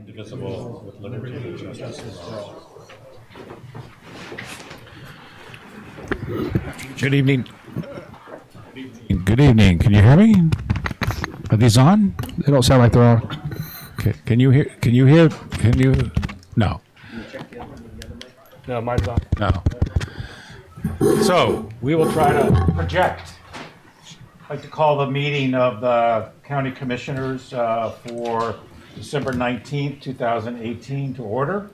indivisible, with liberty and justice for all. Good evening. Good evening. Can you hear me? Are these on? They don't sound like they're on. Okay. Can you hear? Can you hear? Can you? No. No, mine's off. No. So we will try to project. I'd like to call the meeting of the county commissioners for December 19th, 2018 to order.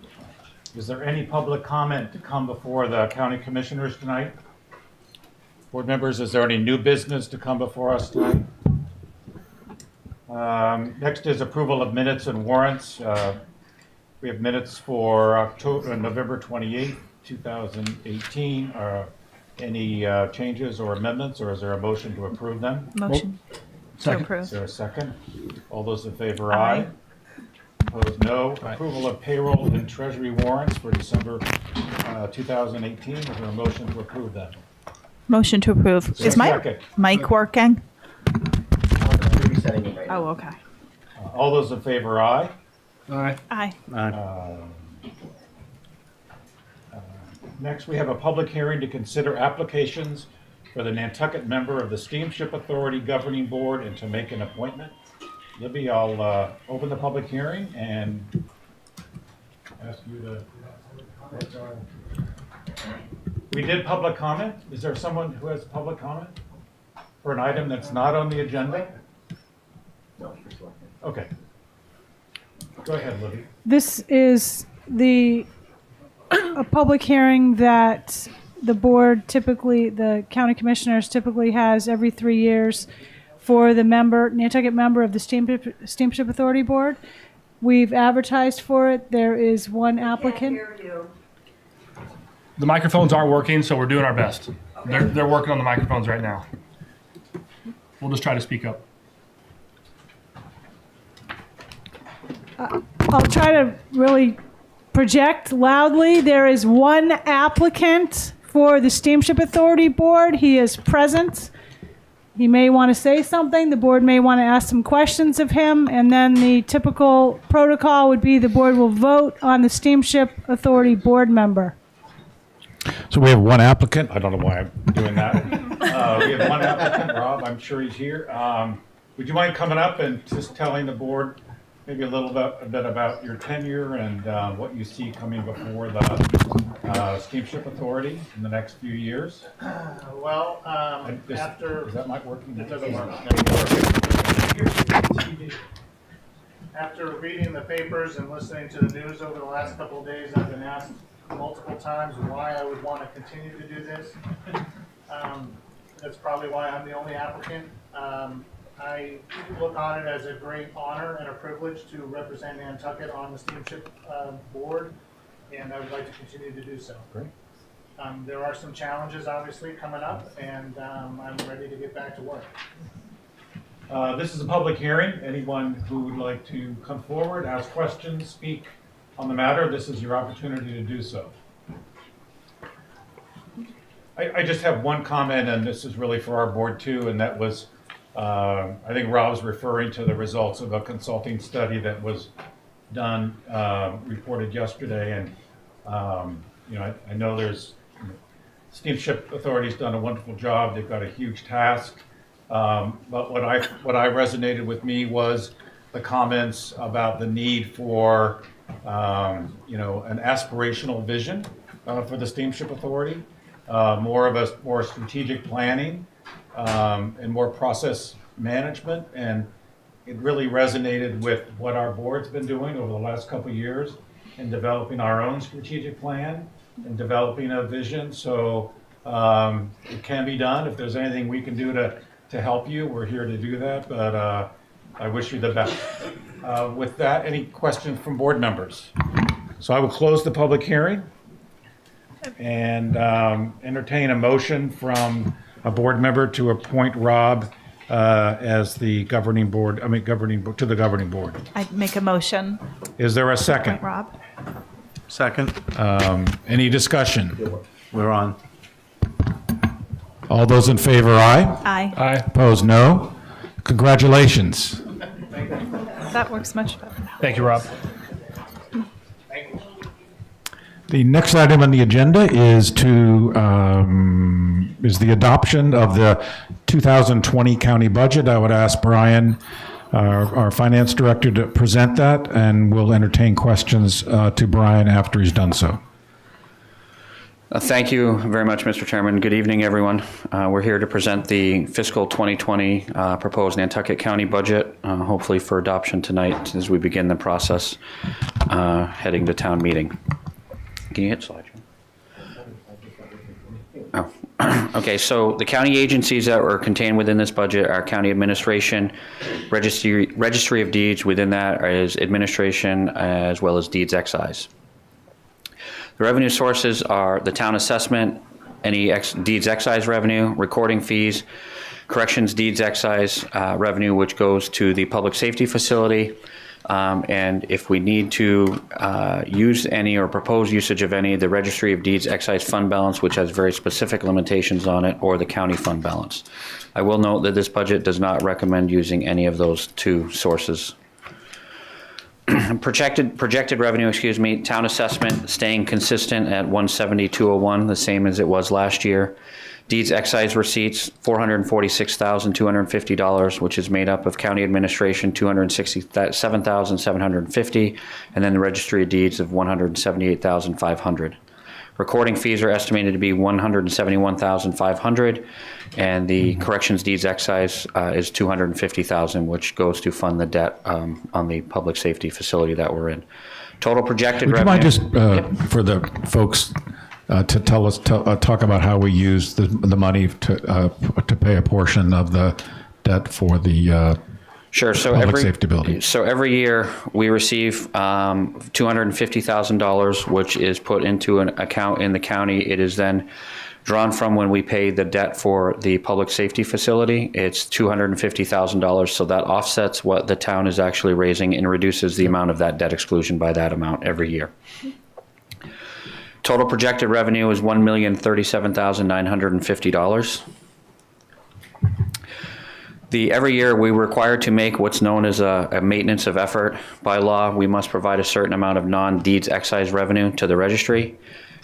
Is there any public comment to come before the county commissioners tonight? Board members, is there any new business to come before us tonight? Next is approval of minutes and warrants. We have minutes for November 28th, 2018. Any changes or amendments, or is there a motion to approve them? Motion to approve. Is there a second? All those in favor, Aye. aye. Opposed, no. Approval of payroll and treasury warrants for December 2018. Is there a motion to approve them? Motion to approve. Is my Second. mic working? Resetting it right now. Oh, okay. All those in favor, aye. Aye. Aye. Next, we have a public hearing to consider applications for the Nantucket member of the Steamship Authority Governing Board and to make an appointment. Libby, I'll open the public hearing and ask you to. We did public comment. Is there someone who has public comment for an item that's not on the agenda? No, for selectmen. Okay. Go ahead, Libby. This is a public hearing that the board typically, the county commissioners typically has every 3 years for the Nantucket member of the Steamship Authority Board. We've advertised for it. There is one applicant. The microphones aren't working, so we're doing our best. They're working on the microphones right now. We'll just try to speak up. I'll try to really project loudly. There is one applicant for the Steamship Authority Board. He is present. He may want to say something. The board may want to ask some questions of him. And then the typical protocol would be the board will vote on the Steamship Authority Board member. So we have one applicant. I don't know why I'm doing that. We have one applicant, Rob. I'm sure he's here. Would you mind coming up and just telling the board maybe a bit about your tenure and what you see coming before the Steamship Authority in the next few years? After Is that mic working? it doesn't work. After reading the papers and listening to the news over the last couple of days, I've been asked multiple times why I would want to continue to do this. That's probably why I'm the only applicant. I look on it as a great honor and a privilege to represent Nantucket on the Steamship Board, and I would like to continue to do so. Great. There are some challenges obviously coming up, and I'm ready to get back to work. This is a public hearing. Anyone who would like to come forward, ask questions, speak on the matter, this is your opportunity to do so. I just have one comment, and this is really for our board too, and that was, I think Rob's referring to the results of a consulting study that was done, reported yesterday, and I know there's Steamship Authority's done a wonderful job. They've got a huge task, but what I resonated with me was the comments about the need for an aspirational vision for the Steamship Authority, more strategic planning, and more process management. And it really resonated with what our board's been doing over the last couple of years in developing our own strategic plan and developing a vision. So it can be done. If there's anything we can do to help you, we're here to do that. But I wish you the best. With that, any questions from board members? So I will close the public hearing and entertain a motion from a board member to appoint Rob as the governing board, to the governing board. I'd make a motion. Is there a Point second? Rob. Second, Any discussion? we're on. All those in favor, aye. Aye. Aye. Opposed, no. Congratulations. That works much better. Thank you, Rob. The next item on the agenda is the adoption of the 2020 county budget. I would ask Brian, our finance director, to present that, and we'll entertain questions to Brian after he's done so. Thank you very much, Mr. Chairman. Good evening, everyone. We're here to present the fiscal 2020 proposed Nantucket County budget, hopefully for adoption tonight as we begin the process heading to town meeting. Can you hit slide? Oh. Okay, so the county agencies that are contained within this budget are county administration, registry of deeds. Within that is administration as well as deeds excise. The revenue sources are the town assessment, any deeds excise revenue, recording fees, corrections deeds excise revenue, which goes to the public safety facility. And if we need to use any or propose usage of any, the registry of deeds excise fund balance, which has very specific limitations on it, or the county fund balance. I will note that this budget does not recommend using any of those two sources. Projected revenue, town assessment staying consistent at 170,201, the same as it was last year. Deeds excise receipts, $446,250, which is made up of county administration, $267,750, and then the registry of deeds of $178,500. Recording fees are estimated to be $171,500, and the corrections deeds excise is $250,000, which goes to fund the debt on the public safety facility that we're in. Total projected Would you revenue. mind just, for the folks, to talk about how we use the money to pay a portion of the debt for the Sure. So public safety building? So every year we receive $250,000, which is put into an account in the county. It is then drawn from when we pay the debt for the public safety facility. It's $250,000. So that offsets what the town is actually raising and reduces the amount of that debt exclusion by that amount every year. Total projected revenue is $1,037,950. Every year we're required to make what's known as a maintenance of effort. By law, we must provide a certain amount of non-deeds excise revenue to the registry.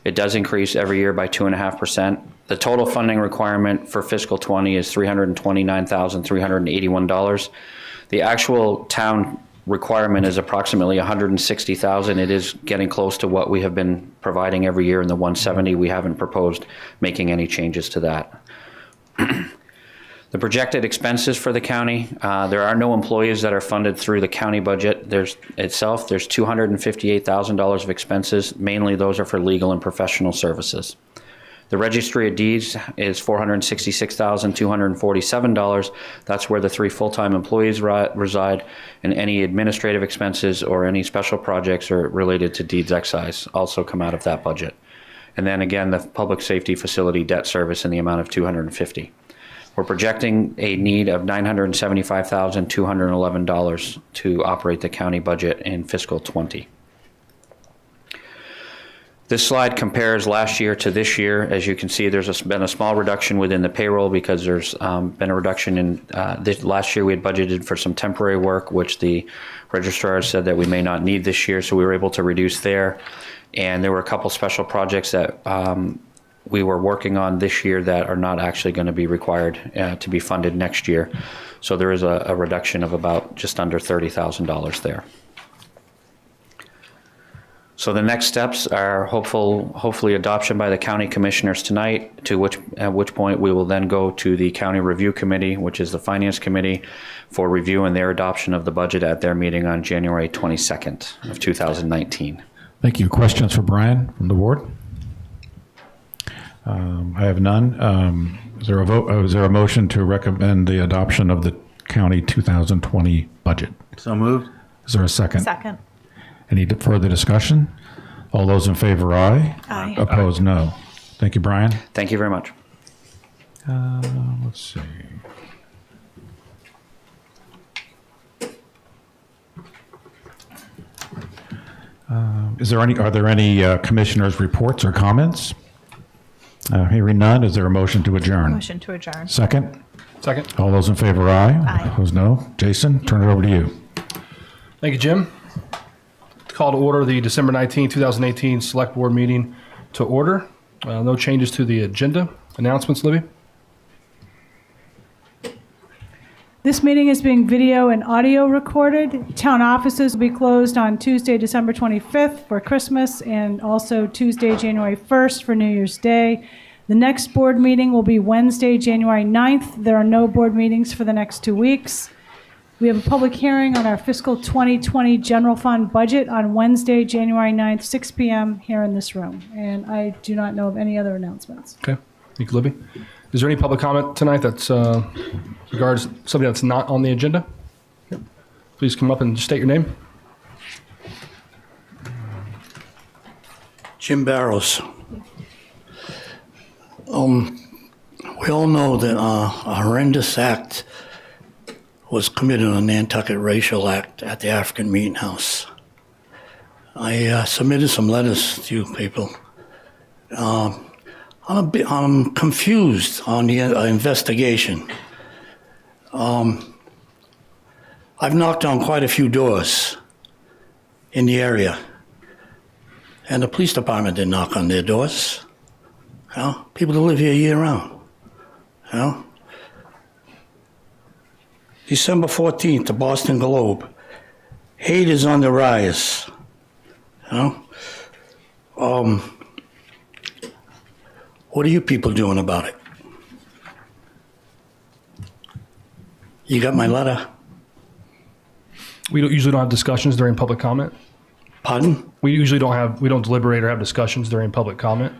It does increase every year by 2.5%. The total funding requirement for fiscal 20 is $329,381. The actual town requirement is approximately $160,000. It is getting close to what we have been providing every year in the 170. We haven't proposed making any changes to that. The projected expenses for the county, there are no employees that are funded through the county budget. There's $258,000 of expenses. Mainly those are for legal and professional services. The registry of deeds is $466,247. That's where the 3 full-time employees reside, and any administrative expenses or any special projects are related to deeds excise also come out of that budget. And then again, the public safety facility debt service in the amount of $250,000. We're projecting a need of $975,211 to operate the county budget in fiscal 20. This slide compares last year to this year. As you can see, there's been a small reduction within the payroll because there's been a reduction in last year we had budgeted for some temporary work, which the registrar said that we may not need this year, so we were able to reduce there. And there were a couple special projects that we were working on this year that are not actually going to be required to be funded next year. So there is a reduction of about just under $30,000 there. So the next steps are hopefully adoption by the county commissioners tonight, at which point we will then go to the county review committee, which is the finance committee, for review and their adoption of the budget at their meeting on January 22nd of 2019. Thank you. Questions for Brian from the board? I have none. Is there a vote? Is there a motion to recommend the adoption of the county 2020 budget? So moved. Is there a second? Second. Any further discussion? All those in favor, aye. Aye. Opposed, no. Thank you, Brian. Thank you very much. Let's see. Are there any commissioners' reports or comments? Hearing none, is there a motion to adjourn? Motion to adjourn. Second? Second. All those in favor, aye. Aye. Opposed, no. Jason, turn it over to you. Thank you, Jim. call to order the December 19, 2018 Select Board meeting to order. No changes to the agenda. Announcements, Libby? This meeting is being video and audio recorded. Town offices will be closed on Tuesday, December 25th for Christmas, and also Tuesday, January 1st for New Year's Day. The next board meeting will be Wednesday, January 9th. There are no board meetings for the next 2 weeks. We have a public hearing on our fiscal 2020 general fund budget on Wednesday, January 9th, 6 p.m. here in this room. And I do not know of any other announcements. Okay. Thank you, Libby. Is there any public comment tonight that's regards something that's not on the agenda? Yep. Please come up and state your name. Jim Barrows. We all know that a horrendous act was committed on Nantucket Racial Act at the African Meeting House. I submitted some letters to you people. I'm confused on the investigation. I've knocked on quite a few doors in the area, and the police department didn't knock on their doors. You know, people that live here year-round. You know? December 14th, the Boston Globe. Hate is on the rise. You know? What are you people doing about it? You got my letter? We usually don't have discussions during public comment. Pardon? We usually we don't deliberate or have discussions during public comment.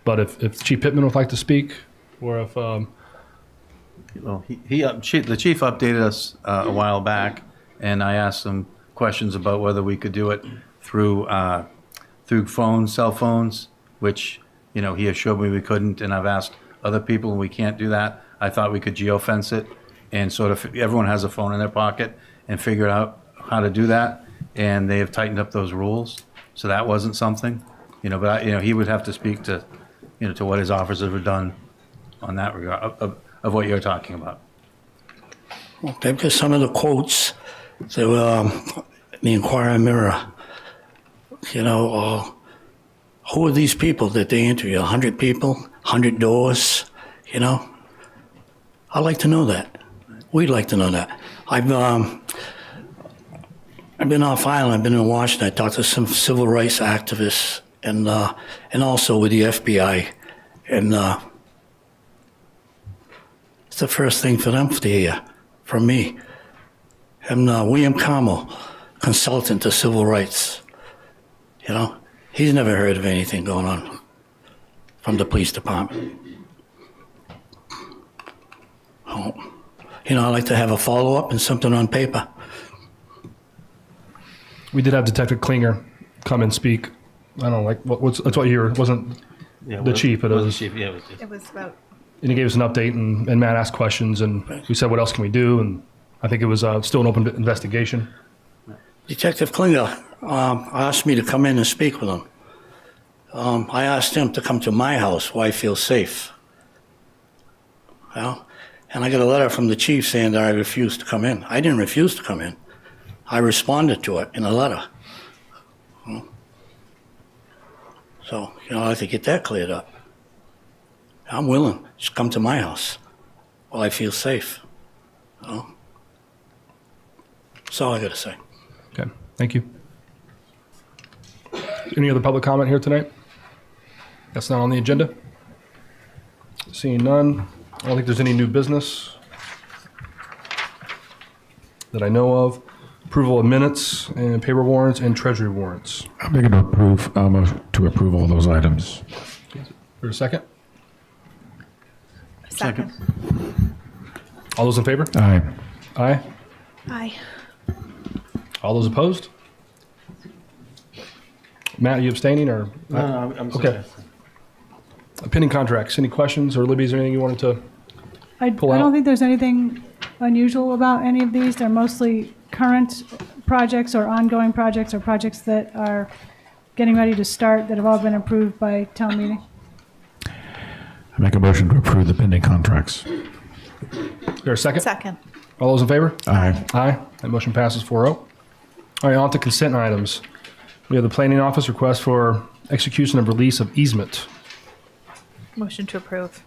But if Chief Pittman would like to speak, or if Well, the chief updated us a while back, and I asked him questions about whether we could do it through cell phones, which, you know, he assured me we couldn't, and I've asked other people, and we can't do that. I thought we could geofence it, and sort of everyone has a phone in their pocket, and figure out how to do that, and they have tightened up those rules, so that wasn't something, you know. But he would have to speak to, you know, to what his officers have done on that regard of what you're talking about. Okay, because some of the quotes that were the Inquirer Mirror, you know, who are these people that they interview? 100 people, 100 doors, you know? I'd like to know that. We'd like to know that. I've been off island. I've been in Washington. I talked to some civil rights activists and also with the FBI, and it's the first thing for them to hear from me. And William Carmel, consultant to civil rights, you know, he's never heard of anything going on from the police department. Oh, you know, I like to have a follow-up and something on paper. we did have Detective Klinger come and speak. I don't know, like that's what you heard. It wasn't the chief, but it was. Chief, yeah, It was about. And he gave us an update, and Matt asked questions, and we said, what else can we do? And I think it was still an open investigation. Detective Klinger asked me to come in and speak with him. I asked him to come to my house where I feel safe. You know? And I got a letter from the chief saying that I refused to come in. I didn't refuse to come in. I responded to it in a letter. So, you know, I'd like to get that cleared up. I'm willing. Just come to my house while I feel safe. You know? That's all I got to say. Okay, thank you. Any other public comment here tonight? That's not on the agenda. Seeing none, I don't think there's any new business that I know of. Approval of minutes and payroll warrants and treasury warrants. I'm going to approve all those items. For a second? Second. All those in favor? Aye. Aye. Aye. All those opposed? Matt, are you abstaining or? No, I'm Okay. Pending contracts, any questions, or Libby, is there anything you wanted to? I Pull out. don't think there's anything unusual about any of these. They're mostly current projects or ongoing projects or projects that are getting ready to start that have all been approved by town meeting. I make a motion to approve the pending contracts. Is there a second? Second. All those in favor? Aye. Aye. That motion passes 4-0. All right, on to consent items. We have the planning office request for execution of release of easement. Motion to approve.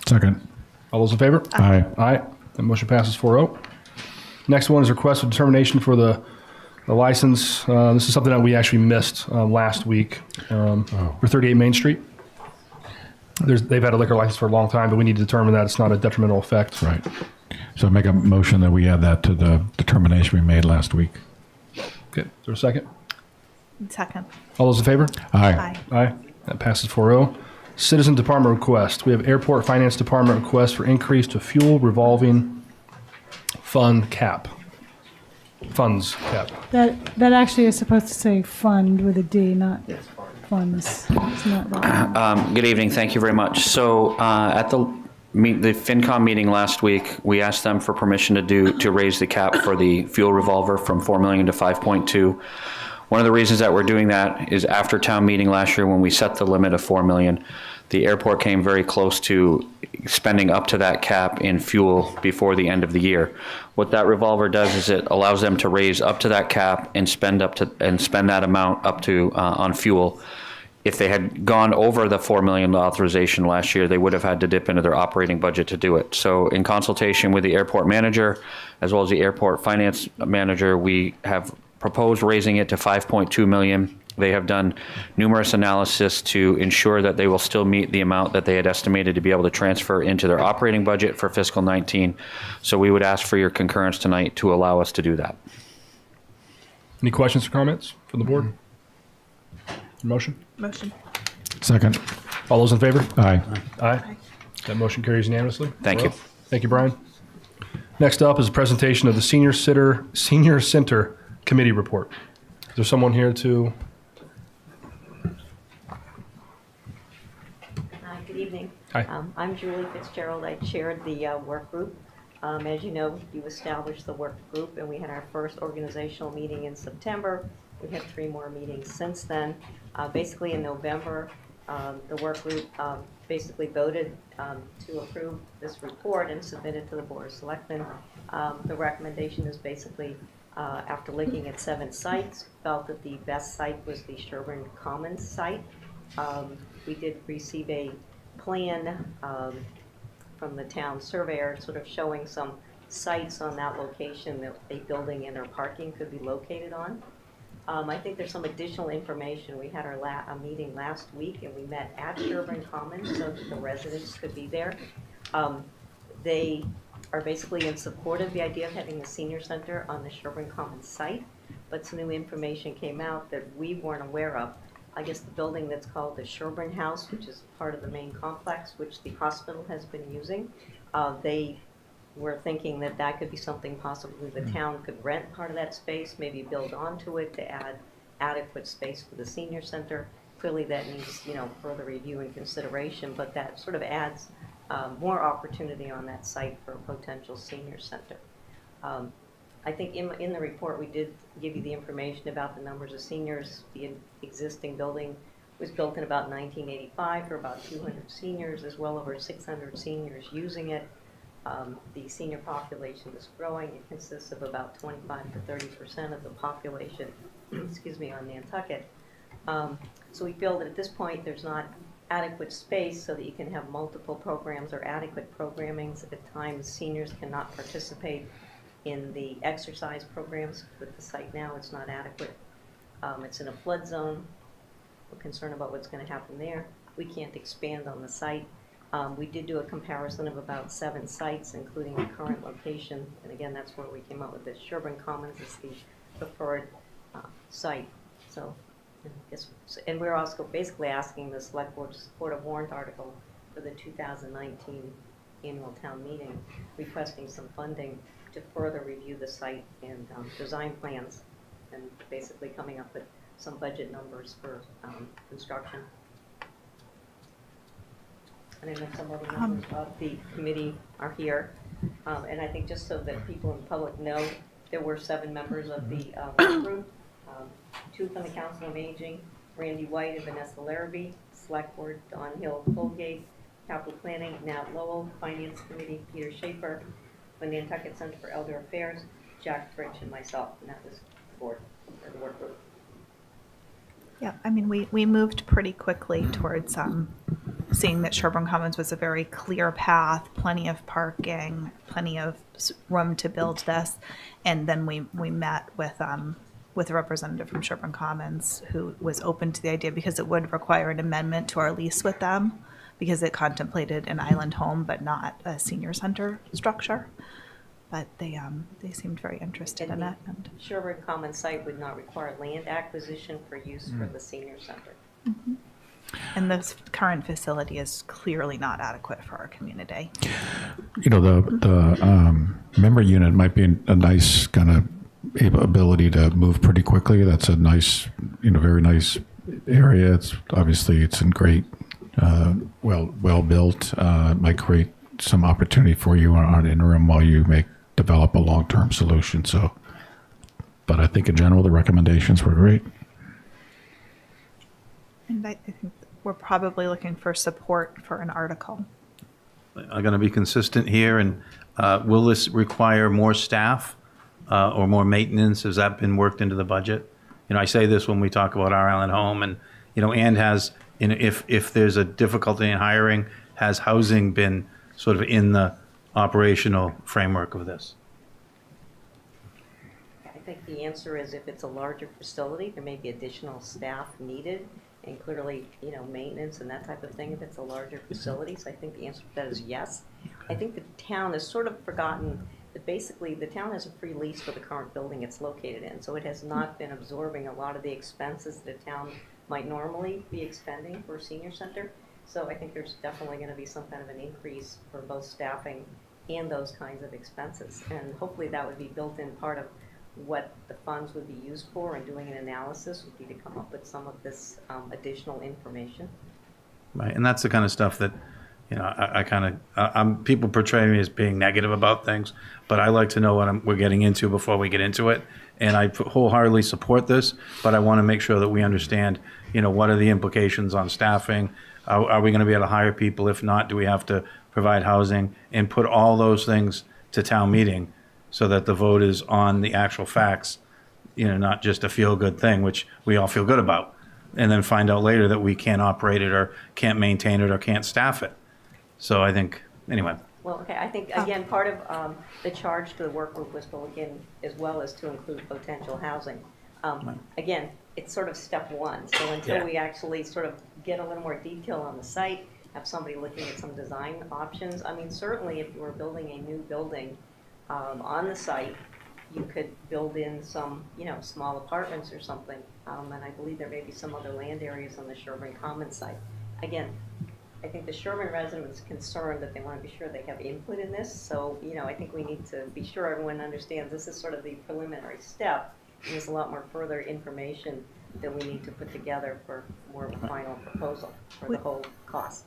Second. All those in favor? Aye. Aye. That motion passes 4-0. Next one is request for determination for the license. This is something that we actually missed last week for 38 Main Street. They've had a liquor license for a long time, but we need to determine that it's not a detrimental effect. Right. So make a motion that we add that to the determination we made last week. Okay. Is there a second? Second. All those in favor? Aye. Aye. That passes 4-0. Citizen Department request. We have Airport Finance Department request for increase to fuel revolving fund cap. Funds cap. That actually is supposed to say fund with a D, not funds. It's not that. Good evening, thank you very much. So at the FinCom meeting last week, we asked them for permission to raise the cap for the fuel revolver from 4 million to 5.2. One of the reasons that we're doing that is after town meeting last year when we set the limit of 4 million, the airport came very close to spending up to that cap in fuel before the end of the year. What that revolver does is it allows them to raise up to that cap and spend that amount up to on fuel. If they had gone over the 4 million authorization last year, they would have had to dip into their operating budget to do it. So in consultation with the airport manager, as well as the airport finance manager, we have proposed raising it to 5.2 million. They have done numerous analysis to ensure that they will still meet the amount that they had estimated to be able to transfer into their operating budget for fiscal 19. So we would ask for your concurrence tonight to allow us to do that. Any questions or comments from the board? Motion? Motion. Second. All those in favor? Aye. Aye. That motion carries unanimously. Thank you. Thank you, Brian. Next up is a presentation of the Senior Center Committee Report. Is there someone here to? Hi, good evening. Hi. I'm Julie Fitzgerald. I chaired the work group. As you know, you established the work group, and we had our first organizational meeting in September. We've had 3 more meetings since then. Basically, in November, the work group basically voted to approve this report and submit it to the Board of Selectmen. The recommendation is basically, after looking at 7 sites, felt that the best site was the Sherburne Commons site. We did receive a plan from the town surveyor sort of showing some sites on that location that a building and or parking could be located on. I think there's some additional information. We had our a meeting last week and we met at Sherburne Commons so that the residents could be there. They are basically in support of the idea of having a senior center on the Sherburne Commons site, but some new information came out that we weren't aware of. I guess the building that's called the Sherburne House, which is part of the main complex, which the hospital has been using, they were thinking that that could be something possibly the town could rent part of that space, maybe build onto it to add adequate space for the senior center. Clearly that needs, further review and consideration, but that sort of adds more opportunity on that site for a potential senior center. I think in the report we did give you the information about the numbers of seniors. The existing building was built in about 1985 for about 200 seniors. There's well over 600 seniors using it. The senior population is growing. It consists of about 25 to 30% of the population, excuse me, on Nantucket. So we feel that at this point there's not adequate space so that you can have multiple programs or adequate programmings. At times seniors cannot participate in the exercise programs with the site now. It's not adequate. It's in a flood zone. We're concerned about what's going to happen there. We can't expand on the site. We did do a comparison of about 7 sites, including the current location, and again, that's where we came up with this. Sherburne Commons is the preferred site. So, and we're also basically asking the Select Board to support a warrant article for the 2019 annual town meeting, requesting some funding to further review the site and design plans, and basically coming up with some budget numbers for construction. And I know some other members of the committee are here. And I think just so that people in the public know, there were 7 members of the work group, 2 from the Council on Aging, Randy White and Vanessa Larrabee, Select Board, Don Hill Colgate, Capital Planning, Nat Lowell, Finance Committee, Peter Schaefer, the Nantucket Center for Elder Affairs, Jack Fritsch, and myself, and that was the board, or the work group. Yeah, I mean, we moved pretty quickly towards seeing that Sherburne Commons was a very clear path, plenty of parking, plenty of room to build this. And then we met with a representative from Sherburne Commons who was open to the idea because it would require an amendment to our lease with them because it contemplated an island home but not a senior center structure. But they seemed very interested in it. And Sherburne Common site would not require land acquisition for use for the senior center. And this current facility is clearly not adequate for our community. You know, the member unit might be a nice kind of ability to move pretty quickly. That's a nice, very nice area. It's obviously it's in great, well built. It might create some opportunity for you on interim while you develop a long-term solution. So, but I think in general the recommendations were great. And I think we're probably looking for support for an article. I'm going to be consistent here, and will this require more staff or more maintenance? Has that been worked into the budget? I say this when we talk about our island home, and Ann has, if there's a difficulty in hiring, has housing been sort of in the operational framework of this? I think the answer is if it's a larger facility, there may be additional staff needed, and clearly, maintenance and that type of thing if it's a larger facility. So I think the answer to that is yes. I think the town has sort of forgotten that basically the town has a free lease for the current building it's located in, so it has not been absorbing a lot of the expenses that a town might normally be expending for a senior center. So I think there's definitely going to be some kind of an increase for both staffing and those kinds of expenses. And hopefully that would be built in part of what the funds would be used for, and doing an analysis would be to come up with some of this additional information. Right, and that's the kind of stuff that, people portray me as being negative about things, but I like to know what we're getting into before we get into it. And I wholeheartedly support this, but I want to make sure that we understand, what are the implications on staffing? Are we going to be able to hire people? If not, do we have to provide housing? And put all those things to town meeting so that the vote is on the actual facts, not just a feel-good thing, which we all feel good about, and then find out later that we can't operate it or can't maintain it or can't staff it. So I think, anyway. Well, okay, I think, again, part of the charge to the work group was to look in as well as to include potential housing. Again, it's sort of step one. So until we actually sort of get a little more detail on the site, have somebody looking at some design options. I mean, certainly if you were building a new building on the site, you could build in some, small apartments or something. And I believe there may be some other land areas on the Sherburne Commons site. Again, I think the Sherburne residents are concerned that they want to be sure they have input in this. So, I think we need to be sure everyone understands this is sort of the preliminary step. And there's a lot more further information that we need to put together for more of a final proposal for the whole cost.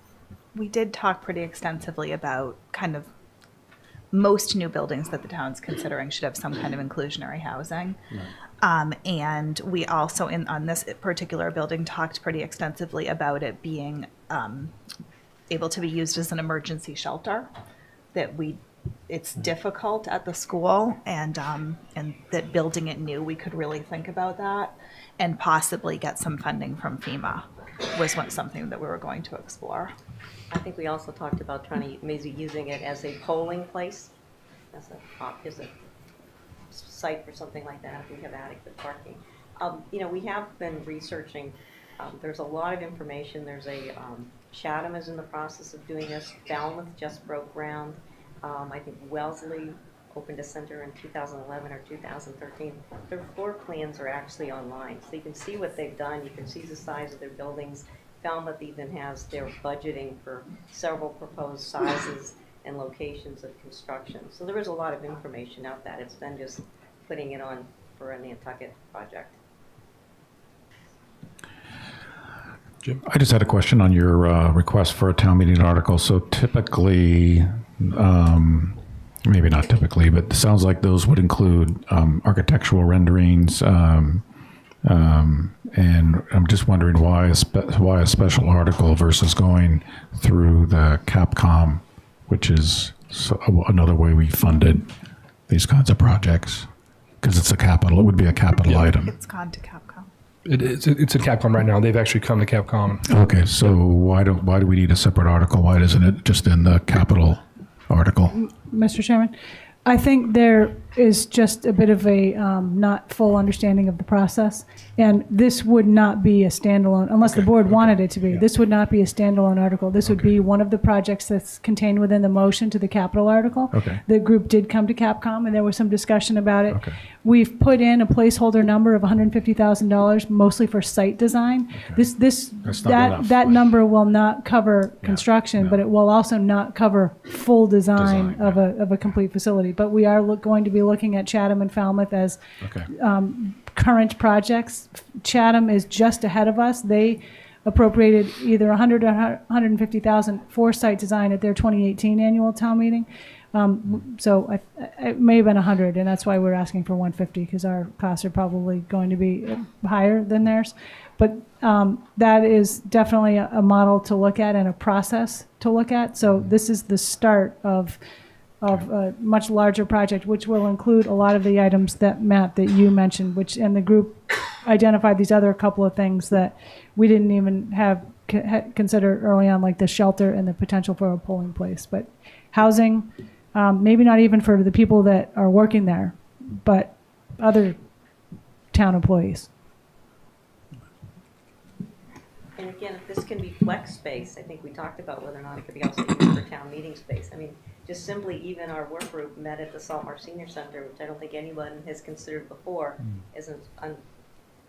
We did talk pretty extensively about kind of most new buildings that the town's considering should have some kind of inclusionary housing. And we also, on this particular building, talked pretty extensively about it being able to be used as an emergency shelter, that it's difficult at the school, and that building it new, we could really think about that and possibly get some funding from FEMA was something that we were going to explore. I think we also talked about trying to maybe using it as a polling place, as a site for something like that if we have adequate parking. We have been researching. There's a lot of information. There's Chatham is in the process of doing this. Falmouth just broke ground. I think Wellesley opened a center in 2011 or 2013. Their floor plans are actually online, so you can see what they've done. You can see the size of their buildings. Falmouth even has their budgeting for several proposed sizes and locations of construction. So there is a lot of information out there. It's then just putting it on for a Nantucket project. Jim? I just had a question on your request for a town meeting article. So typically, maybe not typically, but it sounds like those would include architectural renderings, and I'm just wondering why a special article versus going through the Capcom, which is another way we funded these kinds of projects, because it would be a capital item. It's gone to Capcom. It's in Capcom right now. They've actually come to Capcom. Okay, so why do we need a separate article? Why isn't it just in the capital article? Mr. Chairman, I think there is just a bit of a not full understanding of the process, and this would not be a standalone, unless the board wanted it to be. This would not be a standalone article. This would be one of the projects that's contained within the motion to the capital article. Okay. The group did come to Capcom, and there was some discussion about it. Okay. We've put in a placeholder number of $150,000, mostly for site design. That's not enough. That number will not cover construction, but it will also not cover full design Design, of a complete facility. But we are going to be looking at Chatham and Falmouth as Okay. current projects. Chatham is just ahead of us. They appropriated either 100 or 150,000 for site design at their 2018 annual town meeting. So it may have been 100, and that's why we're asking for 150, because our costs are probably going to be higher than theirs. But that is definitely a model to look at and a process to look at. So this is the start of a much larger project, which will include a lot of the items that, Matt, that you mentioned, and the group identified these other couple of things that we didn't even have considered early on, like the shelter and the potential for a polling place. But housing, maybe not even for the people that are working there, but other town employees. And again, if this can be flex space, I think we talked about whether or not it could be also used for town meeting space. I mean, just simply even our work group met at the Saltmarsh Senior Center, which I don't think anyone has considered before, as a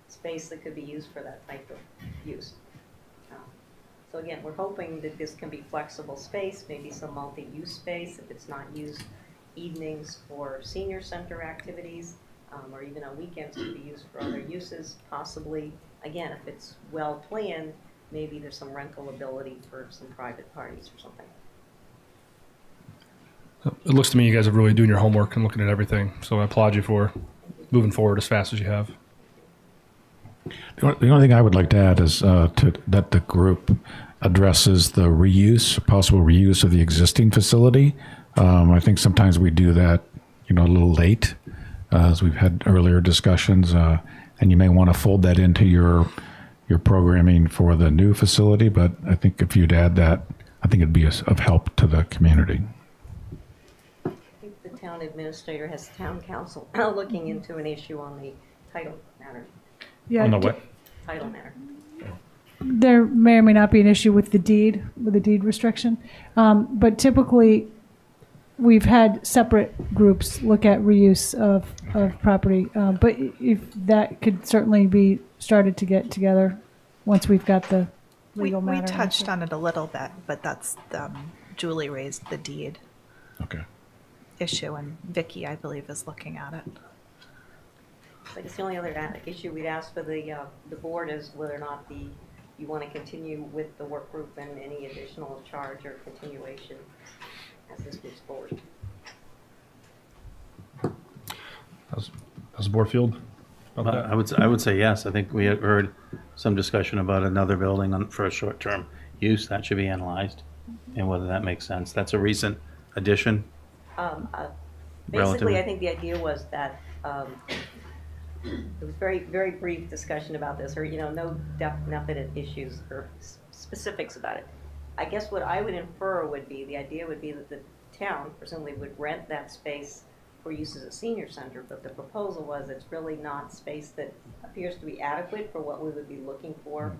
space that could be used for that type of use. So again, we're hoping that this can be flexible space, maybe some multi-use space if it's not used evenings for senior center activities, or even on weekends to be used for other uses, possibly. Again, if it's well planned, maybe there's some rental ability for some private parties or something. It looks to me you guys are really doing your homework and looking at everything. So I applaud you for moving forward as fast as you have. The only thing I would like to add is that the group addresses the possible reuse of the existing facility. I think sometimes we do that, a little late, as we've had earlier discussions, and you may want to fold that into your programming for the new facility. But I think if you'd add that, I think it'd be of help to the community. I think the town administrator has town council looking into an issue on the title matter. Yeah, On the what? Title matter. there may or may not be an issue with the deed restriction. But typically, we've had separate groups look at reuse of property. But if that could certainly be started to get together once we've got the We legal matter. touched on it a little bit, but that's, Julie raised the deed Okay. issue, and Vicky, I believe, is looking at it. I guess the only other issue we'd ask for the board is whether or not you want to continue with the work group and any additional charge or continuation as this moves forward. How's the board feel about that? I would say yes. I think we had heard some discussion about another building for a short-term use. That should be analyzed, and whether that makes sense. That's a recent addition. Basically, Relatively. I think the idea was that there was very, very brief discussion about this, or no definite issues or specifics about it. I guess what I would infer would be the idea would be that the town presumably would rent that space for use as a senior center, but the proposal was it's really not space that appears to be adequate for what we would be looking for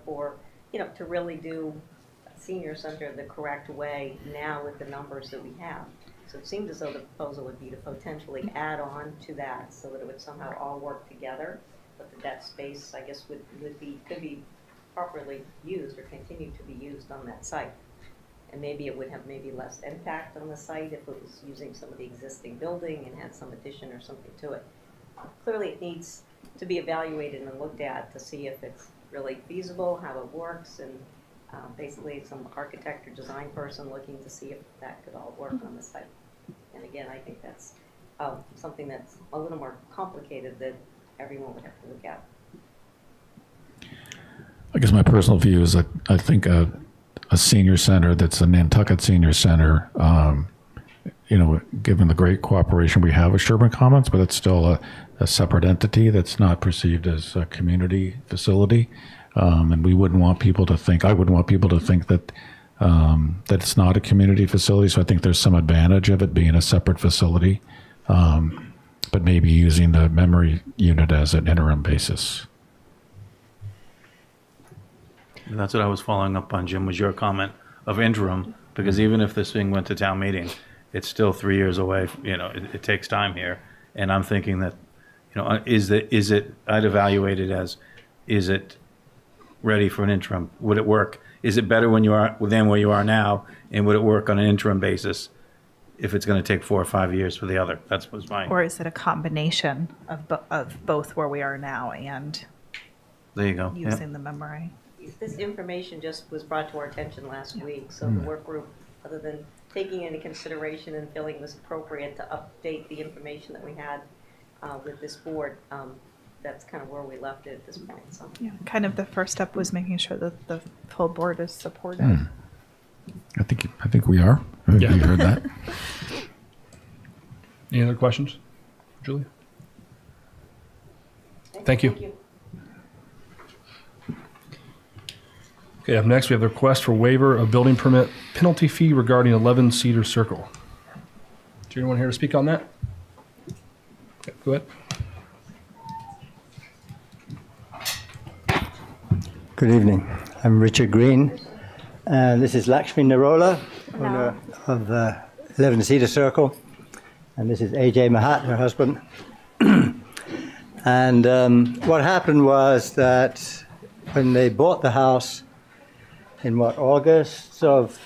to really do a senior center the correct way now with the numbers that we have. So it seemed as though the proposal would be to potentially add on to that so that it would somehow all work together, but that space, I guess, could be properly used or continue to be used on that site. And maybe it would have maybe less impact on the site if it was using some of the existing building and had some addition or something to it. Clearly, it needs to be evaluated and looked at to see if it's really feasible, how it works, and basically some architect or design person looking to see if that could all work on the site. And again, I think that's something that's a little more complicated that everyone would have to look at. I guess my personal view is that I think a senior center that's a Nantucket Senior Center given the great cooperation we have with Sherburne Commons, but it's still a separate entity that's not perceived as a community facility. And we wouldn't want people to think, I wouldn't want people to think that it's not a community facility. So I think there's some advantage of it being a separate facility, but maybe using the memory unit as an interim basis. And that's what I was following up on, Jim, was your comment of interim, because even if this thing went to town meeting, it's still 3 years away. It takes time here. And I'm thinking that, I'd evaluate it as, is it ready for an interim? Would it work? Is it better than where you are now? And would it work on an interim basis if it's going to take 4 or 5 years for the other? That was mine. Or is it a combination of both where we are now and There you go. Yeah. using the memory? This information just was brought to our attention last week, so the work group, other than taking into consideration and feeling it was appropriate to update the information that we had with this board, that's kind of where we left it at this point. So. Yeah, kind of the first step was making sure that the full board is supportive. I think we are. Yeah. You heard that. Any other questions, Julia? Thank you. Okay, up next we have the request for waiver of building permit penalty fee regarding 11 Cedar Circle. Is there anyone here to speak on that? Okay, go ahead. Good evening. I'm Richard Green, and this is Lakshmi Narola, owner of 11 Cedar Circle, and this is AJ Mahat, her husband. And what happened was that when they bought the house in August of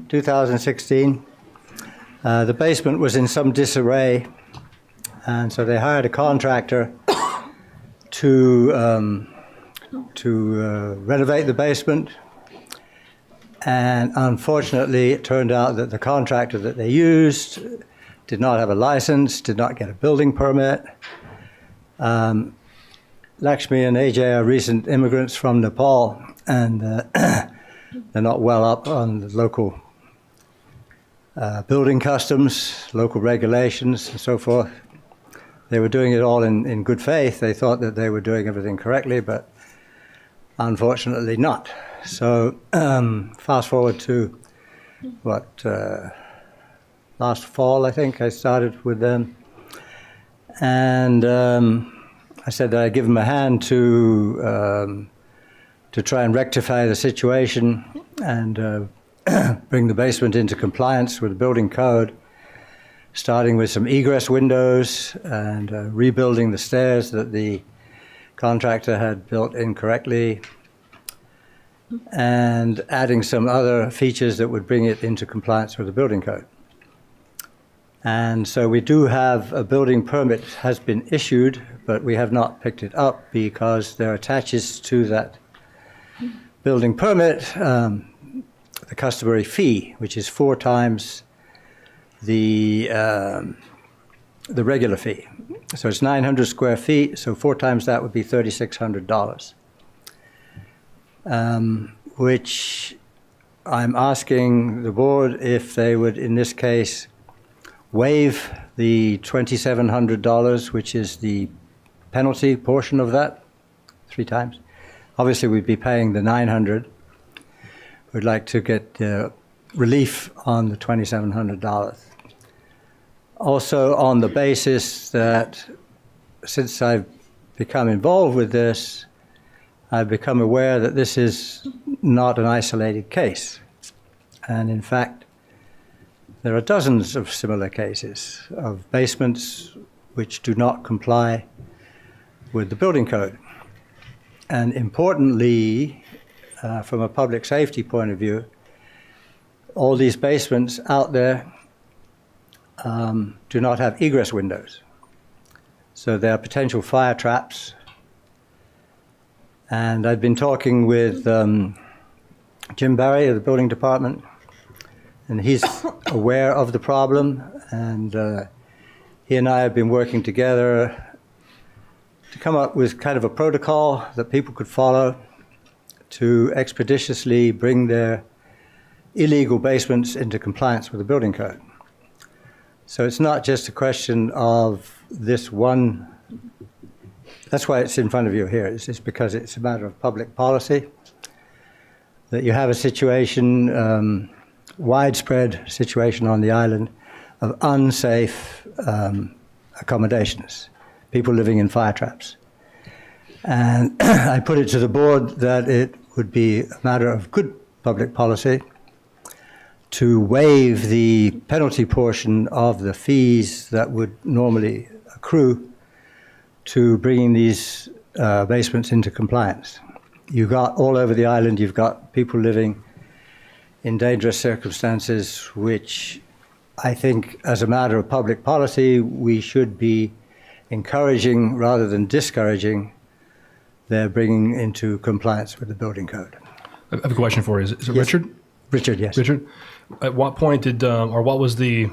2016, the basement was in some disarray, and so they hired a contractor to renovate the basement. And unfortunately, it turned out that the contractor that they used did not have a license, did not get a building permit. Lakshmi and AJ are recent immigrants from Nepal, and they're not well up on the local building customs, local regulations, and so forth. They were doing it all in good faith. They thought that they were doing everything correctly, but unfortunately not. So fast forward to last fall, I think I started with them. And I said that I'd give them a hand to try and rectify the situation and bring the basement into compliance with the building code, starting with some egress windows and rebuilding the stairs that the contractor had built incorrectly, and adding some other features that would bring it into compliance with the building code. And so we do have a building permit has been issued, but we have not picked it up because there attaches to that building permit the customary fee, which is 4 times the regular fee. So it's 900 square feet, so 4 times that would be $3,600, which I'm asking the board if they would, in this case, waive the $2,700, which is the penalty portion of that, 3 times. Obviously, we'd be paying the 900. We'd like to get relief on the $2,700. Also, on the basis that since I've become involved with this, I've become aware that this is not an isolated case. And in fact, there are dozens of similar cases of basements which do not comply with the building code. And importantly, from a public safety point of view, all these basements out there do not have egress windows. So there are potential fire traps. And I've been talking with Jim Barry of the building department, and he's aware of the problem, and he and I have been working together to come up with kind of a protocol that people could follow to expeditiously bring their illegal basements into compliance with the building code. So it's not just a question of this one. That's why it's in front of you here. It's because it's a matter of public policy, that you have a situation, widespread situation on the island of unsafe accommodations, people living in fire traps. And I put it to the board that it would be a matter of good public policy to waive the penalty portion of the fees that would normally accrue to bringing these basements into compliance. You've got all over the island, you've got people living in dangerous circumstances, which I think as a matter of public policy, we should be encouraging rather than discouraging their bringing into compliance with the building code. I have a question for you. Is it Yes. Richard? Richard, yes. Richard, at what point did, or what was the,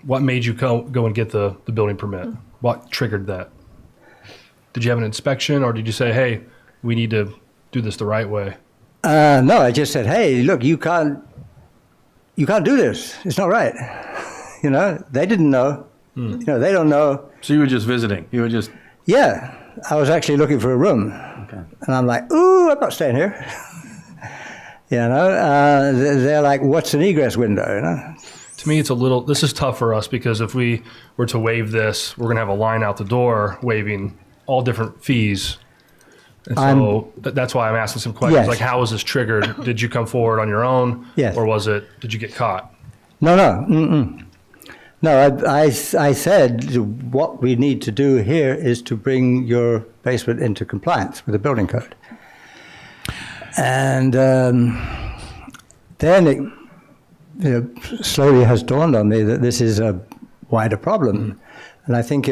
what made you go and get the building permit? What triggered that? Did you have an inspection, or did you say, hey, we need to do this the right way? No, I just said, hey, look, you can't do this. It's not right. You know, they didn't know. You know, they don't know. So you were just visiting? You were just... Yeah, I was actually looking for a room. Okay. And I'm like, ooh, I'm not staying here. You know, they're like, what's an egress window, you know? To me, it's a little, this is tough for us because if we were to waive this, we're going to have a line out the door waiving all different fees. And so that's why I'm asking some questions. Yes. Like, how was this triggered? Did you come forward on your own? Yes. Or did you get caught? No. No, I said what we need to do here is to bring your basement into compliance with the building code. And then it slowly has dawned on me that this is a wider problem. And I think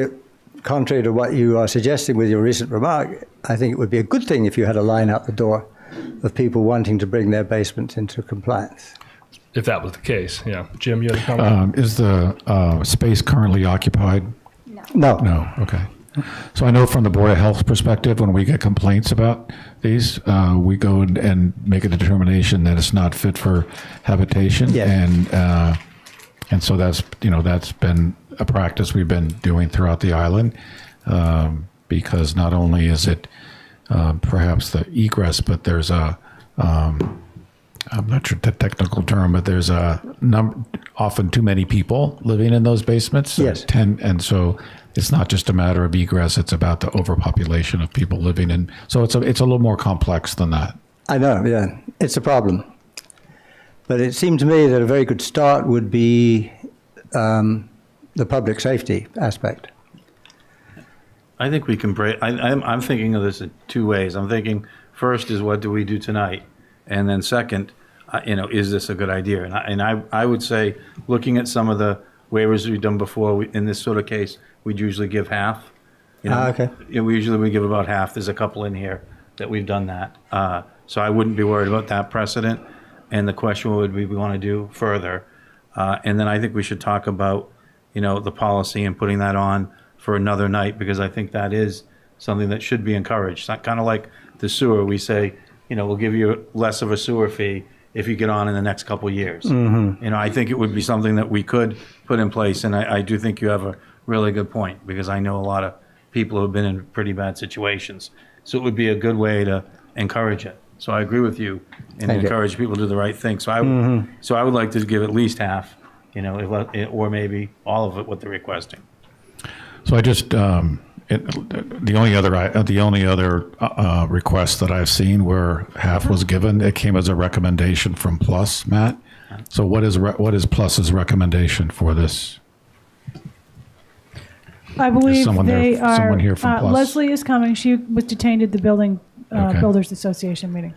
contrary to what you are suggesting with your recent remark, I think it would be a good thing if you had a line out the door of people wanting to bring their basements into compliance. If that was the case, yeah. Jim, you had a comment? Is the space currently occupied? No. No, okay. So I know from the Board of Health perspective, when we get complaints about these, we go and make a determination that it's not fit for habitation. Yeah. And so that's been a practice we've been doing throughout the island, because not only is it perhaps the egress, but there's I'm not sure the technical term, but there's often too many people living in those basements. Yes. And so it's not just a matter of egress, it's about the overpopulation of people living in. So it's a little more complex than that. I know, yeah. It's a problem. But it seemed to me that a very good start would be the public safety aspect. I think we can break, I'm thinking of this in two ways. I'm thinking, first is what do we do tonight? And then second, is this a good idea? And I would say, looking at some of the waivers we've done before, in this sort of case, we'd usually give half. Okay. We give about half. There's a couple in here that we've done that. So I wouldn't be worried about that precedent. And the question would be, we want to do further. And then I think we should talk about, the policy and putting that on for another night, because I think that is something that should be encouraged. It's not kind of like the sewer. We say, we'll give you less of a sewer fee if you get on in the next couple of years. Mm-hmm. I think it would be something that we could put in place. And I do think you have a really good point, because I know a lot of people who have been in pretty bad situations. So it would be a good way to encourage it. So I agree with you and encourage people to do the right thing. So I would like to give at least half, or maybe all of it, what they're requesting. So I just the only other request that I've seen where half was given, it came as a recommendation from Plus, Matt. So what is Plus's recommendation for this? I believe someone here from Plus? Leslie is coming. She was detained at the Building Okay. Builders Association meeting.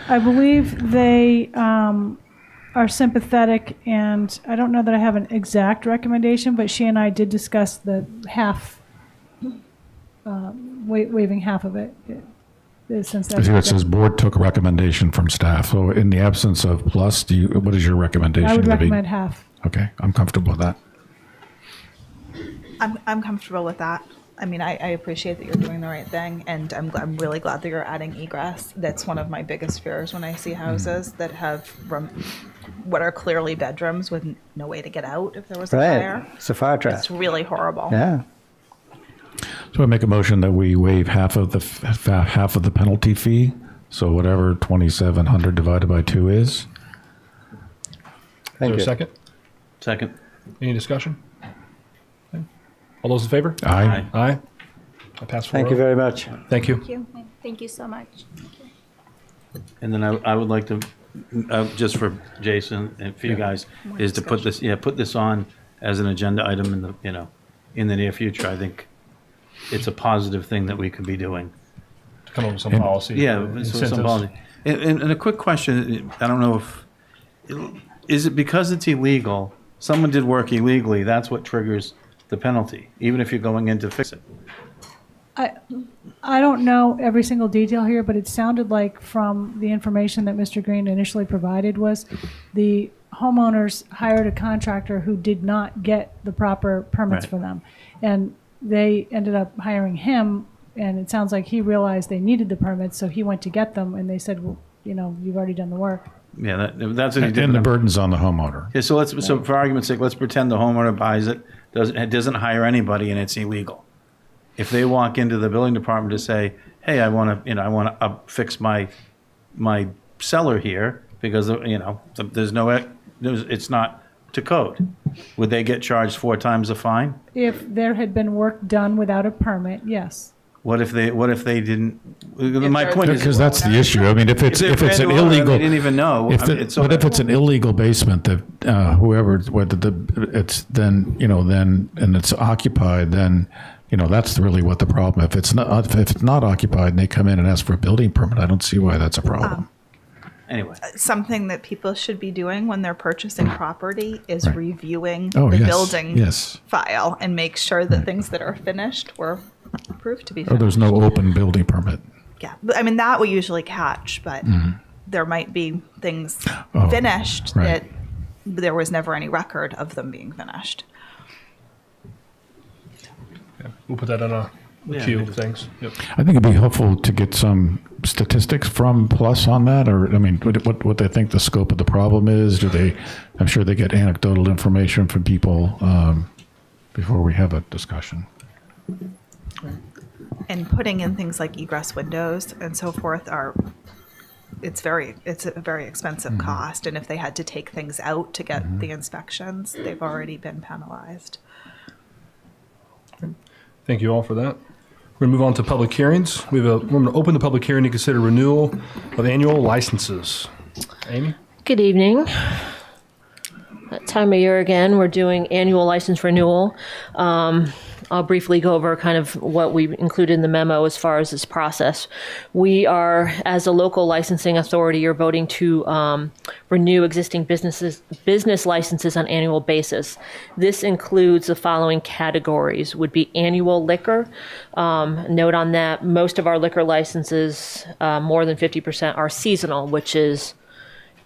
I believe they are sympathetic, and I don't know that I have an exact recommendation, but she and I did discuss the half, waiving half of it. Since that's It says board took a recommendation from staff. So in the absence of Plus, what is your recommendation? I would recommend half. Okay, I'm comfortable with that. I'm comfortable with that. I mean, I appreciate that you're doing the right thing, and I'm really glad that you're adding egress. That's one of my biggest fears when I see houses that have what are clearly bedrooms with no way to get out if there was a fire. Right. It's a fire trap. It's really horrible. Yeah. So I make a motion that we waive half of the penalty fee. So whatever 2,700 divided by 2 is. Is Thank there a you. second? Second. Any discussion? Okay. All those in favor? Aye. Aye. I pass 4-0. Thank you very much. Thank you. Thank you. Thank you so much. And then I would like to, just for Jason and for you guys, is to put this on as an agenda item in the near future. I think it's a positive thing that we could be doing. To come up with some policy. Yeah, so incentives. some policy. And a quick question, I don't know if, is it because it's illegal, someone did work illegally, that's what triggers the penalty, even if you're going in to fix it? I don't know every single detail here, but it sounded like from the information that Mr. Green initially provided was the homeowners hired a contractor who did not get the proper permits Right. for them. And they ended up hiring him, and it sounds like he realized they needed the permits, so he went to get them, and they said, well, you've already done the work. Yeah, that's what he did. And the burden's on the homeowner. Yeah, so for argument's sake, let's pretend the homeowner buys it, doesn't hire anybody, and it's illegal. If they walk into the building department to say, "Hey, I want to fix my cellar here because it's not to code," would they get charged 4 times the fine? If there had been work done without a permit, yes. What if they didn't? My point is, Because that's the issue. I mean, if it's an they illegal, didn't even know. But if it's an illegal basement that it's then and it's occupied, then that's really what the problem. If it's not occupied and they come in and ask for a building permit, I don't see why that's a problem. Anyway, Something that people should be doing when they're purchasing property is Right. reviewing Oh, the yes, building yes. file and make sure that things that are finished were approved to be Or finished. there's no open building permit. Yeah, but I mean, that we usually catch, but there might be things Oh, finished right. that there was never any record of them being finished. We'll put that on a queue of things. Yep. I think it'd be helpful to get some statistics from Plus on that, or what they think the scope of the problem is. I'm sure they get anecdotal information from people before we have a discussion. And putting in things like egress windows and so forth it's a very expensive cost. And if they had to take things out to get the inspections, they've already been penalized. Thank you all for that. We're going to move on to public hearings. We're going to open the public hearing to consider renewal of annual licenses. Amy? Good evening. That time of year again, we're doing annual license renewal. I'll briefly go over kind of what we included in the memo as far as this process. We are, as a local licensing authority, you're voting to renew existing business licenses on annual basis. This includes the following categories: would be annual liquor. Note on that, most of our liquor licenses, more than 50%, are seasonal, which is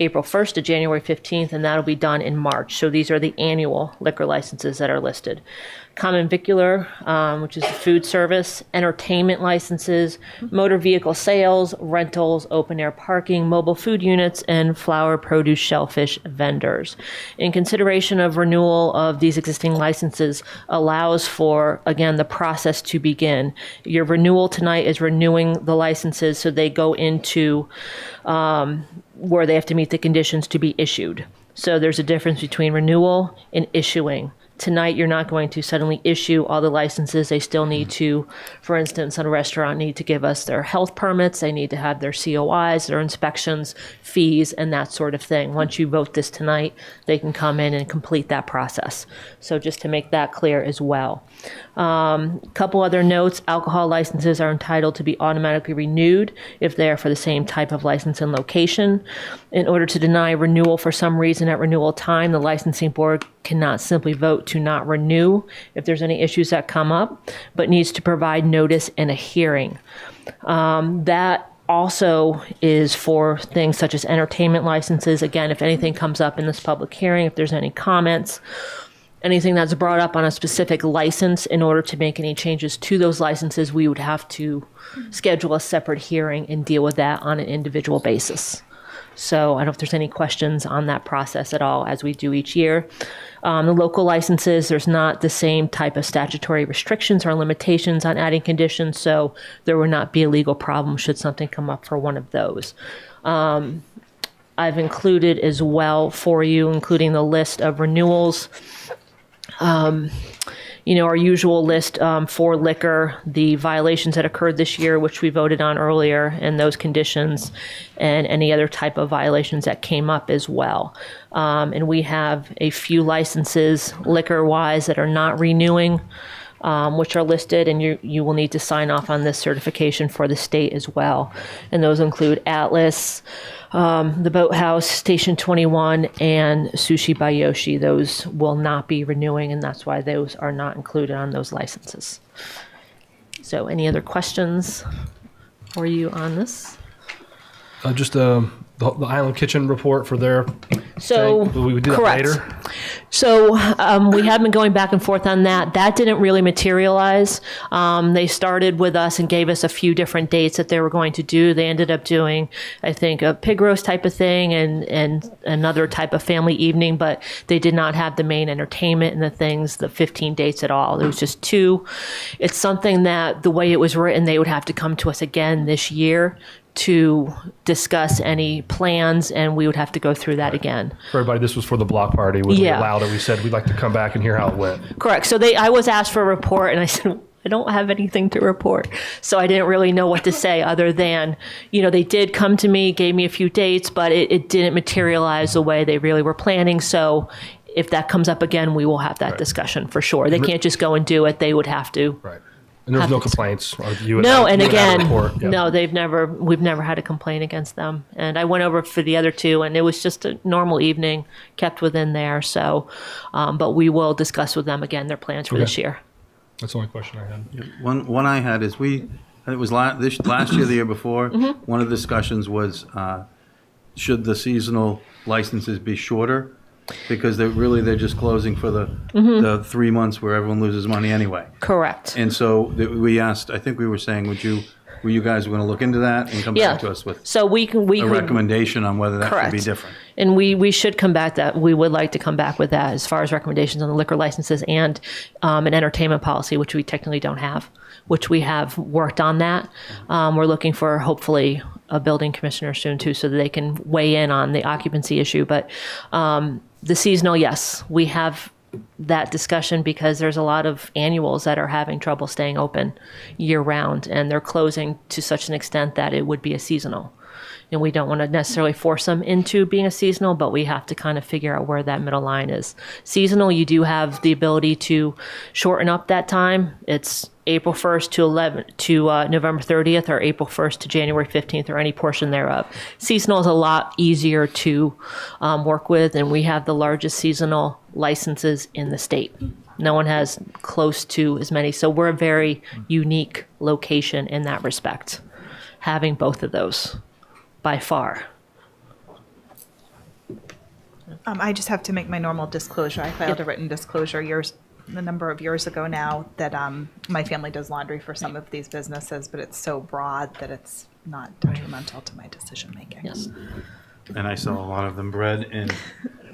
April 1st to January 15th, and that'll be done in March. So these are the annual liquor licenses that are listed. Common vicular, which is the food service, entertainment licenses, motor vehicle sales, rentals, open air parking, mobile food units, and flower, produce, shellfish vendors. In consideration of renewal of these existing licenses allows for, again, the process to begin. Your renewal tonight is renewing the licenses so they go into where they have to meet the conditions to be issued. So there's a difference between renewal and issuing. Tonight, you're not going to suddenly issue all the licenses. They still need to, for instance, a restaurant need to give us their health permits. They need to have their COIs, their inspections, fees, and that sort of thing. Once you vote this tonight, they can come in and complete that process. So just to make that clear as well. Couple other notes: alcohol licenses are entitled to be automatically renewed if they are for the same type of license and location. In order to deny renewal for some reason at renewal time, the licensing board cannot simply vote to not renew if there's any issues that come up, but needs to provide notice and a hearing. That also is for things such as entertainment licenses. Again, if anything comes up in this public hearing, if there's any comments, anything that's brought up on a specific license, in order to make any changes to those licenses, we would have to schedule a separate hearing and deal with that on an individual basis. So I don't know if there's any questions on that process at all, as we do each year. The local licenses, there's not the same type of statutory restrictions or limitations on adding conditions, so there would not be a legal problem should something come up for one of those. I've included as well for you, including the list of renewals. Our usual list for liquor, the violations that occurred this year, which we voted on earlier, and those conditions, and any other type of violations that came up as well. And we have a few licenses liquor-wise that are not renewing, which are listed, and you will need to sign off on this certification for the state as well. And those include Atlas, the Boathouse, Station 21, and Sushi by Yoshi. Those will not be renewing, and that's why those are not included on those licenses. So any other questions for you on this? Just the Island Kitchen report for their So, tank. We do that correct. later. So we have been going back and forth on that. That didn't really materialize. They started with us and gave us a few different dates that they were going to do. They ended up doing, I think, a pig roast type of thing and another type of family evening, but they did not have the main entertainment and the 15 dates at all. There was just 2. It's something that the way it was written, they would have to come to us again this year to discuss any plans, and we would have to go through that again. For everybody, this was for the block party. When we Yeah. allowed it, we said we'd like to come back and hear how it went. Correct. So I was asked for a report, and I said, I don't have anything to report. So I didn't really know what to say other than, they did come to me, gave me a few dates, but it didn't materialize the way they really were planning. So if that comes up again, we will have that discussion for sure. They can't just go and do it. They would have to. Right. And there's no complaints. No, and again, Yeah. no, we've never had a complaint against them. And I went over for the other 2, and it was just a normal evening, kept within there. So, but we will discuss with them again their plans for this year. That's the only question I had. One I had is it was last year, the year before, one of the discussions was, should the seasonal licenses be shorter? Because they're just closing for the 3 months where everyone loses money anyway. Correct. And so we asked, I think we were saying, were you guys going to look into that and come back to us with So we a could, recommendation on whether that should be Correct. different? And we should come back that we would like to come back with that as far as recommendations on the liquor licenses and an entertainment policy, which we technically don't have, which we have worked on that. We're looking for hopefully a building commissioner soon too, so that they can weigh in on the occupancy issue. But the seasonal, yes, we have that discussion because there's a lot of annuals that are having trouble staying open year round, and they're closing to such an extent that it would be a seasonal. And we don't want to necessarily force them into being a seasonal, but we have to kind of figure out where that middle line is. Seasonal, you do have the ability to shorten up that time. It's April 1st to November 30th, or April 1st to January 15th, or any portion thereof. Seasonal is a lot easier to work with, and we have the largest seasonal licenses in the state. No one has close to as many, so we're a very unique location in that respect, having both of those by far. I just have to make my normal disclosure. I filed a written disclosure a number of years ago now that my family does laundry for some of these businesses, but it's so broad that it's not detrimental to my decision making. Yes. And I sell a lot of them bread and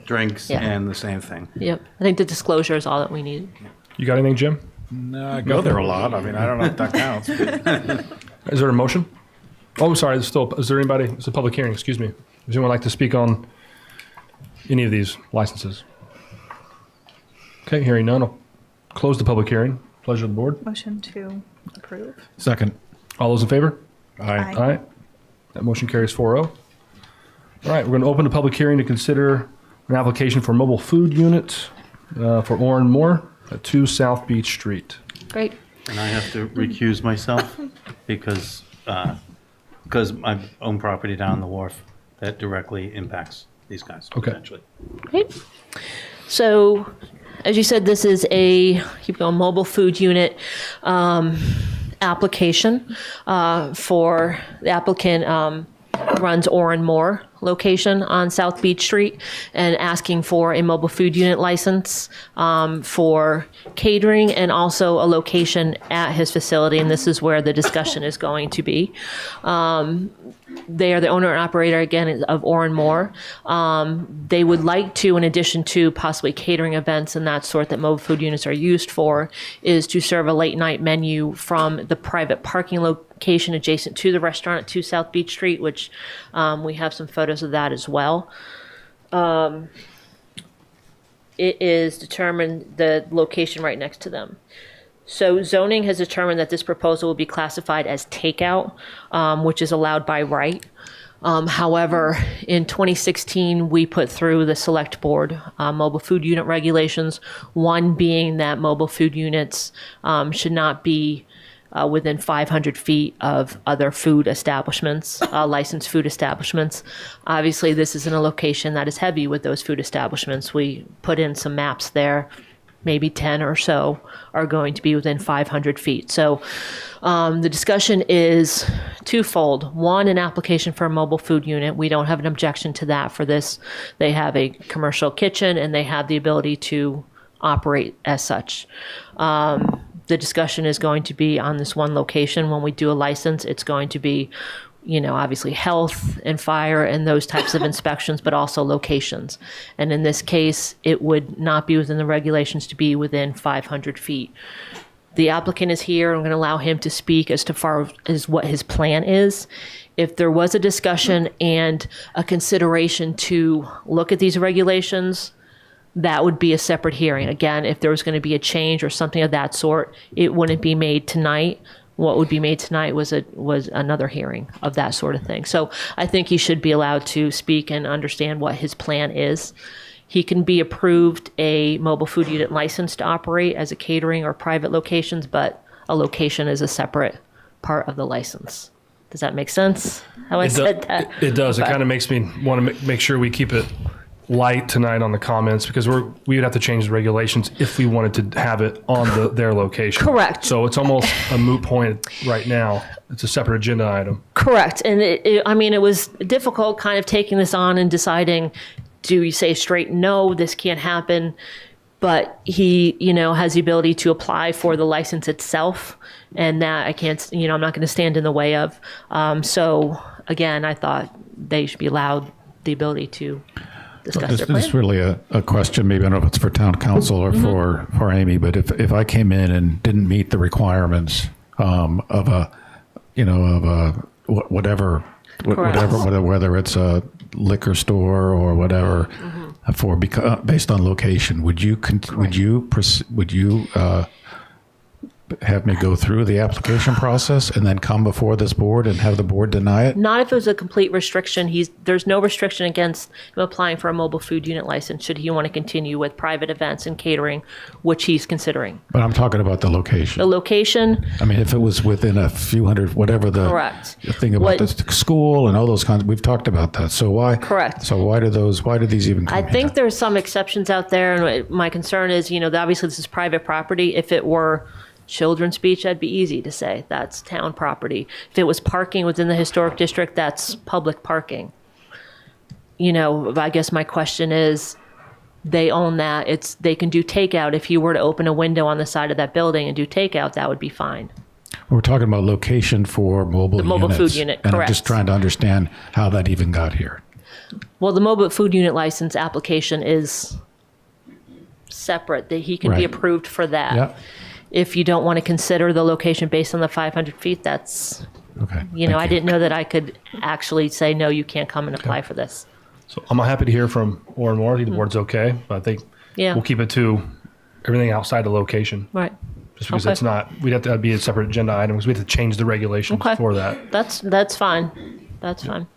drinks Yeah. and the same thing. Yep. I think the disclosure is all that we need. You got anything, Jim? No, I go there a lot. I mean, I don't know if that counts. Is there a motion? Oh, sorry. Is there anybody? It's a public hearing. Excuse me. Does anyone like to speak on any of these licenses? Okay, hearing none. I'll close the public hearing. Pleasure of the board. Motion to approve. Second. All those in favor? Aye. Aye. Aye. That motion carries 4-0. All right, we're going to open the public hearing to consider an application for mobile food unit for Orrin Moore at 2 South Beach Street. Great. And I have to recuse myself because I own property down the wharf that directly impacts these guys. Okay. Potentially. Great. So, as you said, this is a mobile food unit application for the applicant runs Oren Moore location on South Beach Street and asking for a mobile food unit license for catering and also a location at his facility. And this is where the discussion is going to be. They are the owner and operator, again, of Oren Moore. They would like to, in addition to possibly catering events and that sort that mobile food units are used for, is to serve a late night menu from the private parking location adjacent to the restaurant at 2 South Beach Street, which we have some photos of that as well. It is determined the location right next to them. So zoning has determined that this proposal will be classified as takeout, which is allowed by right. However, in 2016, we put through the select board mobile food unit regulations, one being that mobile food units should not be within 500 feet of other food establishments, licensed food establishments. Obviously, this is in a location that is heavy with those food establishments. We put in some maps there. Maybe 10 or so are going to be within 500 feet. So the discussion is twofold. One, an application for a mobile food unit. We don't have an objection to that for this. They have a commercial kitchen and they have the ability to operate as such. The discussion is going to be on this one location. When we do a license, it's going to be, obviously health and fire and those types of inspections, but also locations. And in this case, it would not be within the regulations to be within 500 feet. The applicant is here. I'm going to allow him to speak as far as what his plan is. If there was a discussion and a consideration to look at these regulations, that would be a separate hearing. Again, if there was going to be a change or something of that sort, it wouldn't be made tonight. What would be made tonight was another hearing of that sort of thing. So I think he should be allowed to speak and understand what his plan is. He can be approved a mobile food unit license to operate as a catering or private locations, but a location is a separate part of the license. Does that make sense? How I said that? It does. It kind of makes me want to make sure we keep it light tonight on the comments because we would have to change the regulations if we wanted to have it on their location. Correct. So it's almost a moot point right now. It's a separate agenda item. Correct. And it was difficult kind of taking this on and deciding, do you say straight, no, this can't happen? But he, has the ability to apply for the license itself. And that I can't, I'm not going to stand in the way of. So again, I thought they should be allowed the ability to discuss their plan. This is really a question, maybe I don't know if it's for town council or for Amy, but if I came in and didn't meet the requirements of whatever, whether it's a liquor store or whatever, based on location, would you have me go through the application process and then come before this board and have the board deny it? Not if it was a complete restriction. There's no restriction against him applying for a mobile food unit license should he want to continue with private events and catering, which he's considering. But I'm talking about the location. The location, I mean, if it was within a few hundred, whatever the correct. thing about the school and all those kinds, we've talked about that. So why? Correct. So why do these even come I think here? there's some exceptions out there, and my concern is, obviously this is private property. If it were children's speech, that'd be easy to say. That's town property. If it was parking within the historic district, that's public parking. I guess my question is, they own that. They can do takeout. If you were to open a window on the side of that building and do takeout, that would be fine. We're talking about location for mobile The mobile units, food unit, and correct. I'm just trying to understand how that even got here. Well, the mobile food unit license application is separate. That he can be Right. approved for that. Yeah. If you don't want to consider the location based on the 500 feet, that's, Okay. I didn't know that I could actually say, no, you can't come and apply for this. So I'm happy to hear from Oren Moore. I think the board's okay, but I think Yeah. we'll keep it to everything outside the location. Right. Just because Okay. it's not, we'd have to be a separate agenda item because we have to change the regulations Okay. for that. That's fine. That's fine.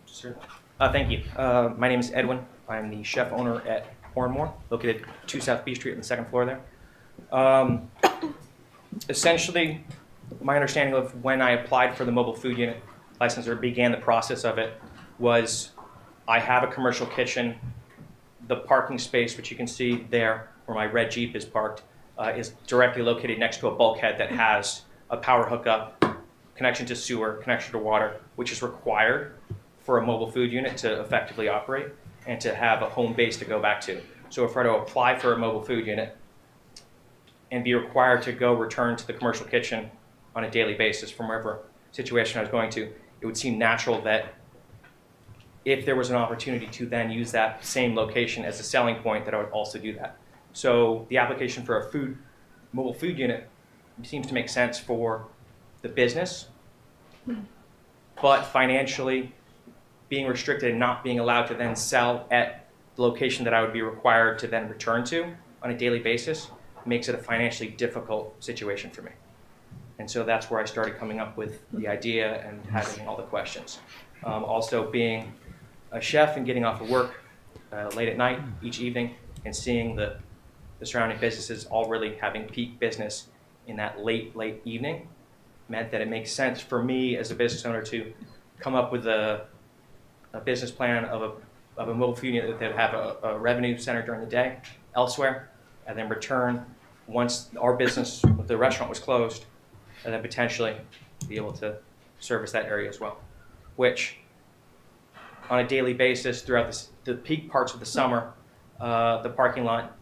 Sir. Thank you. My name is Edwin. I'm the chef owner at Oranmore, located 2 South Beach Street on the second floor there. Essentially, my understanding of when I applied for the mobile food unit license or began the process of it was I have a commercial kitchen. The parking space, which you can see there where my red Jeep is parked, is directly located next to a bulkhead that has a power hookup, connection to sewer, connection to water, which is required for a mobile food unit to effectively operate and to have a home base to go back to. So if I were to apply for a mobile food unit and be required to go return to the commercial kitchen on a daily basis from wherever situation I was going to, it would seem natural that if there was an opportunity to then use that same location as a selling point, that I would also do that. So the application for a mobile food unit seems to make sense for the business, but financially being restricted and not being allowed to then sell at the location that I would be required to then return to on a daily basis makes it a financially difficult situation for me. And so that's where I started coming up with the idea and having all the questions. Also being a chef and getting off of work late at night each evening and seeing the surrounding businesses all really having peak business in that late evening meant that it makes sense for me as a business owner to come up with a business plan of a mobile food unit that would have a revenue center during the day elsewhere, and then return once our business, the restaurant was closed, and then potentially be able to service that area as well, which on a daily basis throughout the peak parts of the summer, the parking lot,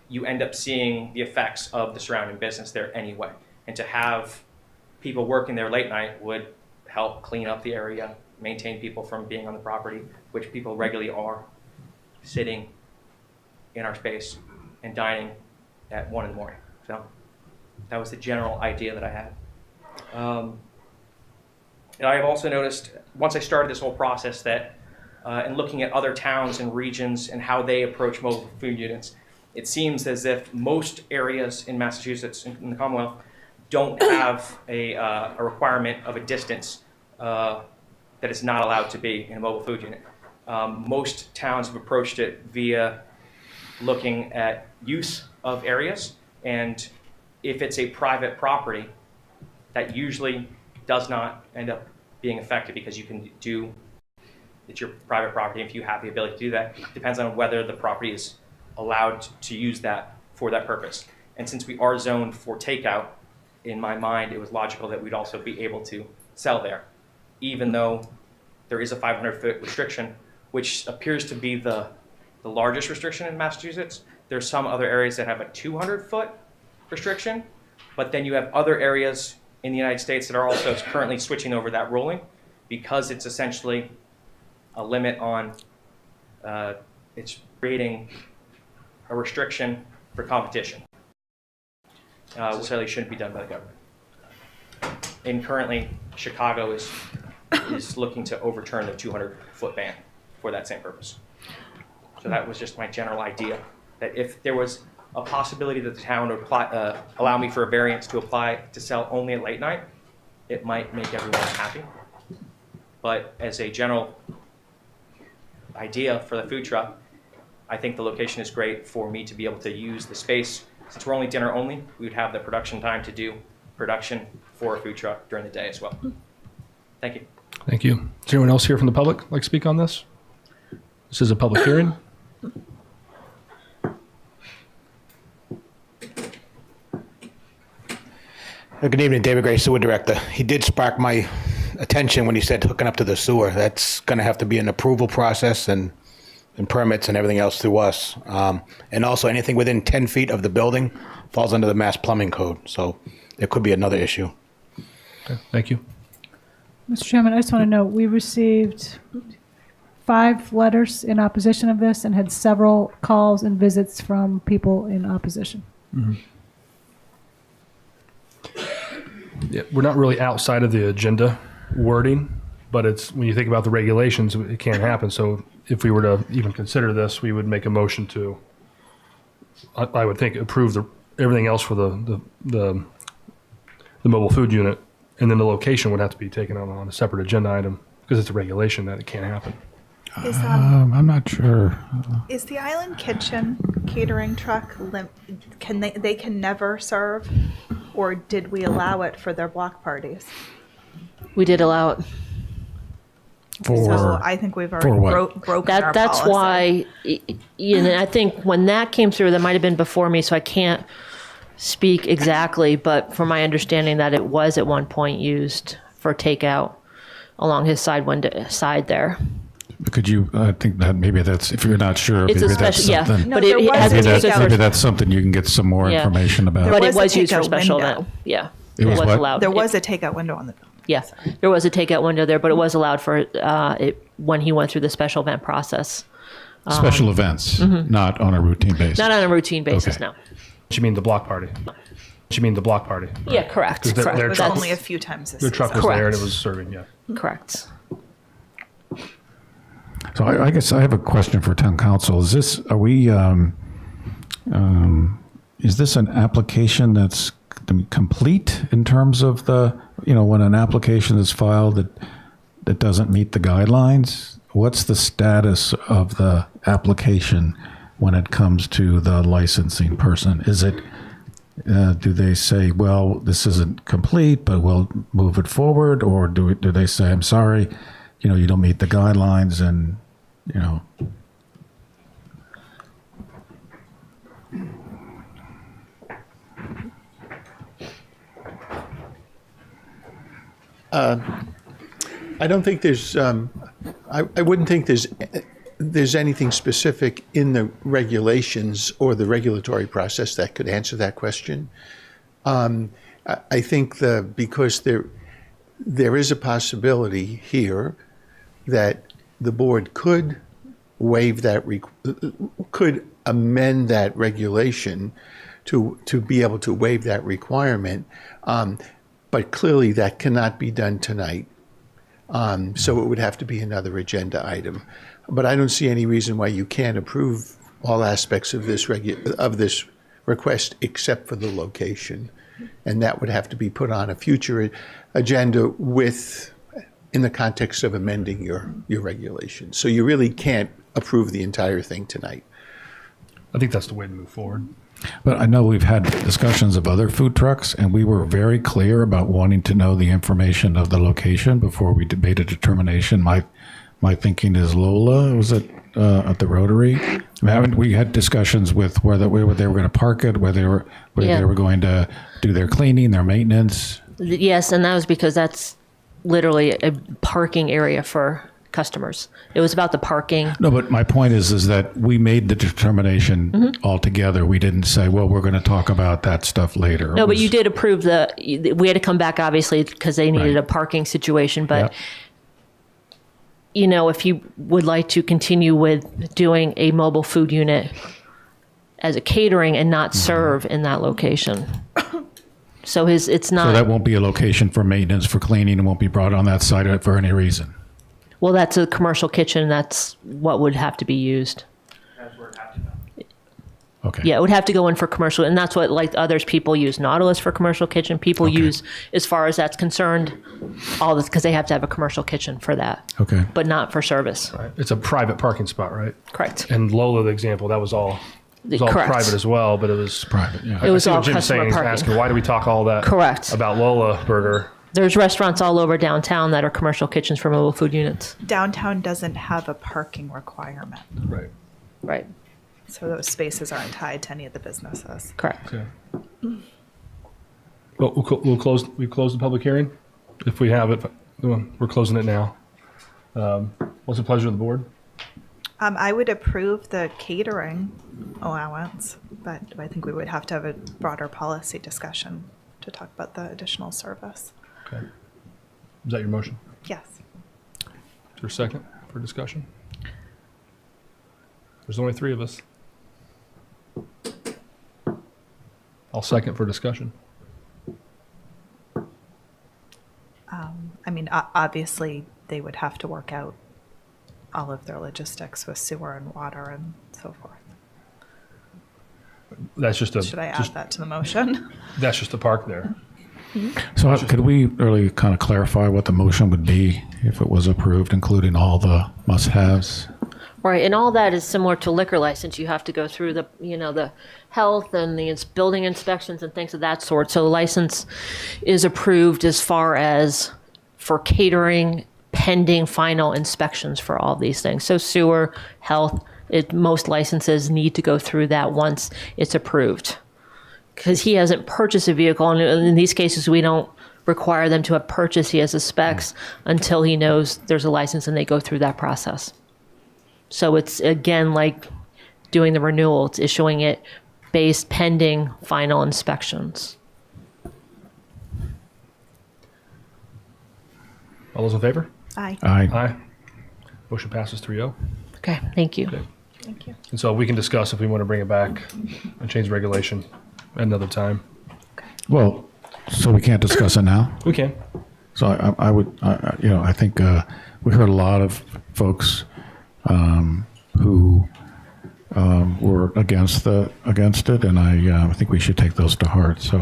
you end up seeing the effects of the surrounding business there anyway. And to have people working there late night would help clean up the area, maintain people from being on the property, which people regularly are, sitting in our space and dining at 1 in the morning. So that was the general idea that I had. And I have also noticed, once I started this whole process, that in looking at other towns and regions and how they approach mobile food units, it seems as if most areas in Massachusetts, in the Commonwealth, don't have a requirement of a distance that is not allowed to be in a mobile food unit. Most towns have approached it via looking at use of areas, and if it's a private property, that usually does not end up being affected because you can do, it's your private property. If you have the ability to do that, it depends on whether the property is allowed to use that for that purpose. And since we are zoned for takeout, in my mind, it was logical that we'd also be able to sell there, even though there is a 500-foot restriction, which appears to be the largest restriction in Massachusetts. There's some other areas that have a 200-foot restriction, but then you have other areas in the United States that are also currently switching over that ruling because it's essentially a limit on, it's creating a restriction for competition. Which really shouldn't be done by the government. And currently, Chicago is looking to overturn the 200-foot ban for that same purpose. So that was just my general idea, that if there was a possibility that the town would allow me for a variance to apply to sell only at late night, it might make everyone happy. But as a general idea for the food truck, I think the location is great for me to be able to use the space. Since we're only dinner only, we would have the production time to do production for a food truck during the day as well. Thank you. Thank you. Is there anyone else here from the public like to speak on this? This is a public hearing. Good evening, David Gray, sewer director. He did spark my attention when he said hooking up to the sewer. That's going to have to be an approval process and permits and everything else through us. And also anything within 10 feet of the building falls under the Mass Plumbing Code. So there could be another issue. Okay, thank you. Mr. Chairman, I just want to note, we received 5 letters in opposition of this and had several calls and visits from people in opposition. Mm-hmm. Yeah, we're not really outside of the agenda wording, but it's when you think about the regulations, it can't happen. So if we were to even consider this, we would make a motion to, I would think, approve everything else for the mobile food unit, and then the location would have to be taken on a separate agenda item because it's a regulation that it can't happen. I'm not sure. Is the Island Kitchen catering truck, can they can never serve, or did we allow it for their block parties? We did allow it. So I think we've already broken our That's policy. why, I think when that came through, that might have been before me, so I can't speak exactly, but from my understanding that it was at one point used for takeout. along his side there. Could you, I think that maybe that's, if you're not sure, It's maybe a that's special, yeah, something. No, but there it was has a to be used takeout. Maybe for, that's something you can get some more Yeah. information about. but was it a was used for takeout special window. event. Yeah. It was what? allowed. There was a takeout window on the. Yeah, there was a takeout window there, but it was allowed for it when he went through the special event process. Special events, not on a routine basis. Not on a routine basis, Okay. no. What you mean the block party? What you mean the block party? Yeah, correct. 'Cause correct. their It was truck- only a few times this Their truck was season. there and Correct. it was serving, yeah. Correct. So I guess I have a question for town council. Is this, are we, is this an application that's complete in terms of the, when an application is filed that doesn't meet the guidelines? What's the status of the application when it comes to the licensing person? Is it, do they say, well, this isn't complete, but we'll move it forward? Or do they say, I'm sorry, you don't meet the guidelines and, I don't think there's, I wouldn't think there's anything specific in the regulations or the regulatory process that could answer that question. I think because there is a possibility here that the board could waive that, could amend that regulation to be able to waive that requirement. But clearly that cannot be done tonight. So it would have to be another agenda item. But I don't see any reason why you can't approve all aspects of this request except for the location. And that would have to be put on a future agenda in the context of amending your regulations. So you really can't approve the entire thing tonight. I think that's the way to move forward. but I know we've had discussions of other food trucks, and we were very clear about wanting to know the information of the location before we made a determination. My thinking is Lola, was it at the Rotary? We had discussions with where they were going to park it, where they were going to do their cleaning, their maintenance. Yes, and that was because that's literally a parking area for customers. It was about the parking. No, but my point is that we made the determination altogether. We didn't say, well, we're going to talk about that stuff later. No, but you did approve we had to come back, obviously, because they needed Right. a parking situation. But, Yep. if you would like to continue with doing a mobile food unit as a catering and not serve in that location. So it's not. So that won't be a location for maintenance, for cleaning, and won't be brought on that site for any reason. Well, that's a commercial kitchen. That's what would have to be used. That's where it had to go. Okay. Yeah, it would have to go in for commercial, and that's what people use Nautilus for commercial kitchen. People use, as far as that's concerned, all this because they have to have a commercial kitchen for that, Okay. but not for service. Right. It's a private parking spot, right? Correct. And Lola, the example, that was all Correct. private as well, but it was Private, yeah. It was I see all what Jim's customer saying. He's parking. asking, why do we talk all that Correct. about Lola Burger? There's restaurants all over downtown that are commercial kitchens for mobile food units. Downtown doesn't have a parking requirement, Right. Right. so those spaces aren't tied to any of the businesses. Correct. Okay. Well, we've closed the public hearing. If we have it, we're closing it now. What's the pleasure of the board? I would approve the catering allowance, but I think we would have to have a broader policy discussion to talk about the additional service. Okay. Is that your motion? Yes. Is there a second for discussion? There's only three of us. I'll second for discussion. I mean, obviously, they would have to work out all of their logistics with sewer and water and so forth. That's just a. Should I add that to the motion? That's just a park there. So could we really kind of clarify what the motion would be if it was approved, including all the must-haves? Right, and all that is similar to liquor license. You have to go through the, the health and the building inspections and things of that sort. So the license is approved as far as for catering, pending final inspections for all these things. So sewer, health, most licenses need to go through that once it's approved. Because he hasn't purchased a vehicle, and in these cases, we don't require them to have purchased the specs until he knows there's a license and they go through that process. So it's, again, like doing the renewal. It's issuing it based pending final inspections. All those in favor? Aye. Aye. Aye. Motion passes 3-0. Okay, thank you. Thank you. And so we can discuss if we want to bring it back and change the regulation at another time. Well, so we can't discuss it now? We can. So I would, I think we heard a lot of folks who were against it, and I think we should take those to heart. So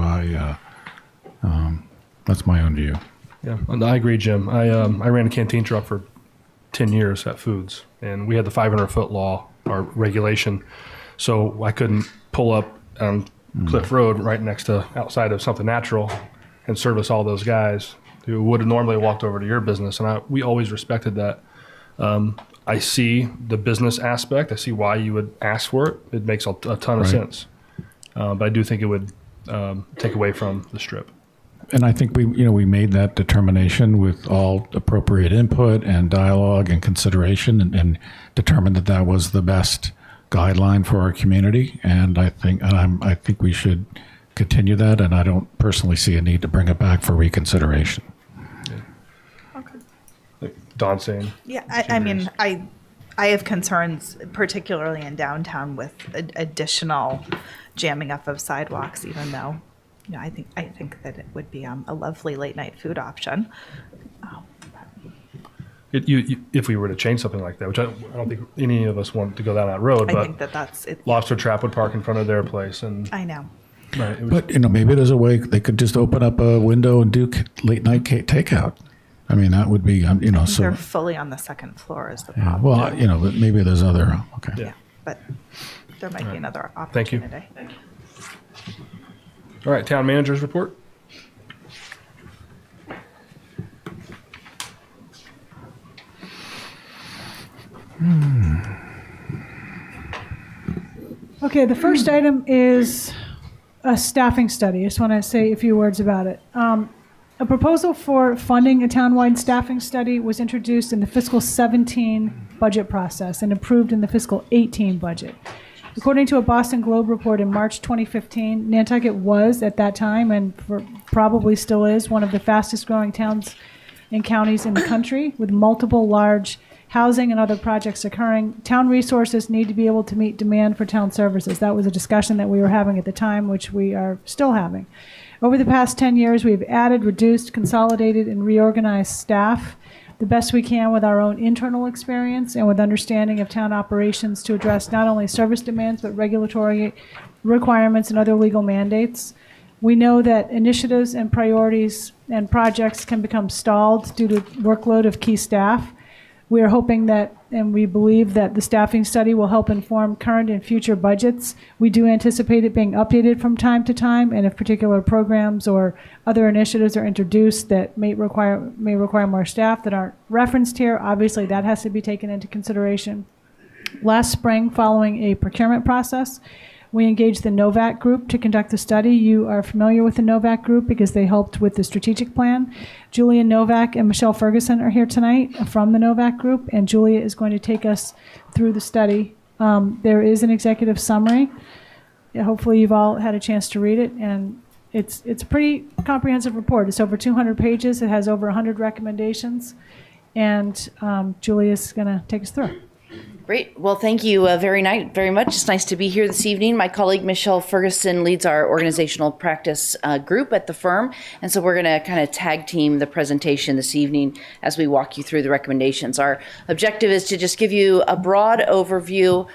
that's my own view. Yeah, and I agree, Jim. I ran a canteen truck for 10 years at Foods, and we had the 500-foot law, our regulation, so I couldn't pull up on Cliff Road right next to outside of Something Natural and service all those guys who would have normally walked over to your business, and we always respected that. I see the business aspect. I see why you would ask for it. It makes a ton of Right. sense, but I do think it would take away from the strip. And I think we made that determination with all appropriate input and dialogue and consideration, and determined that was the best guideline for our community. And I think we should continue that. And I don't personally see a need to bring it back for reconsideration. Like Don saying, Yeah, I mean, I have concerns, particularly in downtown, with additional jamming up of sidewalks, even though, I think that it would be a lovely late night food option. if we were to change something like that, which I don't think any of us want to go down that road, I but think that's it. Lobster Trap would park in front of their place, and I know. right, it was, But maybe there's a way they could just open up a window and do late night takeout. I mean, that would be so. They're fully on the second floor is the Yeah, problem. well, but maybe there's other. Okay. yeah. But there might be another Thank you. opportunity. All right, town manager's report. Okay, the first item is a staffing study. I just want to say a few words about it. A proposal for funding a townwide staffing study was introduced in the fiscal 17 budget process and approved in the fiscal 18 budget. According to a Boston Globe report in March 2015, Nantucket was, at that time, and probably still is, one of the fastest growing towns and counties in the country, with multiple large housing and other projects occurring. Town resources need to be able to meet demand for town services. That was a discussion that we were having at the time, which we are still having. Over the past 10 years, we've added, reduced, consolidated, and reorganized staff the best we can with our own internal experience and with understanding of town operations to address not only service demands, but regulatory requirements and other legal mandates. We know that initiatives and priorities and projects can become stalled due to workload of key staff. We are hoping that, and we believe that the staffing study will help inform current and future budgets. We do anticipate it being updated from time to time, and if particular programs or other initiatives are introduced that may require more staff that aren't referenced here, obviously that has to be taken into consideration. Last spring, following a procurement process, we engaged the Novak Group to conduct the study. You are familiar with the Novak Group because they helped with the strategic plan. Julian Novak and Michelle Ferguson are here tonight from the Novak Group, and Julia is going to take us through the study. There is an executive summary. Yeah, hopefully you've all had a chance to read it, and it's a pretty comprehensive report. It's over 200 pages. It has over 100 recommendations, and Julia's going to take us through it. Great. Well, thank you very much. It's nice to be here this evening. My colleague Michelle Ferguson leads our organizational practice group at the firm, and so we're going to kind of tag team the presentation this evening as we walk you through the recommendations. Our objective is to just give you a broad overview,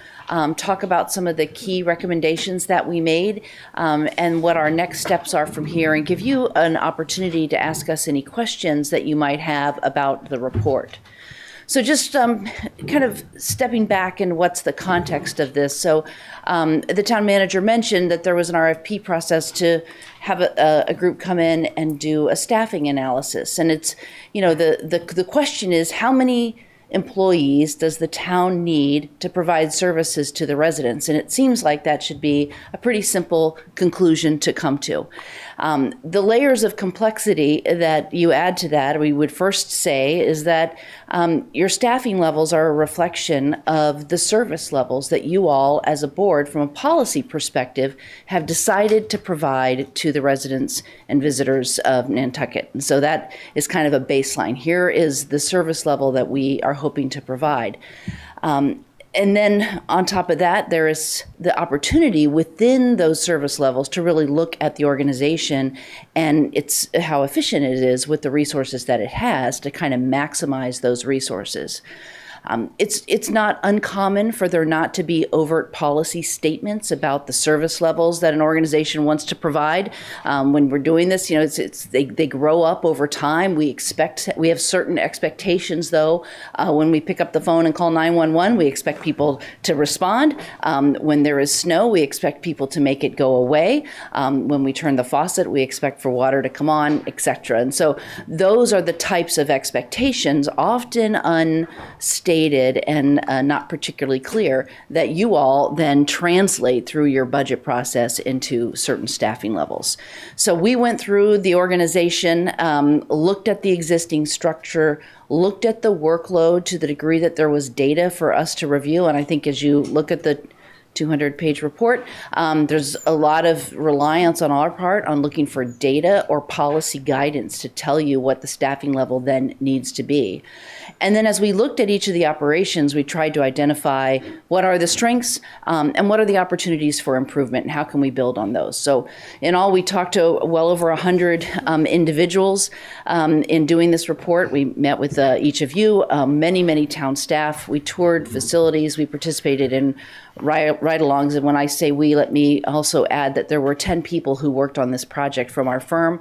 talk about some of the key recommendations that we made, and what our next steps are from here, and give you an opportunity to ask us any questions that you might have about the report. So just kind of stepping back and what's the context of this. So the town manager mentioned that there was an RFP process to have a group come in and do a staffing analysis. And it's, the question is, how many employees does the town need to provide services to the residents? And it seems like that should be a pretty simple conclusion to come to. The layers of complexity that you add to that, we would first say, is that your staffing levels are a reflection of the service levels that you all, as a board, from a policy perspective, have decided to provide to the residents and visitors of Nantucket. And so that is kind of a baseline. Here is the service level that we are hoping to provide. And then on top of that, there is the opportunity within those service levels to really look at the organization and it's how efficient it is with the resources that it has to kind of maximize those resources. It's not uncommon for there not to be overt policy statements about the service levels that an organization wants to provide. When we're doing this, you know, they grow up over time. We have certain expectations, though. When we pick up the phone and call 911, we expect people to respond. When there is snow, we expect people to make it go away. When we turn the faucet, we expect for water to come on, etc. And so those are the types of expectations, often unstated and not particularly clear, that you all then translate through your budget process into certain staffing levels. So we went through the organization, looked at the existing structure, looked at the workload to the degree that there was data for us to review. And I think as you look at the 200-page report, there's a lot of reliance on our part on looking for data or policy guidance to tell you what the staffing level then needs to be. And then as we looked at each of the operations, we tried to identify what are the strengths and what are the opportunities for improvement and how can we build on those. So in all, we talked to well over 100 individuals in doing this report. We met with each of you, many town staff. We toured facilities. We participated in ride-alongs. And when I say we, let me also add that there were 10 people who worked on this project from our firm,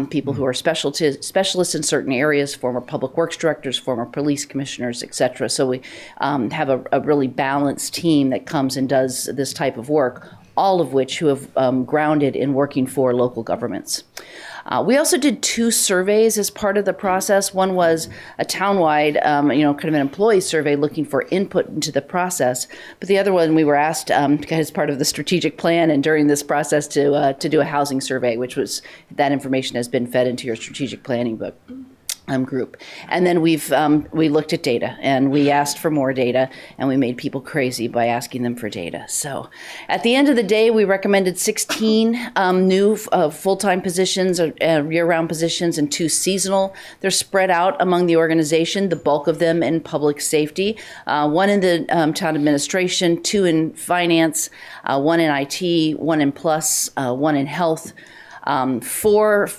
people who are specialists in certain areas, former public works directors, former police commissioners, et cetera. So we have a really balanced team that comes and does this type of work, all of which who have grounded in working for local governments. We also did 2 surveys as part of the process. One was a townwide, kind of an employee survey looking for input into the process. But the other one, we were asked as part of the strategic plan and during this process to do a housing survey, which was, that information has been fed into your strategic planning book. Group. And then we looked at data and we asked for more data and we made people crazy by asking them for data. So at the end of the day, we recommended 16 new full-time positions, year-round positions, and 2 seasonal. They're spread out among the organization, the bulk of them in public safety, 1 in the town administration, 2 in finance, 1 in IT, 1 in plus, 1 in health, 4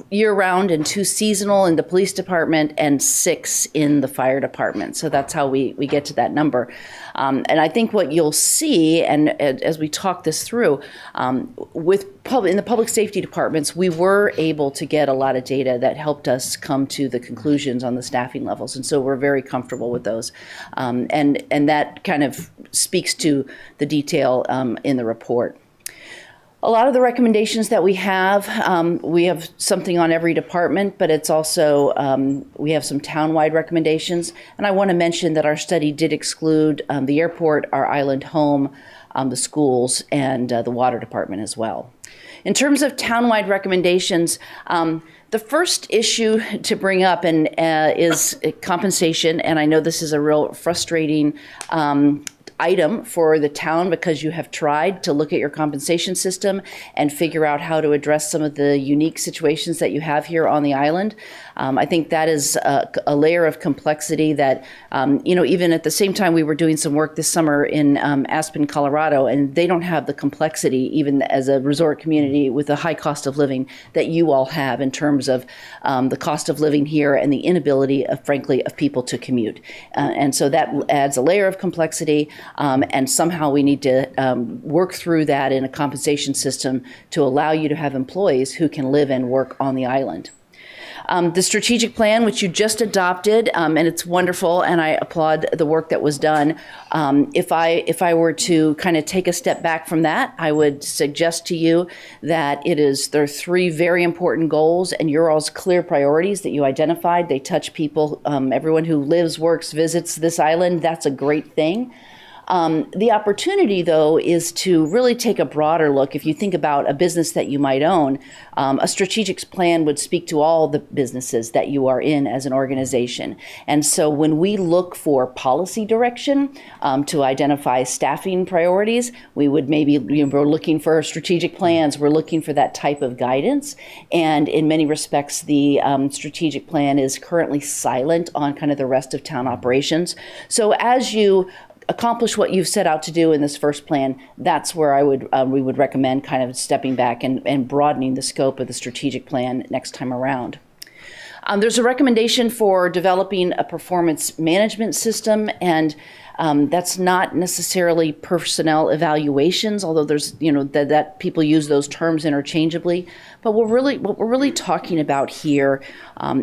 year-round and 2 seasonal in the police department, and 6 in the fire department. So that's how we get to that number. And I think what you'll see, and as we talk this through, in the public safety departments, we were able to get a lot of data that helped us come to the conclusions on the staffing levels. And so we're very comfortable with those. And that kind of speaks to the detail in the report. A lot of the recommendations that we have something on every department, but it's also, we have some townwide recommendations. And I want to mention that our study did exclude the airport, our island home, the schools, and the water department as well. In terms of townwide recommendations, the first issue to bring up is compensation. And I know this is a real frustrating item for the town because you have tried to look at your compensation system and figure out how to address some of the unique situations that you have here on the island. I think that is a layer of complexity that, even at the same time we were doing some work this summer in Aspen, Colorado, and they don't have the complexity, even as a resort community with a high cost of living, that you all have in terms of the cost of living here and the inability, frankly, of people to commute. And so that adds a layer of complexity, and somehow we need to work through that in a compensation system to allow you to have employees who can live and work on the island. The strategic plan, which you just adopted, and it's wonderful, and I applaud the work that was done. If I were to kind of take a step back from that, I would suggest to you that there are 3 very important goals and your all's clear priorities that you identified. They touch people, everyone who lives, works, visits this island. That's a great thing. The opportunity, though, is to really take a broader look. If you think about a business that you might own, a strategic plan would speak to all the businesses that you are in as an organization. And so when we look for policy direction to identify staffing priorities, we would maybe, we're looking for strategic plans, we're looking for that type of guidance. And in many respects, the strategic plan is currently silent on kind of the rest of town operations. So as you accomplish what you've set out to do in this first plan, that's where we would recommend kind of stepping back and broadening the scope of the strategic plan next time around. There's a recommendation for developing a performance management system, and that's not necessarily personnel evaluations, although there's, that people use those terms interchangeably. But what we're really talking about here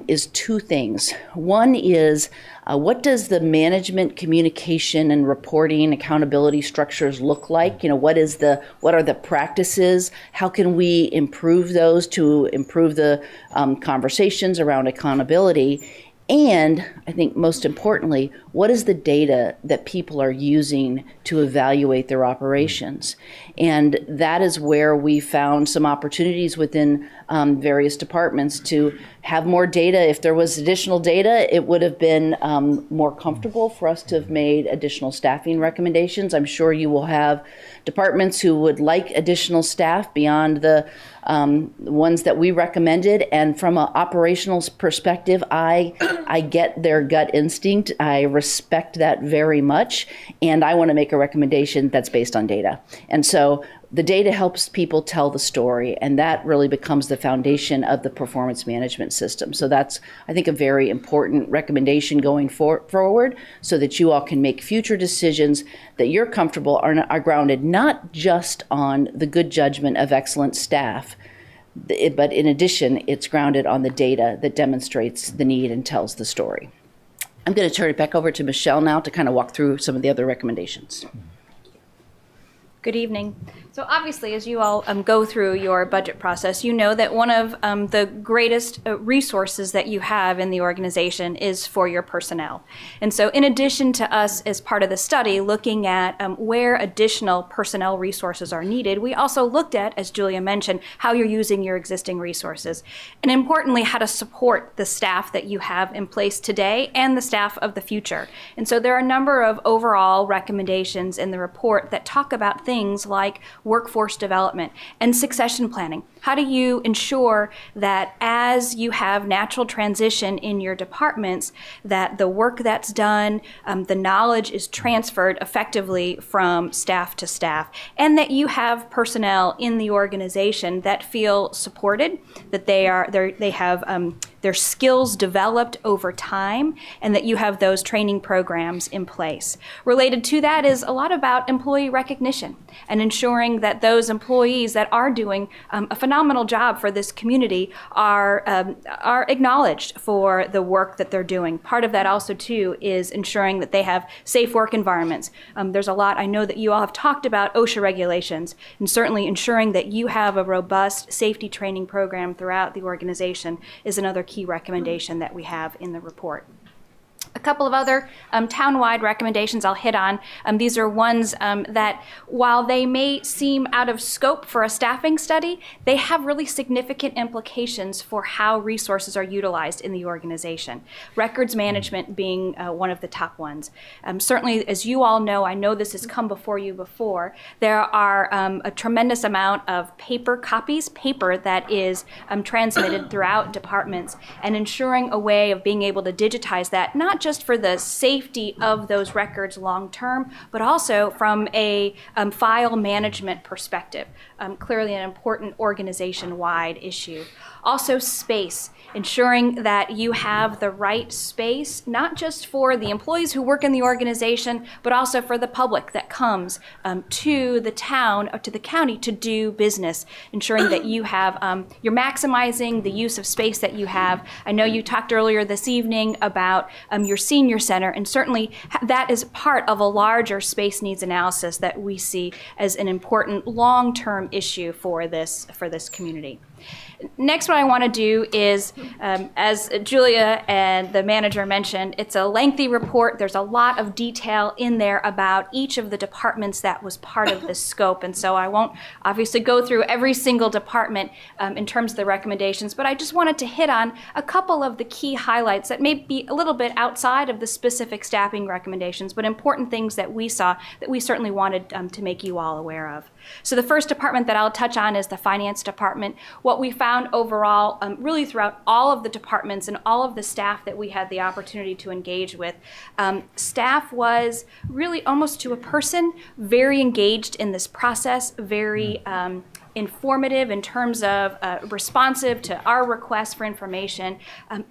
is 2 things. One is what does the management, communication, and reporting accountability structures look like? What are the practices? How can we improve those to improve the conversations around accountability? And I think most importantly, what is the data that people are using to evaluate their operations? And that is where we found some opportunities within various departments to have more data. If there was additional data, it would have been more comfortable for us to have made additional staffing recommendations. I'm sure you will have departments who would like additional staff beyond the ones that we recommended. And from an operational perspective, I get their gut instinct. I respect that very much. And I want to make a recommendation that's based on data. And so the data helps people tell the story, and that really becomes the foundation of the performance management system. So that's, I think, a very important recommendation going forward, so that you all can make future decisions that you're comfortable are grounded not just on the good judgment of excellent staff, but in addition, it's grounded on the data that demonstrates the need and tells the story. I'm going to turn it back over to Michelle now to kind of walk through some of the other recommendations. Good evening. So obviously, as you all go through your budget process, you know that one of the greatest resources that you have in the organization is for your personnel. And so in addition to us, as part of the study, looking at where additional personnel resources are needed, we also looked at, as Julia mentioned, how you're using your existing resources. And importantly, how to support the staff that you have in place today and the staff of the future. And so there are a number of overall recommendations in the report that talk about things like workforce development and succession planning. How do you ensure that as you have natural transition in your departments, that the work that's done, the knowledge is transferred effectively from staff to staff, and that you have personnel in the organization that feel supported, that they have their skills developed over time, and that you have those training programs in place. Related to that is a lot about employee recognition and ensuring that those employees that are doing a phenomenal job for this community are acknowledged for the work that they're doing. Part of that also too is ensuring that they have safe work environments. There's a lot, I know that you all have talked about OSHA regulations, and certainly ensuring that you have a robust safety training program throughout the organization is another key recommendation that we have in the report. A couple of other town-wide recommendations I'll hit on. These are ones that, while they may seem out of scope for a staffing study, they have really significant implications for how resources are utilized in the organization. Records management being one of the top ones. Certainly, as you all know, I know this has come before you before, there are a tremendous amount of paper that is transmitted throughout departments, and ensuring a way of being able to digitize that, not just for the safety of those records long term, but also from a file management perspective. Clearly an important organization-wide issue. Also space, ensuring that you have the right space, not just for the employees who work in the organization, but also for the public that comes to the town or to the county to do business, ensuring that you have, you're maximizing the use of space that you have. I know you talked earlier this evening about your senior center, and certainly that is part of a larger space needs analysis that we see as an important long-term issue for this community. Next, what I want to do is, as Julia and the manager mentioned, it's a lengthy report. There's a lot of detail in there about each of the departments that was part of this scope. And so I won't obviously go through every single department in terms of the recommendations, but I just wanted to hit on a couple of the key highlights that may be a little bit outside of the specific staffing recommendations, but important things that we saw that we certainly wanted to make you all aware of. So the first department that I'll touch on is the finance department. What we found overall, really throughout all of the departments and all of the staff that we had the opportunity to engage with, staff was really almost to a person very engaged in this process, very informative in terms of responsive to our requests for information.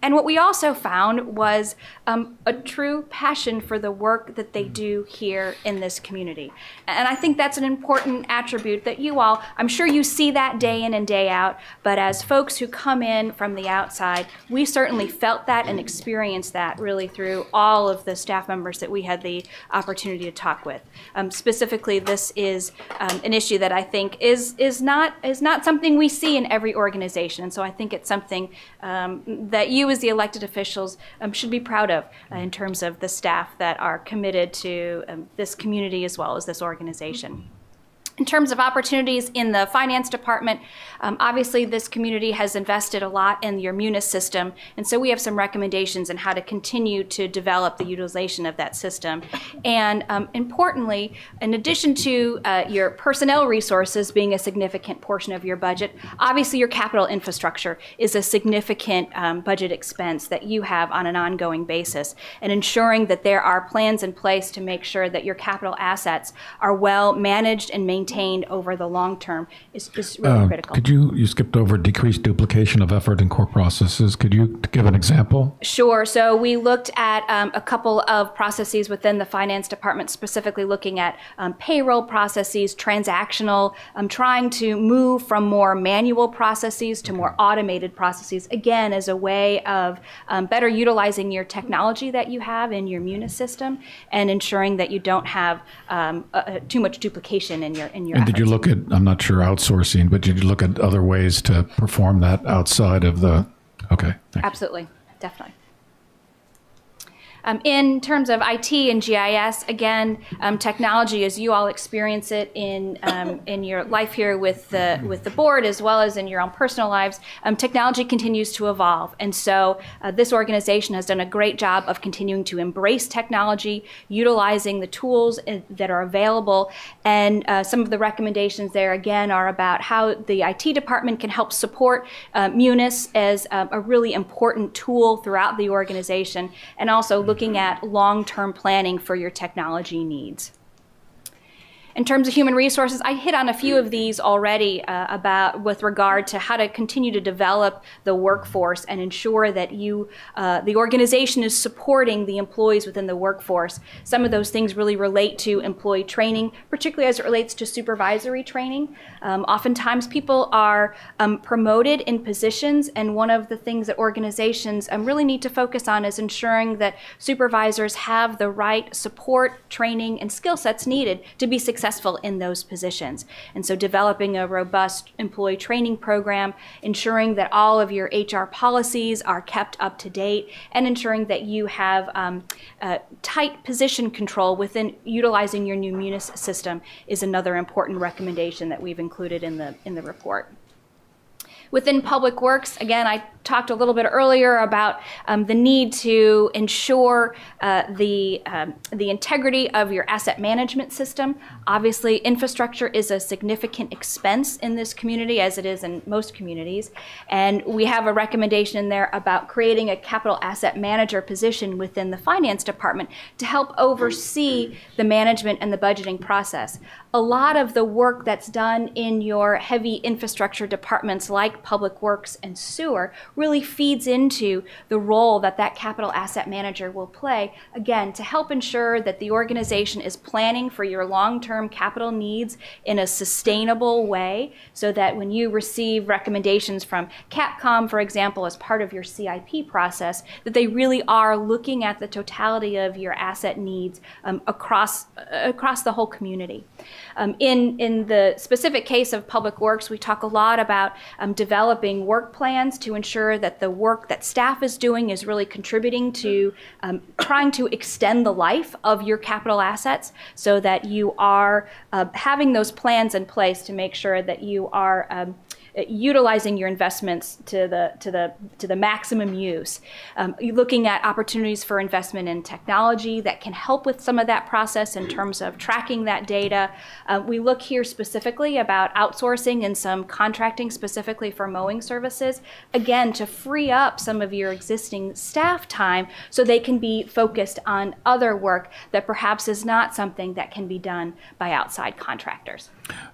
And what we also found was a true passion for the work that they do here in this community. And I think that's an important attribute that you all, I'm sure you see that day in and day out, but as folks who come in from the outside, we certainly felt that and experienced that really through all of the staff members that we had the opportunity to talk with. Specifically, this is an issue that I think is not something we see in every organization. And so I think it's something that you as the elected officials should be proud of in terms of the staff that are committed to this community as well as this organization. In terms of opportunities in the finance department, obviously this community has invested a lot in your Munis system, and so we have some recommendations on how to continue to develop the utilization of that system. And importantly, in addition to your personnel resources being a significant portion of your budget, obviously your capital infrastructure is a significant budget expense that you have on an ongoing basis, and ensuring that there are plans in place to make sure that your capital assets are well managed and maintained over the long term is really critical. Could you skipped over decreased duplication of effort in core processes. Could you give an example? Sure. So we looked at a couple of processes within the finance department, specifically looking at payroll processes, transactional, trying to move from more manual processes to more automated processes, again, as a way of better utilizing your technology that you have in your Munis system and ensuring that you don't have too much duplication in your And did you look at, I'm not sure outsourcing, but did you look at other ways to perform that outside of the, okay. Thanks. Absolutely, definitely. In terms of IT and GIS, again, technology, as you all experience it in your life here with the board, as well as in your own personal lives, technology continues to evolve. And so this organization has done a great job of continuing to embrace technology, utilizing the tools that are available. And some of the recommendations there, again, are about how the IT department can help support Munis as a really important tool throughout the organization, and also looking at long-term planning for your technology needs. In terms of human resources, I hit on a few of these already about with regard to how to continue to develop the workforce and ensure that the organization is supporting the employees within the workforce. Some of those things really relate to employee training, particularly as it relates to supervisory training. Oftentimes people are promoted in positions, and one of the things that organizations really need to focus on is ensuring that supervisors have the right support, training, and skill sets needed to be successful in those positions. And so developing a robust employee training program, ensuring that all of your HR policies are kept up to date, and ensuring that you have tight position control within utilizing your new Munis system is another important recommendation that we've included in the report. Within Public Works, again, I talked a little bit earlier about the need to ensure the integrity of your asset management system. Obviously, infrastructure is a significant expense in this community, as it is in most communities. And we have a recommendation in there about creating a capital asset manager position within the finance department to help oversee the management and the budgeting process. A lot of the work that's done in your heavy infrastructure departments like like Public Works and Sewer really feeds into the role that that capital asset manager will play, again, to help ensure that the organization is planning for your long-term capital needs in a sustainable way, so that when you receive recommendations from Capcom, for example, as part of your CIP process, that they really are looking at the totality of your asset needs across the whole community. In the specific case of Public Works, we talk a lot about developing work plans to ensure that the work that staff is doing is really contributing to trying to extend the life of your capital assets, so that you are having those plans in place to make sure that you are utilizing your investments to the maximum use. Looking at opportunities for investment in technology that can help with some of that process in terms of tracking that data. We look here specifically about outsourcing and some contracting specifically for mowing services, again, to free up some of your existing staff time so they can be focused on other work that perhaps is not something that can be done by outside contractors.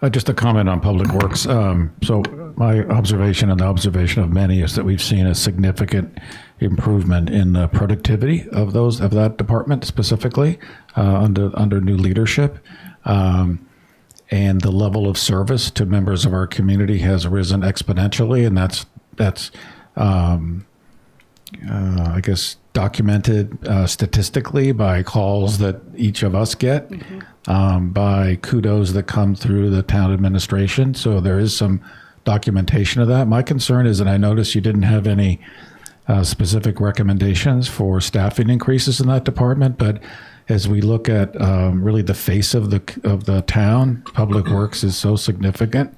Just a comment on Public Works. So my observation and the observation of many is that we've seen a significant improvement in the productivity of that department specifically under new leadership. And the level of service to members of our community has risen exponentially, and that's I guess documented statistically by calls that each of us get, by kudos that come through the town administration. So there is some documentation of that. My concern is that I noticed you didn't have any specific recommendations for staffing increases in that department, but as we look at really the face of the town, Public Works is so significant.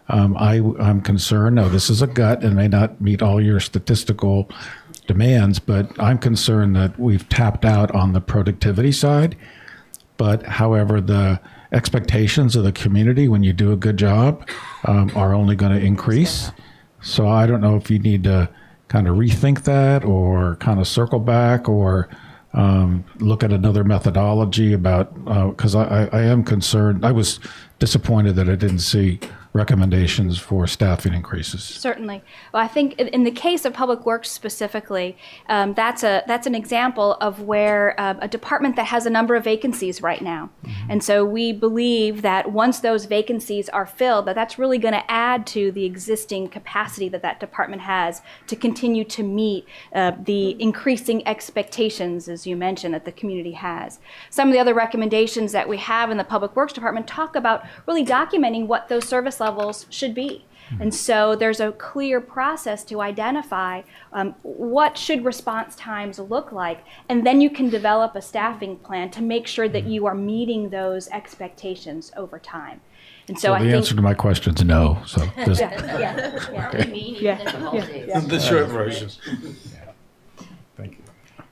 I'm concerned. Now, this is a gut and may not meet all your statistical demands, but I'm concerned that we've tapped out on the productivity side. But however, the expectations of the community when you do a good job are only going to increase. So I don't know if you need to kind of rethink that or kind of circle back or look at another methodology about, because I am concerned. I was disappointed that I didn't see recommendations for staffing increases. Certainly. Well, I think in the case of Public Works specifically, that's an example of where a department that has a number of vacancies right now. And so we believe that once those vacancies are filled, that's really going to add to the existing capacity that department has to continue to meet the increasing expectations, as you mentioned, that the community has. Some of the other recommendations that we have in the Public Works Department talk about really documenting what those service levels should be. And so there's a clear process to identify what should response times look like, and then you can develop a staffing plan to make sure that you are meeting those expectations over time. And so I the think answer to my question is no. So this, The short version.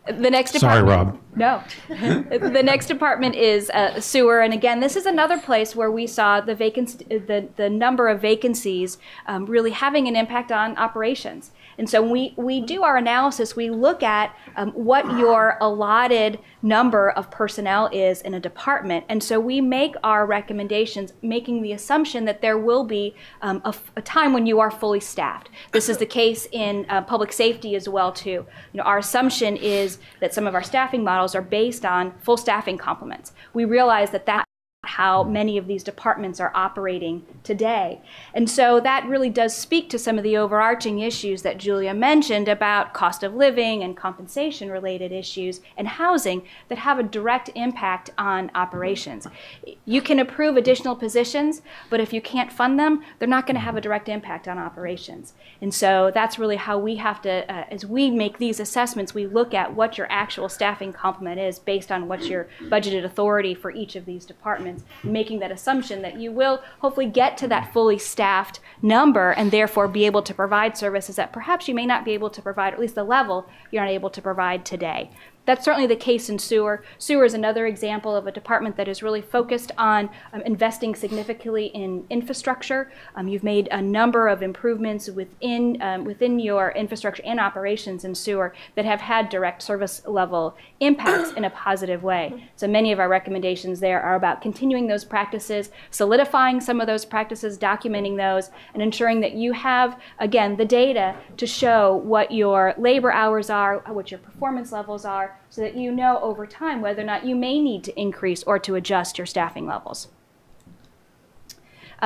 the next Sorry, department. Rob. No. The next department is sewer, and again, this is another place where we saw the number of vacancies really having an impact on operations. And so when we do our analysis, we look at what your allotted number of personnel is in a department, and so we make our recommendations making the assumption that there will be a time when you are fully staffed. This is the case in public safety as well too. Our assumption is that some of our staffing models are based on full staffing complements. We realize that how many of these departments are operating today. And so that really does speak to some of the overarching issues that Julia mentioned about cost of living and compensation related issues and housing that have a direct impact on operations. You can approve additional positions, but if you can't fund them, they're not going to have a direct impact on operations. And so that's really how we have to, as we make these assessments, we look at what your actual staffing complement is based on what's your budgeted authority for each of these departments, making that assumption that you will hopefully get to that fully staffed number and therefore be able to provide services that perhaps you may not be able to provide, or at least the level you're not able to provide today. That's certainly the case in sewer. Sewer is another example of a department that is really focused on investing significantly in infrastructure. You've made a number of improvements within your infrastructure and operations in sewer that have had direct service level impacts in a positive way. So many of our recommendations there are about continuing those practices, solidifying some of those practices, documenting those, and ensuring that you have, again, the data to show what your labor hours are, what your performance levels are, so that you know over time whether or not you may need to increase or to adjust your staffing levels.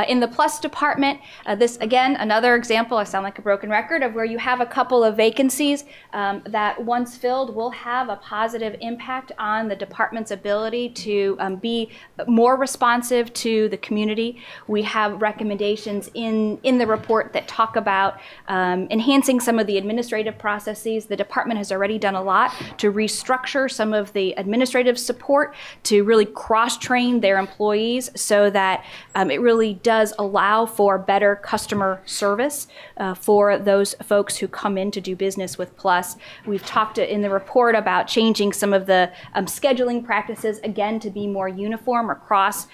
In the Plus department, this again, another example, I sound like a broken record, of where you have a couple of vacancies that once filled will have a positive impact on the department's ability to be more responsive to the community. We have recommendations in the report that talk about enhancing some of the administrative processes. The department has already done a lot to restructure some of the administrative support to really cross-train their employees so that it really does allow for better customer service for those folks who come in to do business with Plus. We've talked in the report about changing some of the scheduling practices, again, to be more uniform across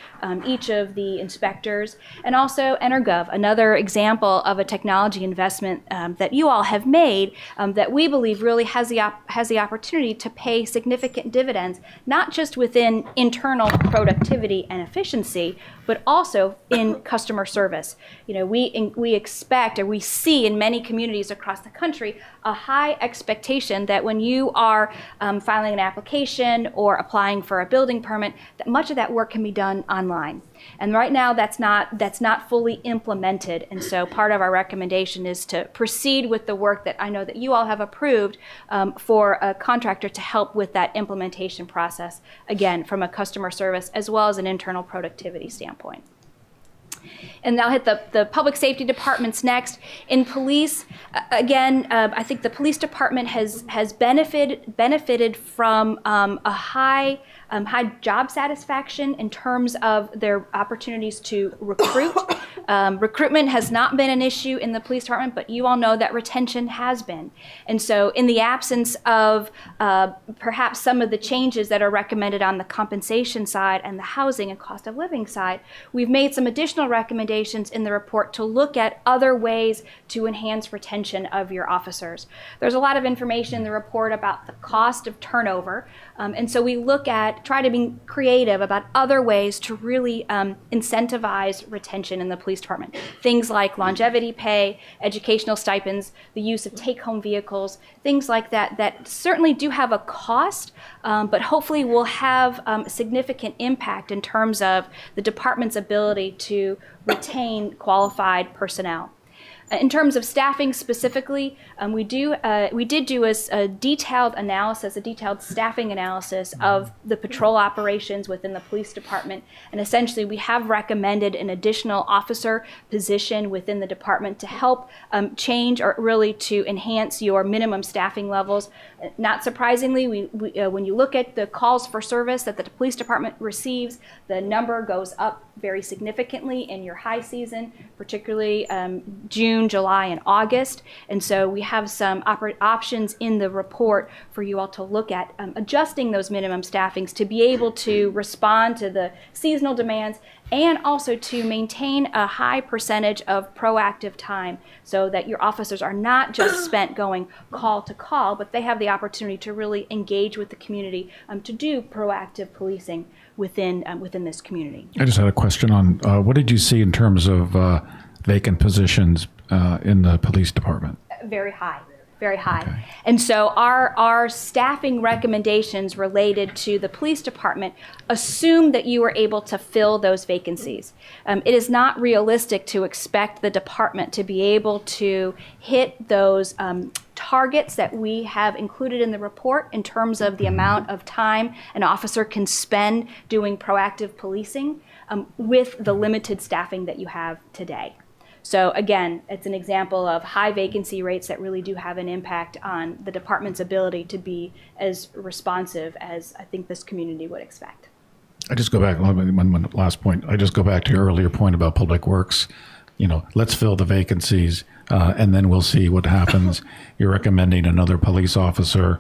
each of the inspectors. And also Energov, another example of a technology investment that you all have made that we believe really has the opportunity to pay significant dividends, not just within internal productivity and efficiency, but also in customer service. You know, we expect, or we see in many communities across the country, a high expectation that when you are filing an application or applying for a building permit, that much of that work can be done online. And right now that's not fully implemented. And so part of our recommendation is to proceed with the work that I know that you all have approved for a contractor to help with that implementation process, again, from a customer service as well as an internal productivity standpoint. And I'll hit the public safety departments next. In police, again, I think the police department has benefited from a high job satisfaction in terms of their opportunities to recruit. Recruitment has not been an issue in the police department, but you all know that retention has been. And so in the absence of perhaps some of the changes that are recommended on the compensation side and the housing and cost of living side, we've made some additional recommendations in the report to look at other ways to enhance retention of your officers. There's a lot of information in the report about the cost of turnover. And so we try to be creative about other ways to really incentivize retention in the police department. Things like longevity pay, educational stipends, the use of take-home vehicles, things like that certainly do have a cost, but hopefully will have a significant impact in terms of the department's ability to retain qualified personnel. In terms of staffing specifically, we did do a detailed analysis, a detailed staffing analysis of the patrol operations within the police department. And essentially, we have recommended an additional officer position within the department to help change or really to enhance your minimum staffing levels. Not surprisingly, when you look at the calls for service that the police department receives, the number goes up very significantly in your high season, particularly June, July, and August. And so we have some options in the report for you all to look at adjusting those minimum staffings to be able to respond to the seasonal demands and also to maintain a high percentage of proactive time so that your officers are not just spent going call to call, but they have the opportunity to really engage with the community to do proactive policing within this community. I just had a question on what did you see in terms of vacant positions in the police department? Very high. Very high. Okay. And so our staffing recommendations related to the police department assume that you were able to fill those vacancies. It is not realistic to expect the department to be able to hit those targets that we have included in the report in terms of the amount of time an officer can spend doing proactive policing with the limited staffing that you have today. So again, it's an example of high vacancy rates that really do have an impact on the department's ability to be as responsive as I think this community would expect. I just go back, one last point. I just go back to your earlier point about public works. Let's fill the vacancies and then we'll see what happens. You're recommending another police officer.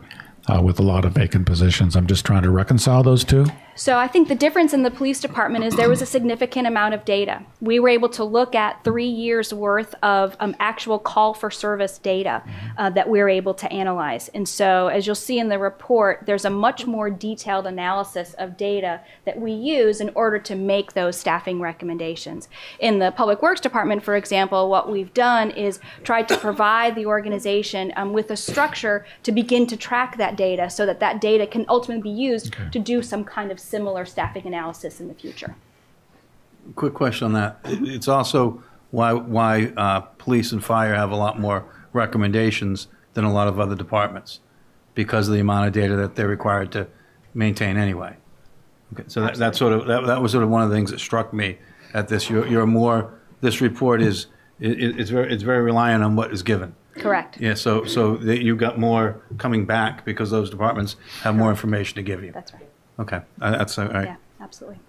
with a lot of vacant positions. I'm just trying to reconcile those two. So I think the difference in the police department is there was a significant amount of data. We were able to look at 3 years worth of actual call for service data that we were able to analyze. And so as you'll see in the report, there's a much more detailed analysis of data that we use in order to make those staffing recommendations. In the Public Works Department, for example, what we've done is tried to provide the organization with a structure to begin to track that data so that that data can ultimately be used to do some kind of similar staffing analysis in the future. Quick question on that. It's also why police and fire have a lot more recommendations than a lot of other departments, because of the amount of data that they're required to maintain anyway. Okay, so that was sort of one of the things that struck me at this. You're more, this report is it's very reliant on what is given. Correct. Yeah, so that you got more coming back because those departments have more information to give you. That's right. Okay, that's all right. Yeah, absolutely.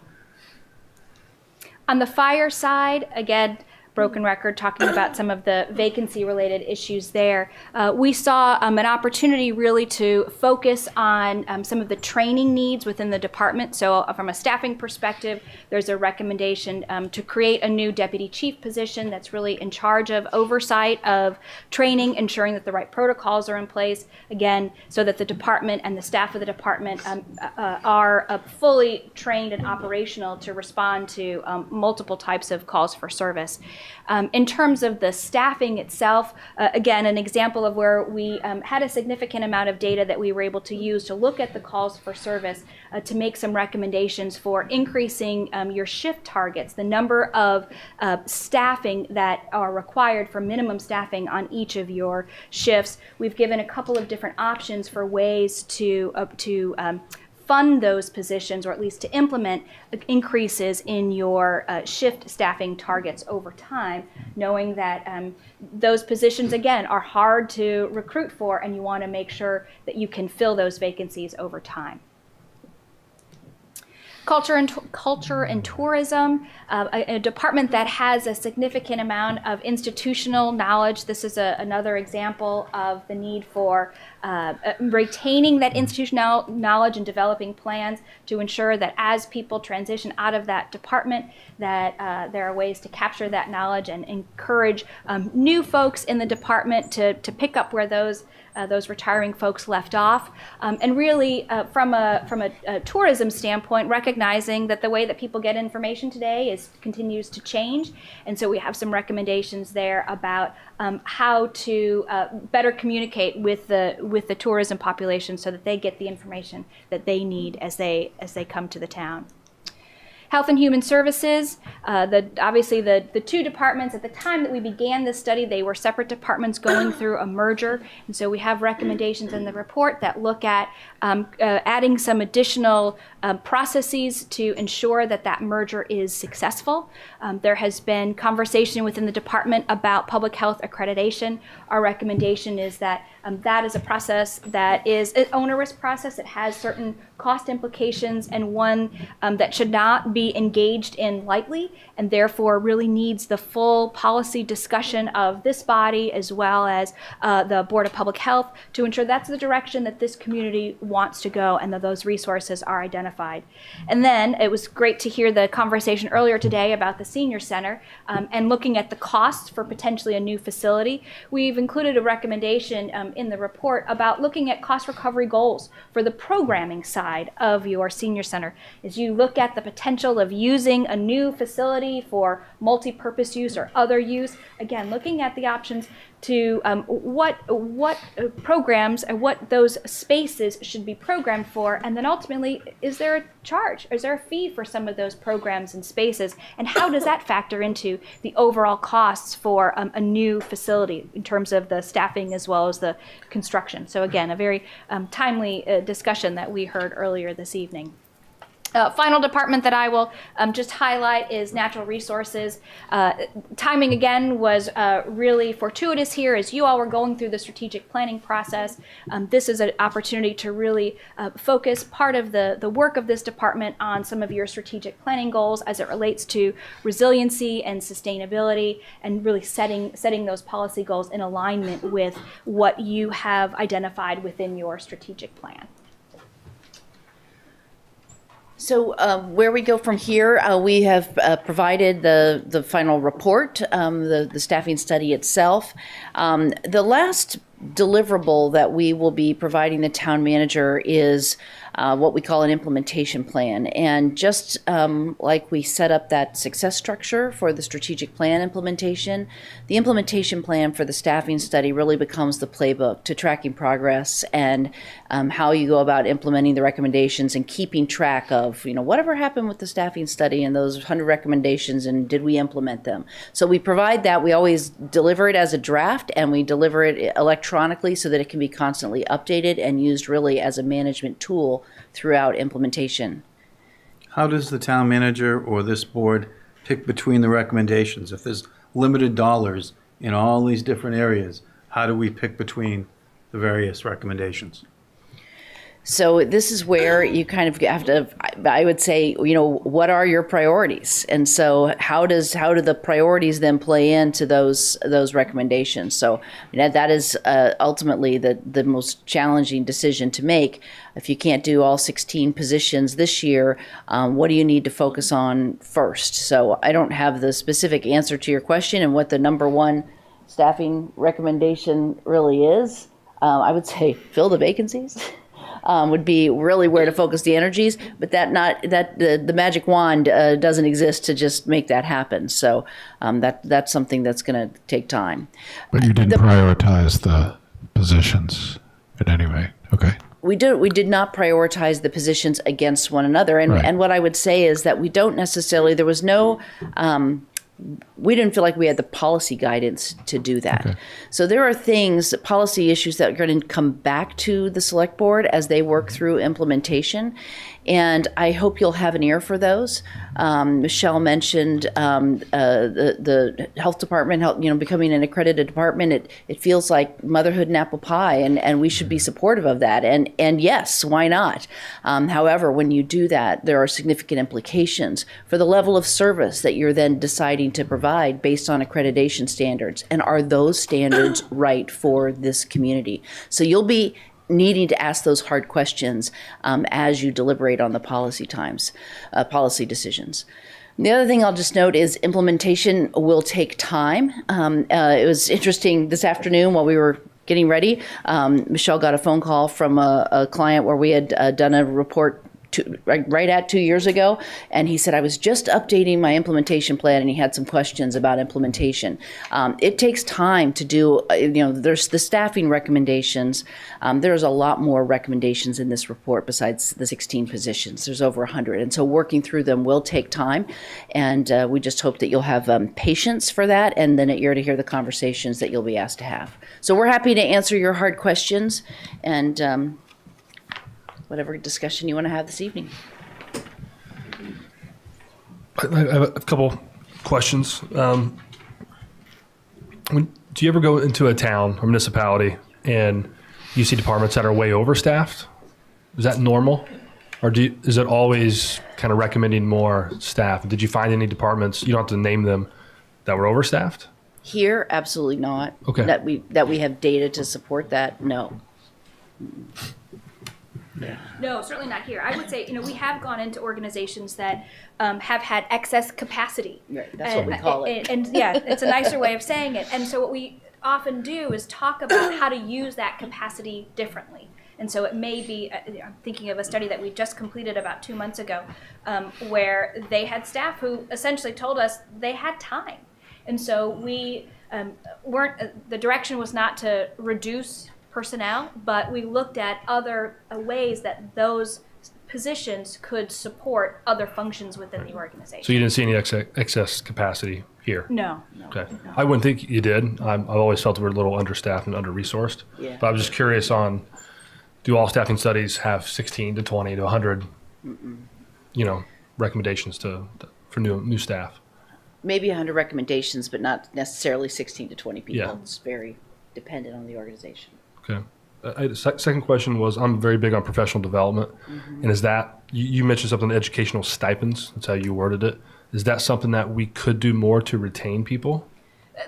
On the fire side, again, broken record, talking about some of the vacancy-related issues there. We saw an opportunity really to focus on some of the training needs within the department. So from a staffing perspective, there's a recommendation to create a new deputy chief position that's really in charge of oversight of training, ensuring that the right protocols are in place, again, so that the department and the staff of the department are fully trained and operational to respond to multiple types of calls for service. In terms of the staffing itself, again, an example of where we had a significant amount of data that we were able to use to look at the calls for service to make some recommendations for increasing your shift targets, the number of staffing that are required for minimum staffing on each of your shifts. We've given a couple of different options for ways to fund those positions, or at least to implement increases in your shift staffing targets over time, knowing that those positions, again, are hard to recruit for, and you want to make sure that you can fill those vacancies over time. Culture and tourism, a department that has a significant amount of institutional knowledge. This is another example of the need for retaining that institutional knowledge and developing plans to ensure that as people transition out of that department, that there are ways to capture that knowledge and encourage new folks in the department to pick up where those retiring folks left off, and really from a tourism standpoint, recognizing that the way that people get information today continues to change, and so we have some recommendations there about how to better communicate with the tourism population so that they get the information that they need as they come to the town. Health and Human Services, obviously the two departments, at the time that we began this study, they were separate departments going through a merger. And so we have recommendations in the report that look at adding some additional processes to ensure that that merger is successful. There has been conversation within the department about public health accreditation. Our recommendation is that that is a process that is an onerous process. It has certain cost implications, and one that should not be engaged in lightly, and therefore really needs the full policy discussion of this body as well as the Board of Public Health to ensure that's the direction that this community wants to go and that those resources are identified. And then it was great to hear the conversation earlier today about the senior center and looking at the costs for potentially a new facility. We've included a recommendation in the report about looking at cost recovery goals for the programming side of your senior center. As you look at the potential of using a new facility for multi-purpose use or other use, again, looking at the options to what programs and what those spaces should be programmed for, and then ultimately, is there a charge? Is there a fee for some of those programs and spaces, and how does that factor into the overall costs for a new facility in terms of the staffing as well as the construction? So again, a very timely discussion that we heard earlier this evening. Final department that I will just highlight is natural resources. Timing again was really fortuitous here as you all were going through the strategic planning process. This is an opportunity to really focus part of the work of this department on some of your strategic planning goals as it relates to resiliency and sustainability, and really setting those policy goals in alignment with what you have identified within your strategic plan. So where we go from here, we have provided the final report, the staffing study itself. The last deliverable that we will be providing the town manager is what we call an implementation plan. And just like we set up that success structure for the strategic plan implementation, the implementation plan for the staffing study really becomes the playbook to tracking progress and how you go about implementing the recommendations and keeping track of, whatever happened with the staffing study and those 100 recommendations, and did we implement them? So we provide that. We always deliver it as a draft, and we deliver it electronically so that it can be constantly updated and used really as a management tool throughout implementation. How does the town manager or this board pick between the recommendations? If there's limited dollars in all these different areas, how do we pick between the various recommendations? So this is where you kind of have to, I would say, what are your priorities? And so how do the priorities then play into those recommendations? So that is ultimately the most challenging decision to make. If you can't do all 16 positions this year, what do you need to focus on first? So I don't have the specific answer to your question and what the number one staffing recommendation really is. I would say fill the vacancies. Would be really where to focus the energies, but the magic wand doesn't exist to just make that happen. So that's something that's going to take time. But you didn't prioritize the positions in any way. Okay. We did not prioritize the positions against one another. And, Right. and what I would say is that we don't necessarily, there was no, we didn't feel like we had the policy guidance to do that. Okay. So there are things, policy issues that are going to come back to the select board as they work through implementation. And I hope you'll have an ear for those. Michelle mentioned the health department, becoming an accredited department. It feels like motherhood and apple pie, and we should be supportive of that. And yes, why not? However, when you do that, there are significant implications for the level of service that you're then deciding to provide based on accreditation standards. And are those standards right for this community? So you'll be needing to ask those hard questions as you deliberate on the policy decisions. The other thing I'll just note is implementation will take time. It was interesting this afternoon while we were getting ready. Michelle got a phone call from a client where we had done a report right at 2 years ago, and he said, I was just updating my implementation plan, and he had some questions about implementation. It takes time to do, there's the staffing recommendations. There's a lot more recommendations in this report besides the 16 positions. There's over 100, and so working through them will take time, and we just hope that you'll have patience for that, and then you're to hear the conversations that you'll be asked to have. So we're happy to answer your hard questions, and whatever discussion you want to have this evening. I have a couple questions. Do you ever go into a town or municipality and you see departments that are way overstaffed? Is that normal? Or is it always kind of recommending more staff? Did you find any departments, you don't have to name them, that were overstaffed? Here, absolutely not. Okay. That we have data to support that, no. No, certainly not here. I would say, we have gone into organizations that have had excess capacity. Right, that's what we call it. And yeah, it's a nicer way of saying it. And so what we often do is talk about how to use that capacity differently. And so it may be, I'm thinking of a study that we just completed about 2 months ago, where they had staff who essentially told us they had time. And so we the direction was not to reduce personnel, but we looked at other ways that those positions could support other functions within the organization. So you didn't see any excess capacity here? No. Okay. I wouldn't think you did. I've always felt we're a little understaffed and under-resourced. Yeah. But I was just curious on, do all staffing studies have 16 to 20 to 100? recommendations for new staff. Maybe 100 recommendations, but not necessarily 16 to 20 people. Yeah. It's very dependent on the organization. Okay. Second question was, I'm very big on professional development, and is that you mentioned something, educational stipends? That's how you worded it. Is that something that we could do more to retain people?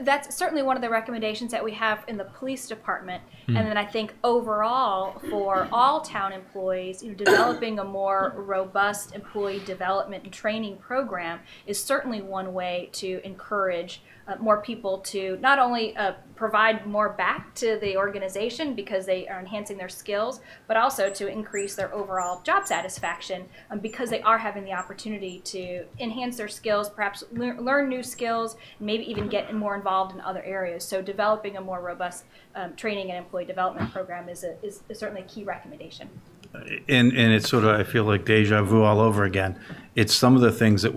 That's certainly one of the recommendations that we have in the police department. And then I think overall for all town employees, developing a more robust employee development and training program is certainly one way to encourage more people to not only provide more back to the organization because they are enhancing their skills, but also to increase their overall job satisfaction because they are having the opportunity to enhance their skills, perhaps learn new skills, and maybe even get more involved in other areas. So developing a more robust training and employee development program is certainly a key recommendation. And it's sort of, I feel like deja vu all over again. It's some of the things that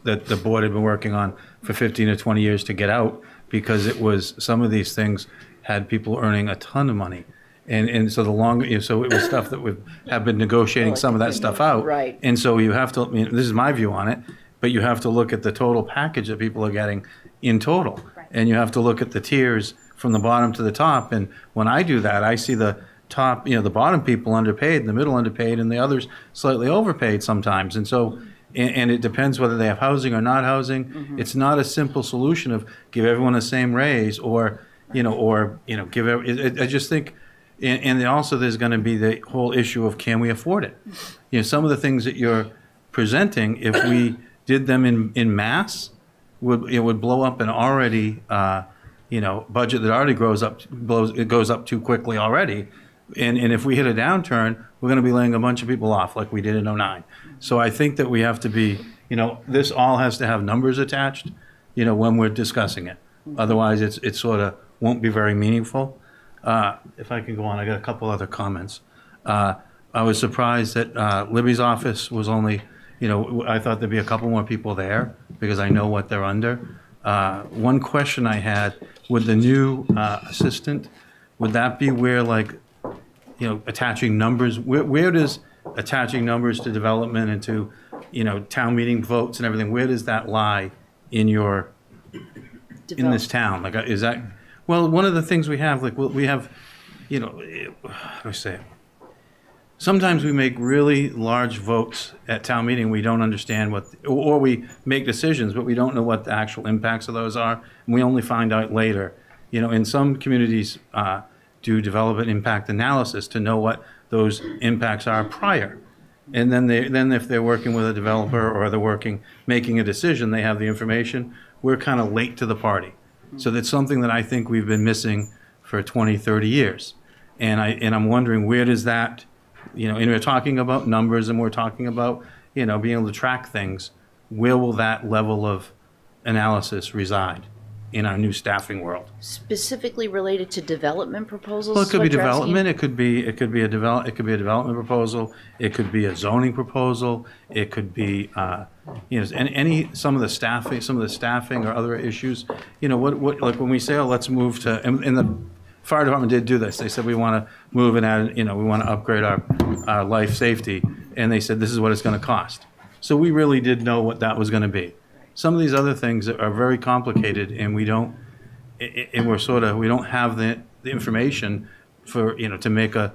that the board had been working on for 15 or 20 years to get out, because it was, some of these things had people earning a ton of money. And so the longer, so it was stuff that we have been negotiating some of that stuff out. Right. And so you have to, this is my view on it, but you have to look at the total package that people are getting in total. Right. And you have to look at the tiers from the bottom to the top. And when I do that, I see the top, the bottom people underpaid, the middle underpaid, and the others slightly overpaid sometimes. And so, and it depends whether they have housing or not housing. It's not a simple solution of give everyone the same raise or give, I just think, and then also there's going to be the whole issue of can we afford it? Some of the things that you're presenting, if we did them in mass, would blow up an already, budget that already goes up too quickly already. And if we hit a downturn, we're going to be laying a bunch of people off like we did in 2009. So I think that we have to be, this all has to have numbers attached, when we're discussing it. Otherwise, it sort of won't be very meaningful. If I can go on, I got a couple other comments. I was surprised that Libby's office was only, I thought there'd be a couple more people there because I know what they're under. One question I had, with the new assistant, would that be where attaching numbers, where does attaching numbers to development and to, town meeting votes and everything, where does that lie in in this town? Is that, well, one of the things we have, we have, how do I say it? Sometimes we make really large votes at town meeting, we don't understand or we make decisions, but we don't know what the actual impacts of those are, and we only find out later. In some communities, do development impact analysis to know what those impacts are prior. And then if they're working with a developer or they're making a decision, they have the information. We're kind of late to the party. So that's something that I think we've been missing for 20, 30 years. And I'm wondering, where does that, and we're talking about numbers and we're talking about, being able to track things. Where will that level of analysis reside in our new staffing world? Specifically related to development proposals? Well, it could be is what you're asking? development. It could be a development proposal. It could be a zoning proposal. It could be, some of the staffing or other issues. What like when we say, oh, let's move to, and the fire department did do this. They said we want to move and add, we want to upgrade our life safety, and they said this is what it's going to cost. So we really did know what that was going to be. Some of these other things are very complicated, and we don't have the information for, to make a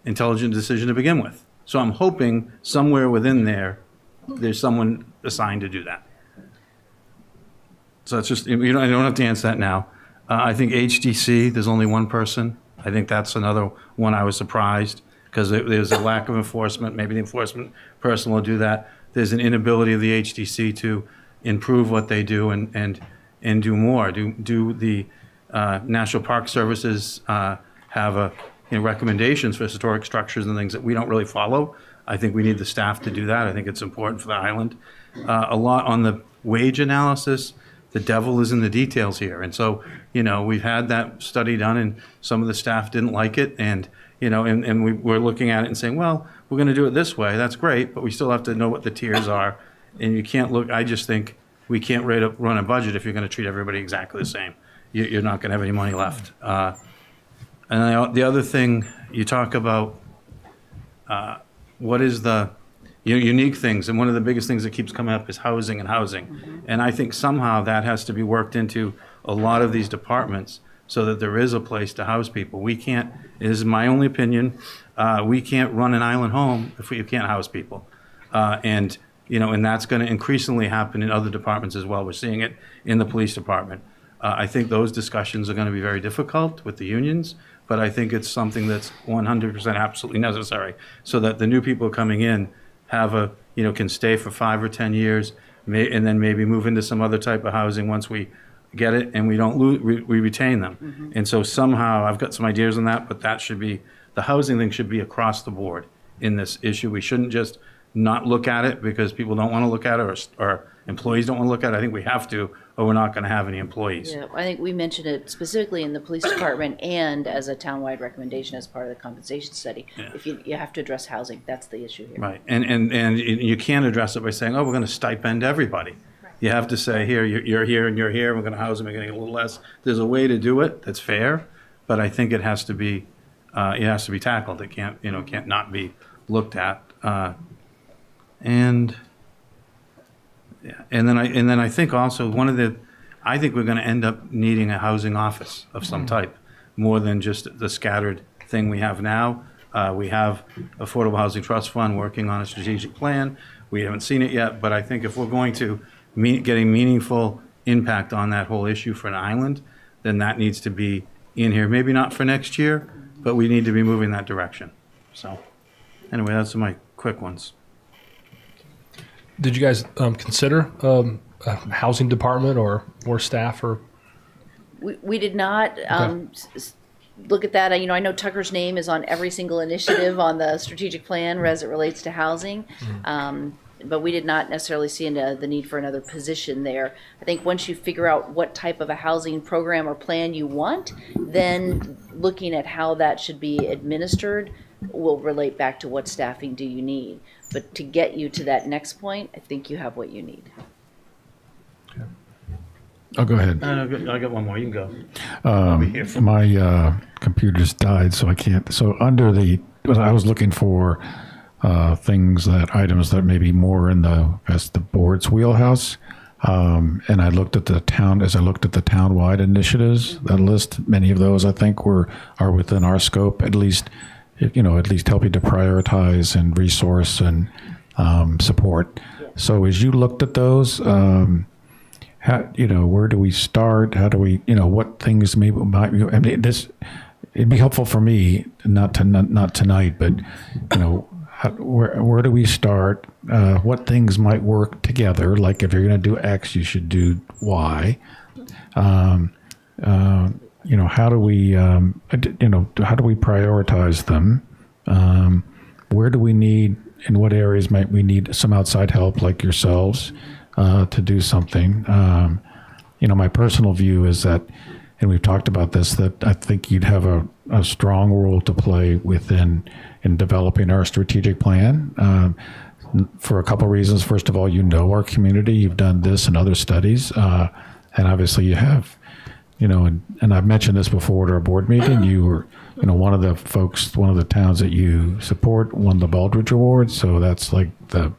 intelligent decision to begin with. So I'm hoping somewhere within there's someone assigned to do that. So it's just, I don't have to answer that now. I think HDC, there's only one person. I think that's another one I was surprised because there's a lack of enforcement. Maybe the enforcement person will do that. There's an inability of the HDC to improve what they do and do more. Do the National Park Services have recommendations for historic structures and things that we don't really follow? I think we need the staff to do that. I think it's important for the island. A lot on the wage analysis. The devil is in the details here. And so, we've had that study done and some of the staff didn't like it. And, we're looking at it and saying, well, we're going to do it this way. That's great. But we still have to know what the tiers are. And you can't I just think we can't run a budget if you're going to treat everybody exactly the same. You're not going to have any money left. And the other thing you talk about, what is the, unique things. And one of the biggest things that keeps coming up is housing and housing. And I think somehow that has to be worked into a lot of these departments so that there is a place to house people. We can't, this is my only opinion, we can't run an island home if we can't house people. And that's going to increasingly happen in other departments as well. We're seeing it in the police department. I think those discussions are going to be very difficult with the unions, but I think it's something that's 100% absolutely necessary so that the new people coming in have can stay for 5 or 10 years, and then maybe move into some other type of housing once we get it, and we don't lose, we retain them. And so somehow, I've got some ideas on that, but that should be, the housing thing should be across the board in this issue. We shouldn't just not look at it because people don't want to look at it or employees don't want to look at it. I think we have to, or we're not going to have any employees. Yeah, I think we mentioned it specifically in the police department and as a townwide recommendation as part of the compensation study. Yeah. If you have to address housing, that's the issue here. Right, and you can't address it by saying, oh, we're going to stipend everybody. You have to say, here, you're here and you're here, we're going to house them, we're going to get a little less. There's a way to do it that's fair, but I think it has to be tackled. It can't not be looked at. And then I think also I think we're going to end up needing a housing office of some type, more than just the scattered thing we have now. We have Affordable Housing Trust Fund working on a strategic plan. We haven't seen it yet, but I think if we're going to getting meaningful impact on that whole issue for an island, then that needs to be in here. Maybe not for next year, but we need to be moving that direction. So anyway, that's my quick ones. Did you guys consider a housing department or staff or? We did not look at that. I know Tucker's name is on every single initiative on the strategic plan as it relates to housing. But we did not necessarily see the need for another position there. I think once you figure out what type of a housing program or plan you want, then looking at how that should be administered will relate back to what staffing do you need. But to get you to that next point, I think you have what you need. Oh, go ahead. I got one more. You can go. My computer's died, so I can't. So I was looking for items that may be more in the board's wheelhouse. And I looked at the townwide initiatives, that list, many of those I think are within our scope, at least helping to prioritize and resource and support. So as you looked at those, where do we start? How do we, what things might be, it'd be helpful for me, not tonight, but, where do we start? What things might work together? Like if you're going to do X, you should do Y. How do we, how do we prioritize them? Where do we need, in what areas might we need some outside help, like yourselves, to do something? My personal view is that, and we've talked about this, that I think you'd have a strong role to play in developing our strategic plan for a couple of reasons. First of all, our community, you've done this and other studies, and obviously you have, and I've mentioned this before at our board meeting, you were, one of the towns that you support won the Baldrige Award, so that's like the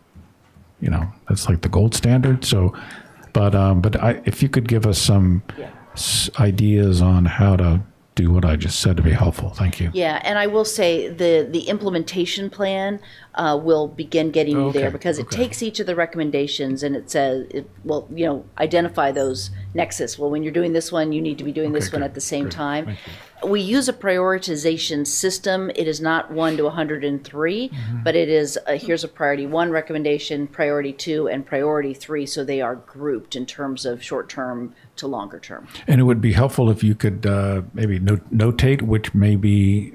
gold standard. So, but if you could give us some ideas on how to do what I just said, to be helpful. Thank you. Yeah, and I will say the implementation plan will begin getting you there, because it takes each of the recommendations and it says, identify those nexus. Well, when you're doing this one, you need to be doing this one at the same time. We use a prioritization system. It is not 1 to 103, but it is here's a priority 1 recommendation, priority 2, and priority 3. So they are grouped in terms of short term to longer term. And it would be helpful if you could maybe notate which may be,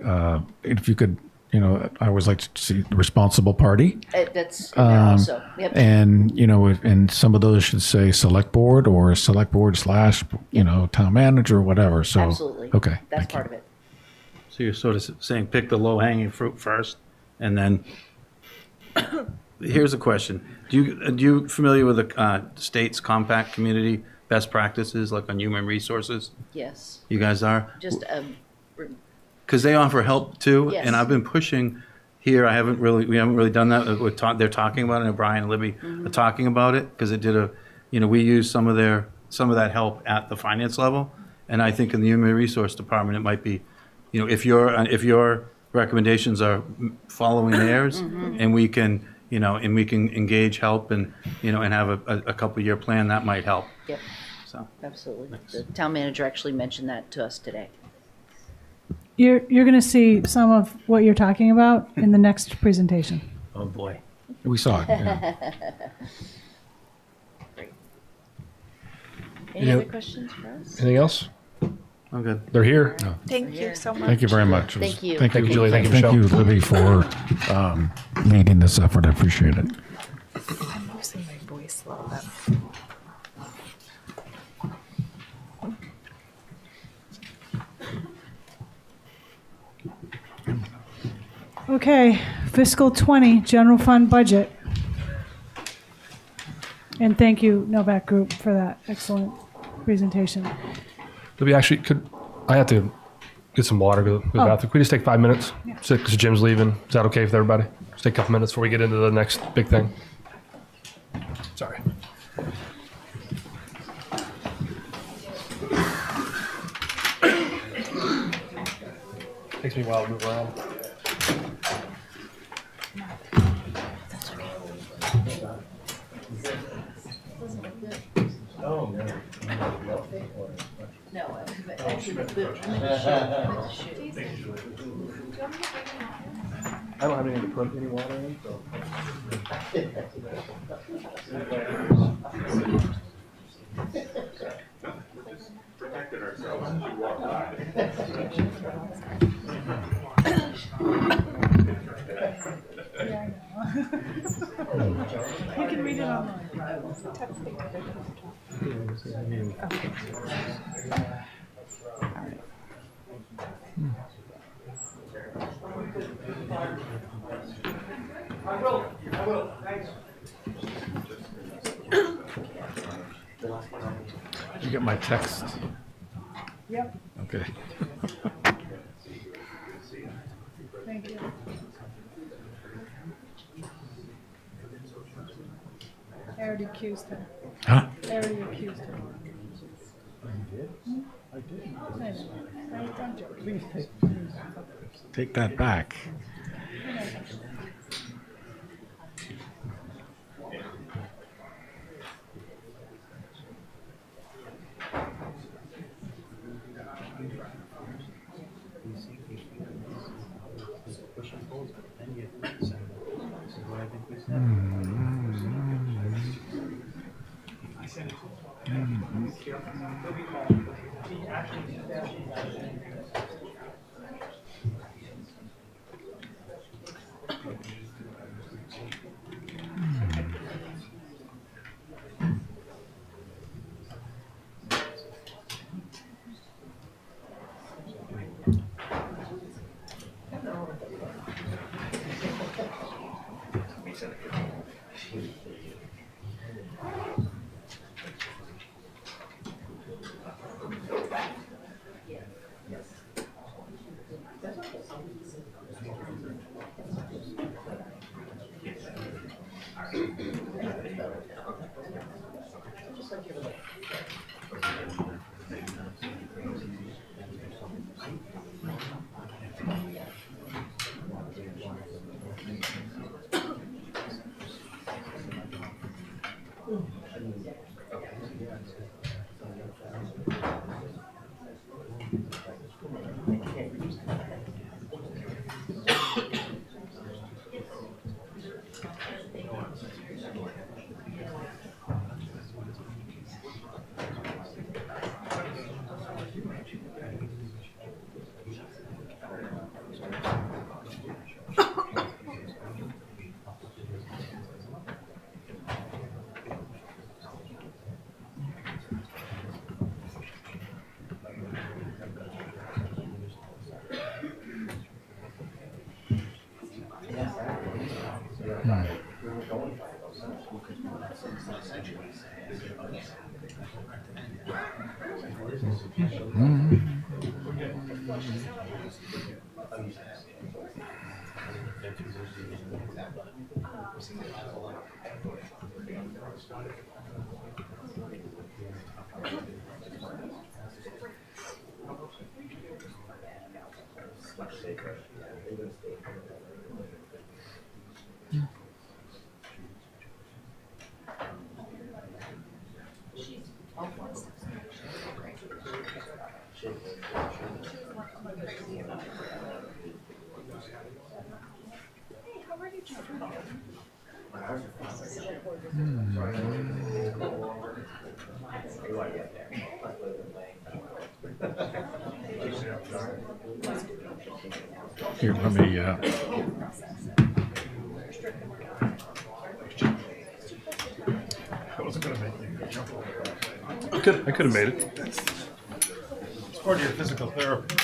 if you could, I always like to see the responsible party. That's in there also. Yep. And, and some of those should say select board or select board / town manager or whatever. So, absolutely. Okay. That's part of it. So you're sort of saying pick the low-hanging fruit first, and then here's a question: Do you familiar with the state's compact community best practices, like on human resources? Yes. You guys are? Just because they offer help too, Yes. and I've been pushing here, we haven't really done that. They're talking about it, and Brian and Libby are talking about it, because it did we used some of that help at the finance level. And I think in the Human Resource Department, it might be, if your recommendations are following theirs, and we can engage help and, and have a couple-year plan, that might help. Yep, So, absolutely. The town manager actually mentioned that to us today. You're going to see some of what you're talking about in the next presentation. oh boy. We saw it. Yeah. Great. Any other questions for us? Anything else? I'm good. They're here. Thank you so much. Thank you very much. Thank you. Thank you, Julie. Thank you, Thank Michelle. you, Libby, for leading this effort. I appreciate it. I'm losing my voice a little bit. Okay, fiscal 20 general fund budget. And thank you, Novak Group, for that excellent presentation. Libby, actually, I have to get some water, go to the bathroom. Could we just take 5 minutes? Yeah. Because Jim's leaving. Is that okay with everybody? Just take a couple minutes before we get into the next big thing. Sorry. Takes me a while to move around. I don't have anything to put any water in, so. You can read it online. Did you get my text? Yep, Okay. thank you. I already accused him. Huh? I already accused him. I did. I'm joking. Take that back. Here, let me. I could have made it. It's part of your physical therapy.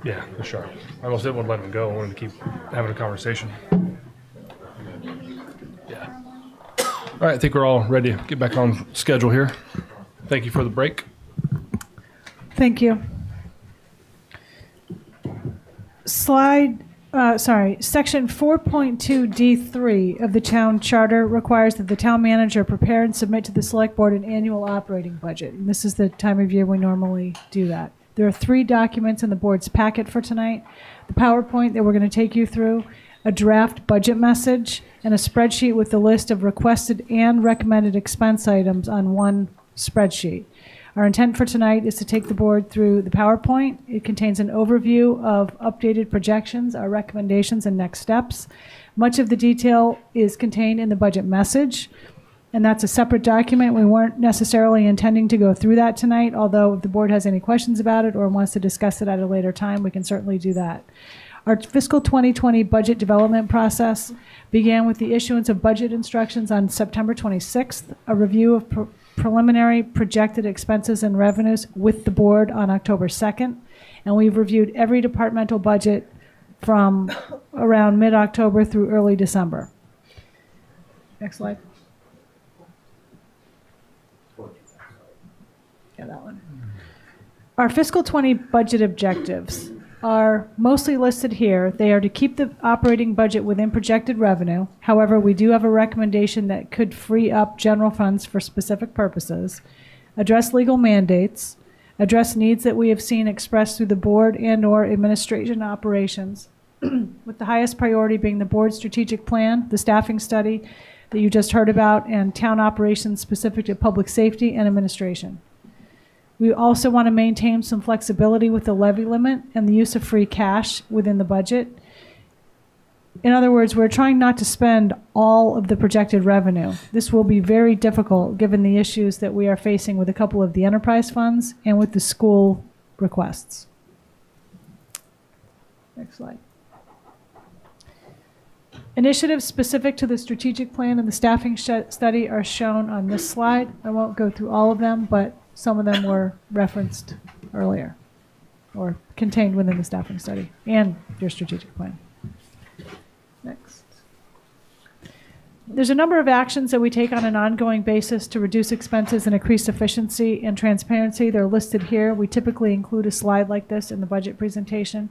Yeah, for sure. I almost didn't want to let him go. I wanted to keep having a conversation. Yeah. All right, I think we're all ready to get back on schedule here. Thank you for the break. Thank you. Section 4.2D3 of the town charter requires that the town manager prepare and submit to the select board an annual operating budget. And this is the time of year we normally do that. There are 3 documents in the board's packet for tonight. The PowerPoint that we're going to take you through, a draft budget message, and a spreadsheet with the list of requested and recommended expense items on one spreadsheet. Our intent for tonight is to take the board through the PowerPoint. It contains an overview of updated projections, our recommendations, and next steps. Much of the detail is contained in the budget message, and that's a separate document. We weren't necessarily intending to go through that tonight, although if the board has any questions about it or wants to discuss it at a later time, we can certainly do that. Our fiscal 2020 budget development process began with the issuance of budget instructions on September 26th, a review of preliminary projected expenses and revenues with the board on October 2nd, and we've reviewed every departmental budget from around mid-October through early December. Next slide. Yeah, that one. Our fiscal 20 budget objectives are mostly listed here. They are to keep the operating budget within projected revenue. However, we do have a recommendation that could free up general funds for specific purposes, address legal mandates, address needs that we have seen expressed through the board and/or administration operations, with the highest priority being the board strategic plan, the staffing study that you just heard about, and town operations specific to public safety and administration. We also want to maintain some flexibility with the levy limit and the use of free cash within the budget. In other words, we're trying not to spend all of the projected revenue. This will be very difficult given the issues that we are facing with a couple of the enterprise funds and with the school requests. Next slide. Initiatives specific to the strategic plan and the staffing study are shown on this slide. I won't go through all of them, but some of them were referenced earlier or contained within the staffing study and your strategic plan. Next. There's a number of actions that we take on an ongoing basis to reduce expenses and increase efficiency and transparency. They're listed here. We typically include a slide like this in the budget presentation.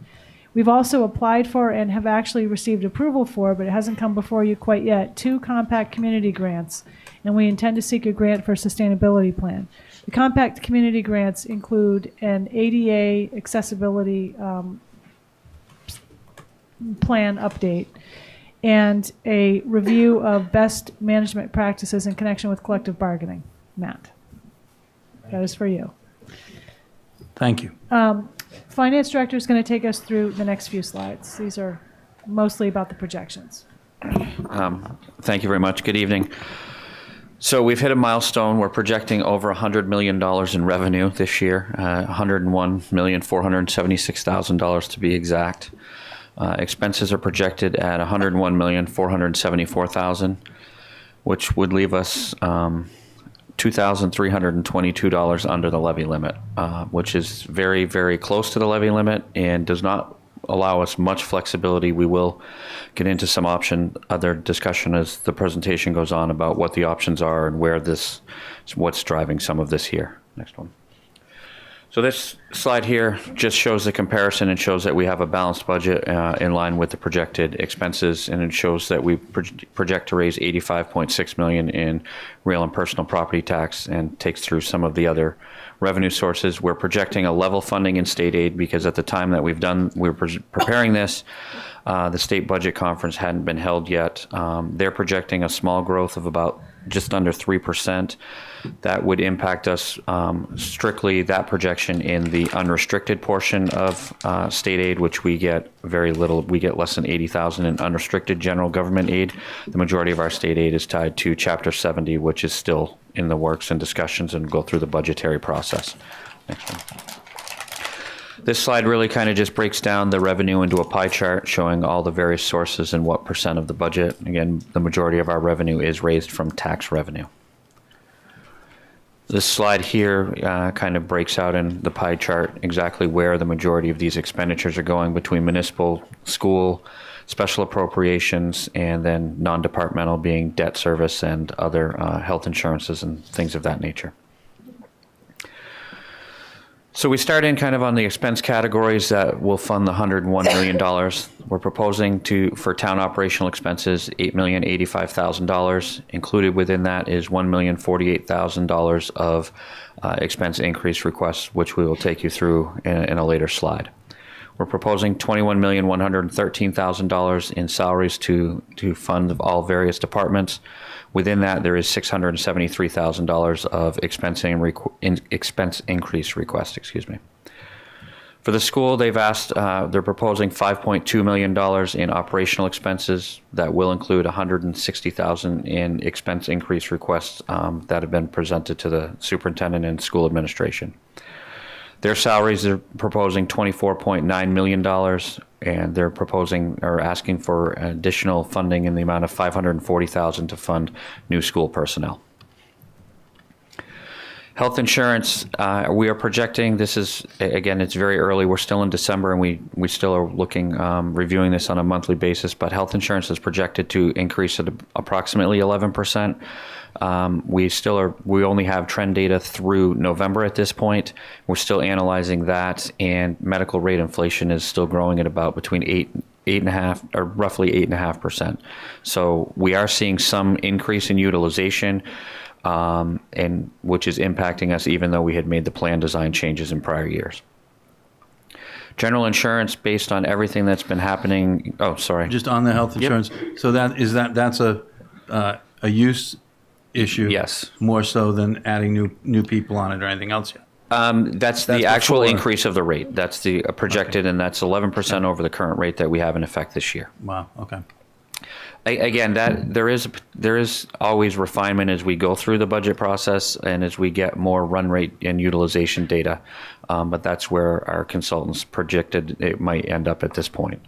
We've also applied for and have actually received approval for, but it hasn't come before you quite yet, 2 compact community grants, and we intend to seek a grant for a sustainability plan. The compact community grants include an ADA accessibility plan update and a review of best management practices in connection with collective bargaining. Matt, that is for you. Thank you. Finance director is going to take us through the next few slides. These are mostly about the projections. Thank you very much. Good evening. So we've hit a milestone. We're projecting over $100 million in revenue this year, $101,476,000 to be exact. Expenses are projected at $101,474,000, which would leave us $2,322 under the levy limit, which is very, very close to the levy limit and does not allow us much flexibility. We will get into some other discussion as the presentation goes on about what the options are and what's driving some of this here. Next one. So this slide here just shows the comparison and shows that we have a balanced budget in line with the projected expenses, and it shows that we project to raise $85.6 million in real and personal property tax, and takes through some of the other revenue sources. We're projecting a level funding in state aid because at the time that we were preparing this, the state budget conference hadn't been held yet. They're projecting a small growth of about just under 3%. That would impact us strictly, that projection, in the unrestricted portion of state aid, which we get very little. We get less than $80,000 in unrestricted general government aid. The majority of our state aid is tied to Chapter 70, which is still in the works and discussions and go through the budgetary process. Next one. This slide really kind of just breaks down the revenue into a pie chart showing all the various sources and what percent of the budget. Again, the majority of our revenue is raised from tax revenue. This slide here kind of breaks out in the pie chart exactly where the majority of these expenditures are going between municipal, school, special appropriations, and then non-departmental being debt service and other health insurances and things of that nature. So we start in kind of on the expense categories that will fund the $101 million. We're proposing for town operational expenses, $8,085,000. Included within that is $1,048,000 of expense increase requests, which we will take you through in a later slide. We're proposing $21,113,000 in salaries to fund all various departments. Within that, there is $673,000 of expense increase request. For the school, they're proposing $5.2 million in operational expenses. That will include $160,000 in expense increase requests that have been presented to the superintendent and school administration. Their salaries are proposing $24.9 million, and they're asking for additional funding in the amount of $540,000 to fund new school personnel. Health insurance, we are projecting, this is, again, it's very early, we're still in December, and we still are reviewing this on a monthly basis, but health insurance is projected to increase at approximately 11%. We only have trend data through November at this point. We're still analyzing that, and medical rate inflation is still growing at about between 8.5 or roughly 8.5%. So we are seeing some increase in utilization, and which is impacting us even though we had made the plan design changes in prior years. General insurance, based on everything that's been happening. Oh, sorry. Just on the health insurance. Yep. So that's a use issue. Yes. More so than adding new people on it or anything else yet. That's the actual before. increase of the rate. That's the projected, okay. And that's 11% over the current rate that we have in effect this year. Wow. Okay. Again, there is always refinement as we go through the budget process and as we get more run rate and utilization data, but that's where our consultants projected it might end up at this point.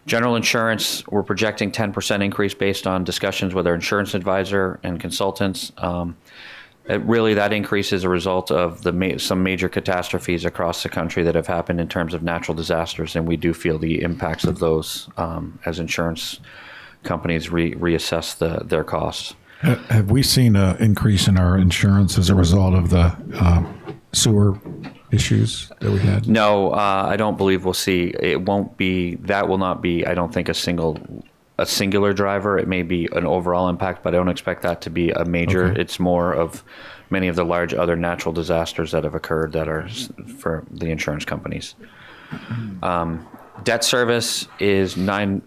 General insurance, we're projecting 10% increase based on discussions with our insurance advisor and consultants. Really, that increase is a result of some major catastrophes across the country that have happened in terms of natural disasters, and we do feel the impacts of those as insurance companies reassess their costs. Have we seen an increase in our insurance as a result of the sewer issues that we had? No, I don't believe we'll see. That will not be, I don't think, a singular driver. It may be an overall impact, but I don't expect that to be a major. Okay. It's more of many of the large other natural disasters that have occurred that are for the insurance companies. Debt service is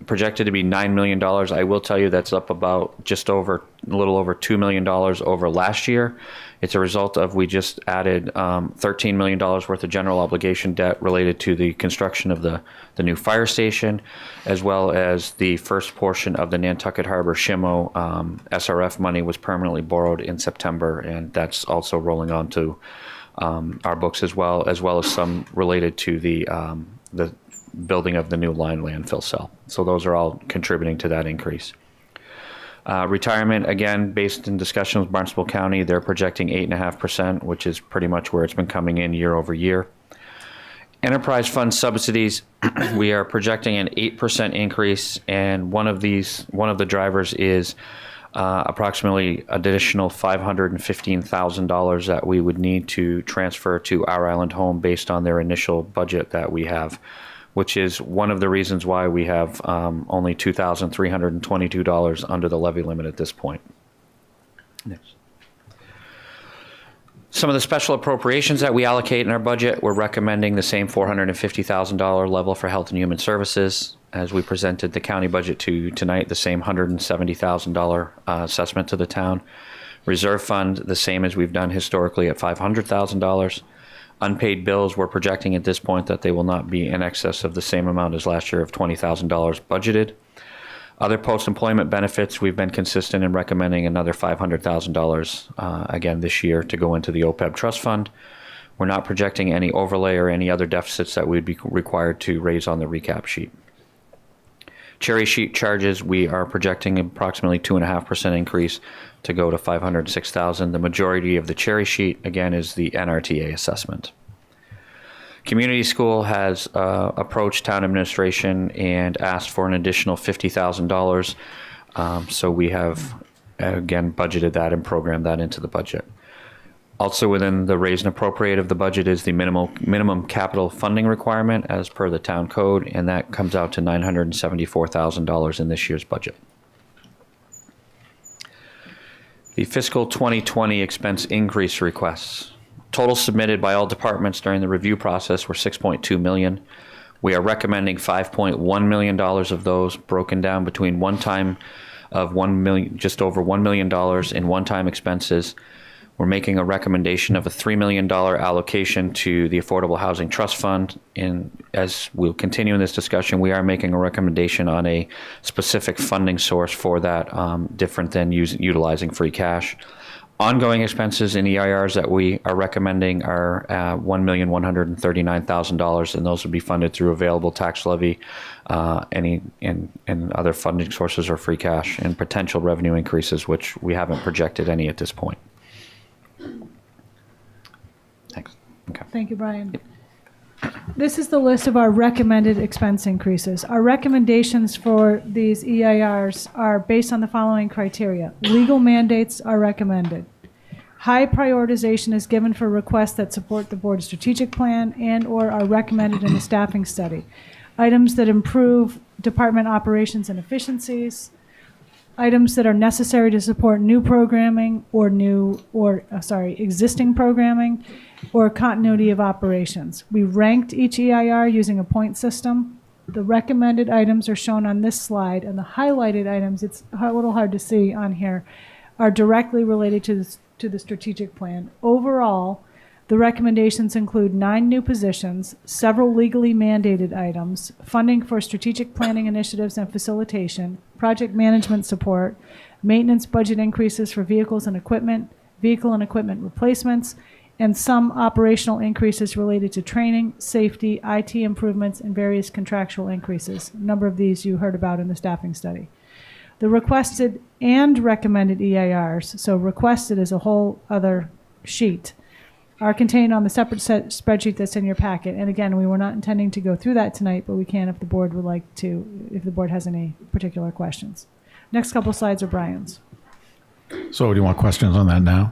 projected to be $9 million. I will tell you that's up about a little over $2 million over last year. It's a result of we just added $13 million worth of general obligation debt related to the construction of the new fire station, as well as the first portion of the Nantucket Harbor SHMO SRF money was permanently borrowed in September, and that's also rolling on to our books as well as some related to the building of the new line landfill cell. So those are all contributing to that increase. Retirement, again, based in discussion with Barnstable County, they're projecting 8.5%, which is pretty much where it's been coming in year over year. Enterprise fund subsidies, we are projecting an 8% increase, and one of the drivers is approximately additional $515,000 that we would need to transfer to Our Island Home based on their initial budget that we have, which is one of the reasons why we have only $2,322 under the levy limit at this point. Next. Some of the special appropriations that we allocate in our budget, we're recommending the same $450,000 level for Health and Human Services. As we presented the county budget to you tonight, the same $170,000 assessment to the town. Reserve fund, the same as we've done historically at $500,000. Unpaid bills, we're projecting at this point that they will not be in excess of the same amount as last year of $20,000 budgeted. Other post-employment benefits, we've been consistent in recommending another $500,000 again this year to go into the OPEB trust fund. We're not projecting any overlay or any other deficits that we'd be required to raise on the recap sheet. Cherry sheet charges, we are projecting approximately 2.5% increase to go to $506,000. The majority of the cherry sheet, again, is the NRTA assessment. Community School has approached town administration and asked for an additional $50,000. So we have, again, budgeted that and programmed that into the budget. Also within the raise and appropriate of the budget is the minimum capital funding requirement as per the town code, and that comes out to $974,000 in this year's budget. The fiscal 2020 expense increase requests. Total submitted by all departments during the review process were $6.2 million. We are recommending $5.1 million of those, broken down between one-time of $1 million, just over $1 million in one-time expenses. We're making a recommendation of a $3 million allocation to the Affordable Housing Trust Fund. And as we'll continue in this discussion, we are making a recommendation on a specific funding source for that, different than utilizing free cash. Ongoing expenses in EIRs that we are recommending are $1,139,000, and those would be funded through available tax levy, and other funding sources or free cash, and potential revenue increases, which we haven't projected any at this point. Thanks. Okay. Thank you, Brian. This is the list of our recommended expense increases. Our recommendations for these EIRs are based on the following criteria. Legal mandates are recommended. High prioritization is given for requests that support the board's strategic plan and/or are recommended in the staffing study. Items that improve department operations and efficiencies. Items that are necessary to support new programming or existing programming, or continuity of operations. We ranked each EIR using a point system. The recommended items are shown on this slide, and the highlighted items, it's a little hard to see on here, are directly related to the strategic plan. Overall, the recommendations include 9 new positions, several legally mandated items, funding for strategic planning initiatives and facilitation, project management support, maintenance budget increases for vehicles and equipment, vehicle and equipment replacements, and some operational increases related to training, safety, IT improvements, and various contractual increases. A number of these you heard about in the staffing study. The requested and recommended EIRs, so requested is a whole other sheet, are contained on the separate spreadsheet that's in your packet. And again, we were not intending to go through that tonight, but we can if the board would like to, if the board has any particular questions. Next couple slides are Brian's. So do you want questions on that now?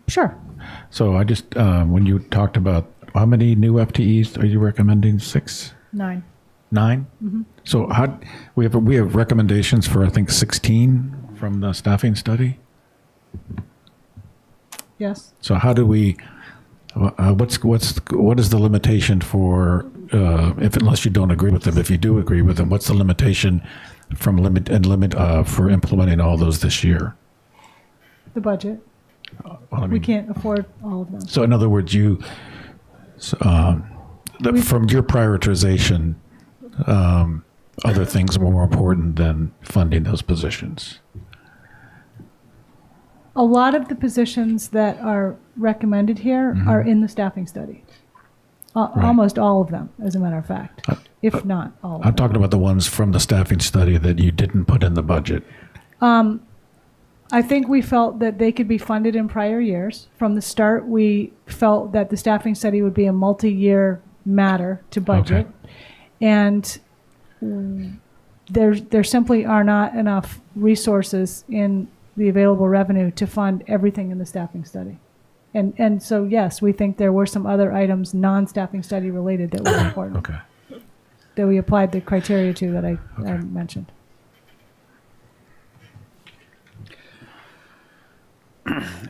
Sure. So I just, when you talked about how many new FTEs are you recommending? 6? 9. 9? Mm-hmm. So we have recommendations for, I think, 16 from the staffing study. Yes. So how do we? What is the limitation for? Unless you don't agree with them, if you do agree with them, what's the limitation from limit for implementing all those this year? The budget. Well, I mean, we can't afford all of them. So in other words, from your prioritization, other things are more important than funding those positions. A lot of the positions that are recommended here are in the staffing study. Right. Almost all of them, as a matter of fact, if not all of them. I'm talking about the ones from the staffing study that you didn't put in the budget. I think we felt that they could be funded in prior years. From the start, we felt that the staffing study would be a multi-year matter to budget. And there simply are not enough resources in the available revenue to fund everything in the staffing study. And so, yes, we think there were some other items, non-staffing study related, that were important. That we applied the criteria to that I mentioned.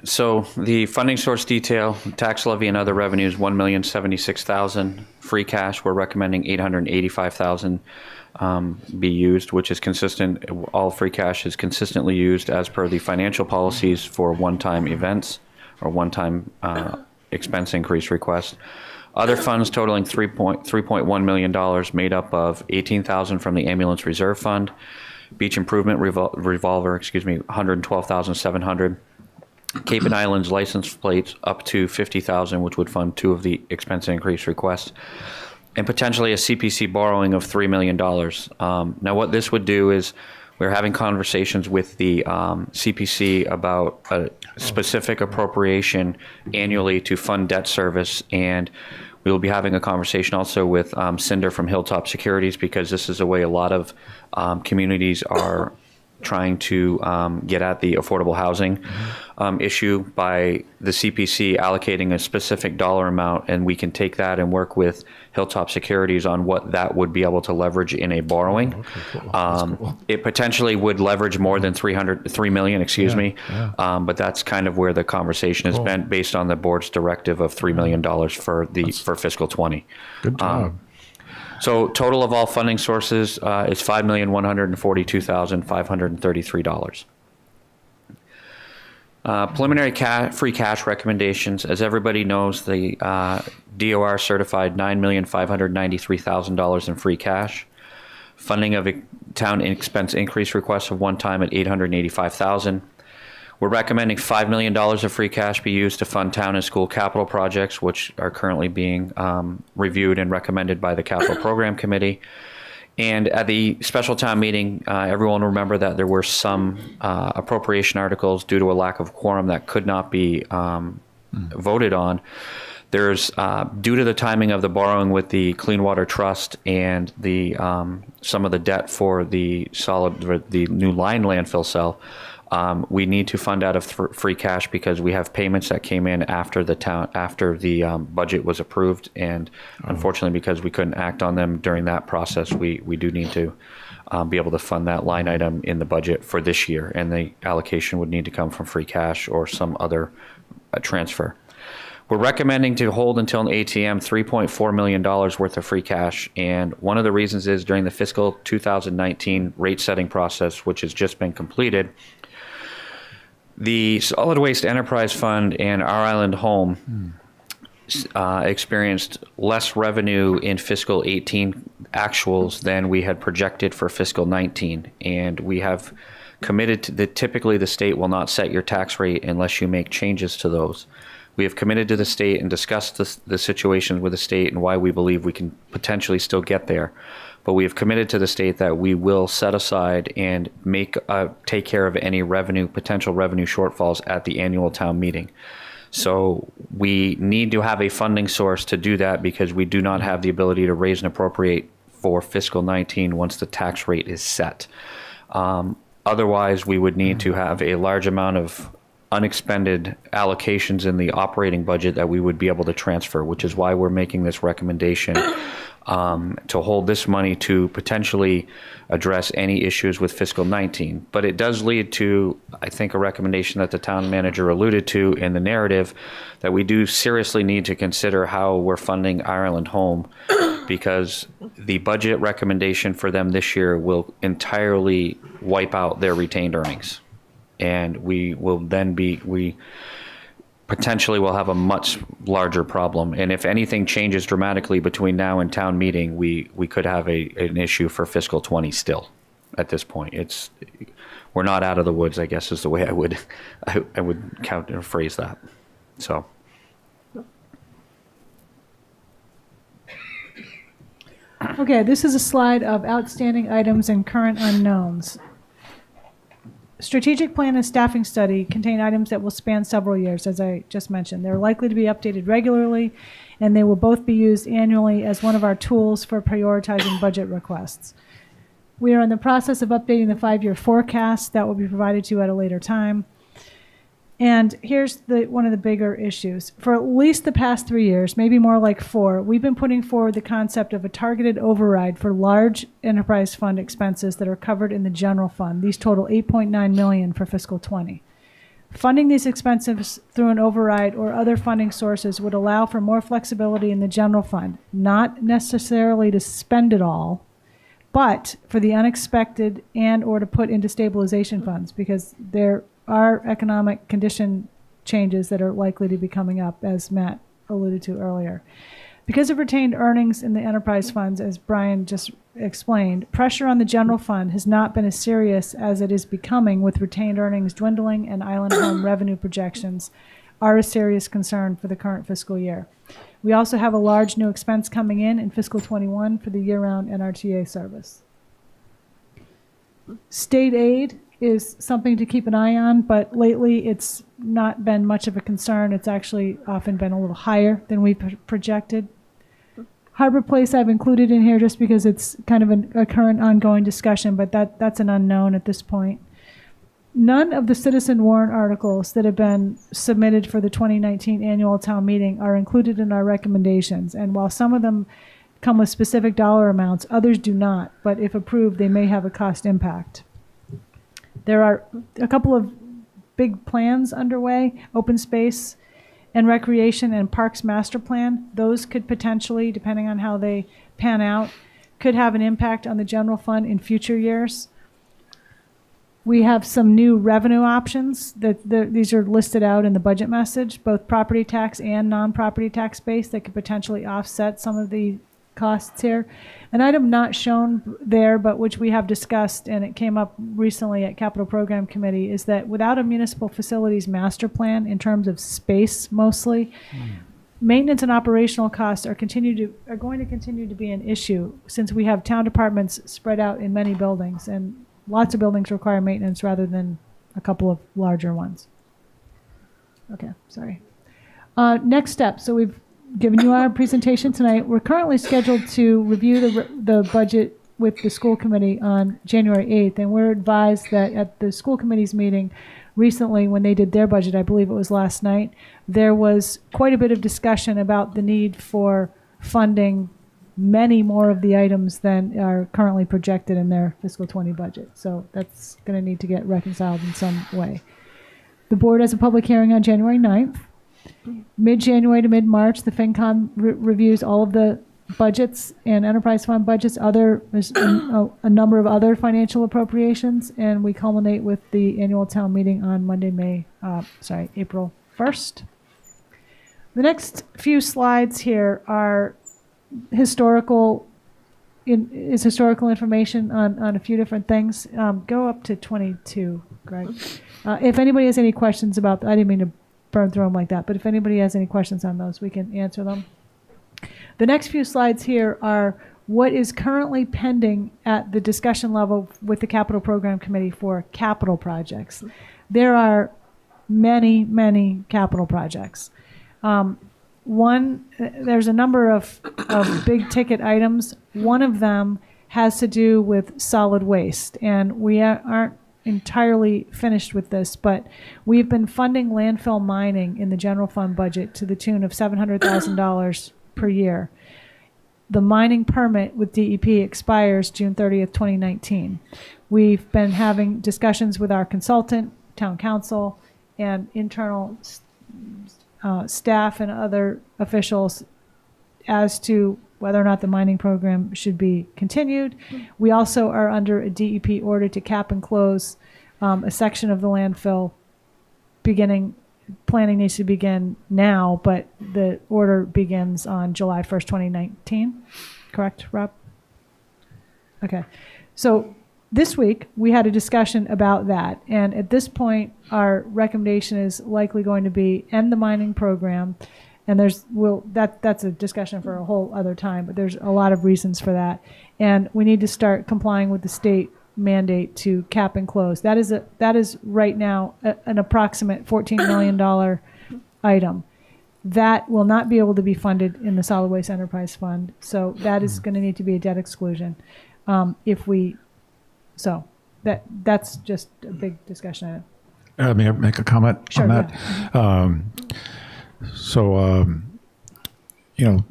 So the funding source detail, tax levy and other revenues, $1,076,000. Free cash, we're recommending $885,000 be used, which is consistent. All free cash is consistently used as per the financial policies for one-time events or one-time expense increase request. Other funds totaling $3.1 million, made up of $18,000 from the ambulance reserve fund, beach improvement revolver, $112,700. Cape and Islands license plates up to $50,000, which would fund 2 of the expense increase requests, and potentially a CPC borrowing of $3 million. Now, what this would do is we're having conversations with the CPC about a specific appropriation annually to fund debt service, and we will be having a conversation also with Cinder from Hilltop Securities, because this is a way a lot of communities are trying to get at the affordable housing issue by the CPC allocating a specific dollar amount, and we can take that and work with Hilltop Securities on what that would be able to leverage in a borrowing. It potentially would leverage more than $3 million, but that's kind of where the conversation has been based on the board's directive of $3 million for fiscal 20. Good job. So total of all funding sources is $5,142,533. Preliminary free cash recommendations. As everybody knows, the DOR certified $9,593,000 in free cash. Funding of a town expense increase request of one time at $885,000. We're recommending $5 million of free cash be used to fund town and school capital projects, which are currently being reviewed and recommended by the Capital Program Committee. And at the special town meeting, everyone remember that there were some appropriation articles due to a lack of quorum that could not be voted on. There's due to the timing of the borrowing with the Clean Water Trust and the some of the debt for the new line landfill cell. We need to fund out of free cash because we have payments that came in after the budget was approved, and unfortunately, because we couldn't act on them during that process, we do need to be able to fund that line item in the budget for this year, and the allocation would need to come from free cash or some other transfer. We're recommending to hold until an ATM $3.4 million worth of free cash, and one of the reasons is during the fiscal 2019 rate setting process, which has just been completed, the Solid Waste Enterprise Fund and Our Island Home experienced less revenue in fiscal 18 actuals than we had projected for fiscal 19. And we have committed to that typically the state will not set your tax rate unless you make changes to those. We have committed to the state and discussed the situations with the state and why we believe we can potentially still get there. But we have committed to the state that we will set aside and take care of any potential revenue shortfalls at the annual town meeting. So we need to have a funding source to do that because we do not have the ability to raise and appropriate for fiscal 19 once the tax rate is set. Otherwise, we would need to have a large amount of unexpended allocations in the operating budget that we would be able to transfer, which is why we're making this recommendation to hold this money to potentially address any issues with fiscal 19. But it does lead to, I think, a recommendation that the town manager alluded to in the narrative that we do seriously need to consider how we're funding Ireland Home, because the budget recommendation for them this year will entirely wipe out their retained earnings. And we potentially will have a much larger problem. And if anything changes dramatically between now and town meeting, we could have an issue for fiscal 20 still at this point. We're not out of the woods, I guess, is the way I would phrase that. So. Okay, this is a slide of outstanding items and current unknowns. strategic plan and staffing study contain items that will span several years, as I just mentioned. They're likely to be updated regularly, and they will both be used annually as one of our tools for prioritizing budget requests. We are in the process of updating the 5-year forecast that will be provided to you at a later time. And here's one of the bigger issues. For at least the past 3 years, maybe more like 4, we've been putting forward the concept of a targeted override for large enterprise fund expenses that are covered in the general fund. These total $8.9 million for fiscal 20. Funding these expenses through an override or other funding sources would allow for more flexibility in the general fund, not necessarily to spend it all, but for the unexpected and or to put into stabilization funds, because there are economic condition changes that are likely to be coming up, as Matt alluded to earlier. Because of retained earnings in the enterprise funds, as Brian just explained, pressure on the general fund has not been as serious as it is becoming, with retained earnings dwindling and island home revenue projections are a serious concern for the current fiscal year. We also have a large new expense coming in fiscal 21 for the year-round NRTA service. State aid is something to keep an eye on, but lately it's not been much of a concern. It's actually often been a little higher than we projected. Harbor Place I've included in here just because it's kind of a current ongoing discussion, but that's an unknown at this point. None of the citizen warrant articles that have been submitted for the 2019 annual town meeting are included in our recommendations, and while some of them come with specific dollar amounts, others do not, but if approved, they may have a cost impact. There are a couple of big plans underway, open space and recreation and parks master plan. Those could potentially, depending on how they pan out, could have an impact on the general fund in future years. We have some new revenue options these are listed out in the budget message, both property tax and non-property tax base that could potentially offset some of the costs here. An item not shown there, but which we have discussed, and it came up recently at Capital Program Committee, is that without a municipal facilities master plan in terms of space mostly, maintenance and operational costs are going to continue to be an issue, since we have town departments spread out in many buildings, and lots of buildings require maintenance rather than a couple of larger ones. Okay, sorry. Next step. So we've given you our presentation tonight. We're currently scheduled to review the budget with the school committee on January 8th, and we're advised that at the school committee's meeting recently, when they did their budget, I believe it was last night, there was quite a bit of discussion about the need for funding many more of the items than are currently projected in their fiscal 20 budget. So that's going to need to get reconciled in some way. The board has a public hearing on January 9th. Mid-January to mid-March, the FinCom reviews all of the budgets and enterprise fund budgets. There's a number of other financial appropriations, and we culminate with the annual town meeting on Monday, April 1st. The next few slides here are historical information on a few different things. Go up to 22, Greg. If anybody has any questions about, I didn't mean to burn through them like that, but if anybody has any questions on those, we can answer them. The next few slides here are what is currently pending at the discussion level with the Capital Program Committee for capital projects. There are many, many capital projects. There's a number of big ticket items. One of them has to do with solid waste, and we aren't entirely finished with this, but we've been funding landfill mining in the general fund budget to the tune of $700,000 per year. The mining permit with DEP expires June 30th, 2019. We've been having discussions with our consultant, town council, and internal staff and other officials as to whether or not the mining program should be continued. We also are under a DEP order to cap and close a section of the landfill planning needs to begin now, but the order begins on July 1st, 2019. Correct, Rob? Okay. So this week we had a discussion about that, and at this point our recommendation is likely going to be end the mining program. And that's a discussion for a whole other time, but there's a lot of reasons for that. And we need to start complying with the state mandate to cap and close. That is right now an approximate $14 million item. That will not be able to be funded in the Solid Waste Enterprise Fund. So that is going to need to be a debt exclusion. That's just a big discussion item. May I make a comment Sure, on that?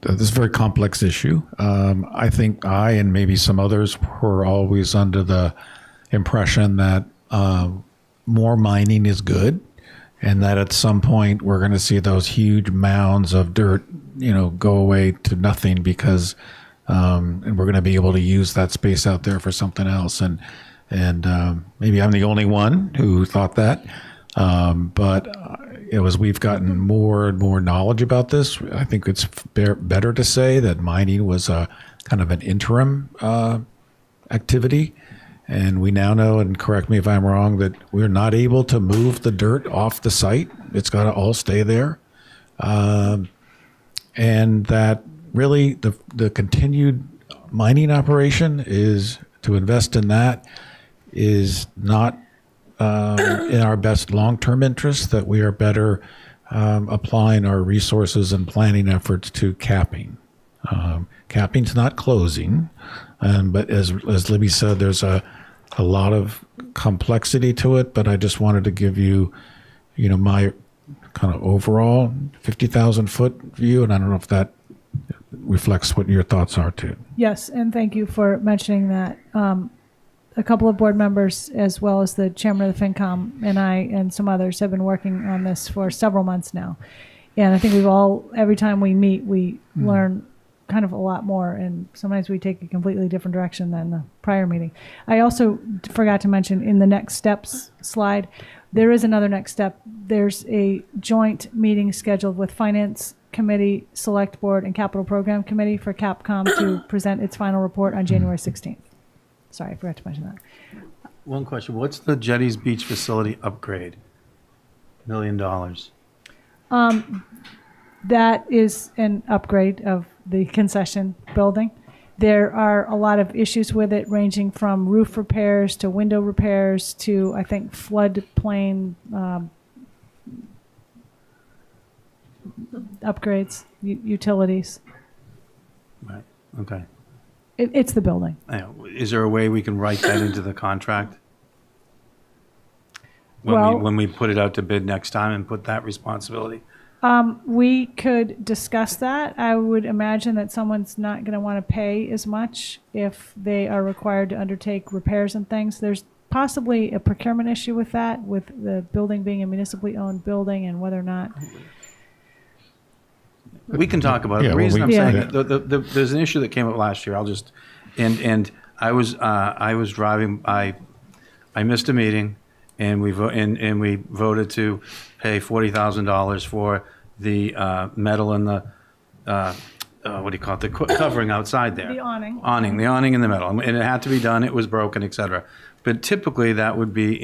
This is a very complex issue. I think I and maybe some others were always under the impression that more mining is good, and that at some point we're going to see those huge mounds of dirt, go away to nothing because, and we're going to be able to use that space out there for something else. And maybe I'm the only one who thought that. But as we've gotten more and more knowledge about this, I think it's better to say that mining was a kind of an interim activity. And we now know, and correct me if I'm wrong, that we're not able to move the dirt off the site. It's got to all stay there. And that really the continued mining operation is to invest in that is not in our best long-term interest, that we are better applying our resources and planning efforts to capping. Capping's not closing, but as Libby said, there's a lot of complexity to it, but I just wanted to give you, my kind of overall 50,000-foot view, and I don't know if that reflects what your thoughts are too. Yes, and thank you for mentioning that. A couple of board members, as well as the chairman of the FinCom, and I and some others have been working on this for several months now. And I think every time we meet, we learn kind of a lot more, and sometimes we take a completely different direction than the prior meeting. I also forgot to mention in the next steps slide, there is another next step. There's a joint meeting scheduled with Finance Committee, Select Board, and Capital Program Committee for CAPCOM to present its final report on January 16th. Sorry, I forgot to mention that. One question, what's the Jetties Beach facility upgrade? $1 million. That is an upgrade of the concession building. There are a lot of issues with it, ranging from roof repairs to window repairs to, I think, floodplain upgrades, utilities. Right, okay. It's the building. Is there a way we can write that into the contract? Well- When we put it out to bid next time and put that responsibility? We could discuss that. I would imagine that someone's not going to want to pay as much if they are required to undertake repairs and things. There's possibly a procurement issue with that, with the building being a municipally owned building and whether or not. We can talk about it. Yeah, The well, reason I'm we- saying yeah. it, there's an issue that came up last year. I was driving. I missed a meeting, and we voted to pay $40,000 for the metal and the what do you call it? The covering outside there. The awning. The awning in the metal, and it had to be done. It was broken, etc. But typically, that would be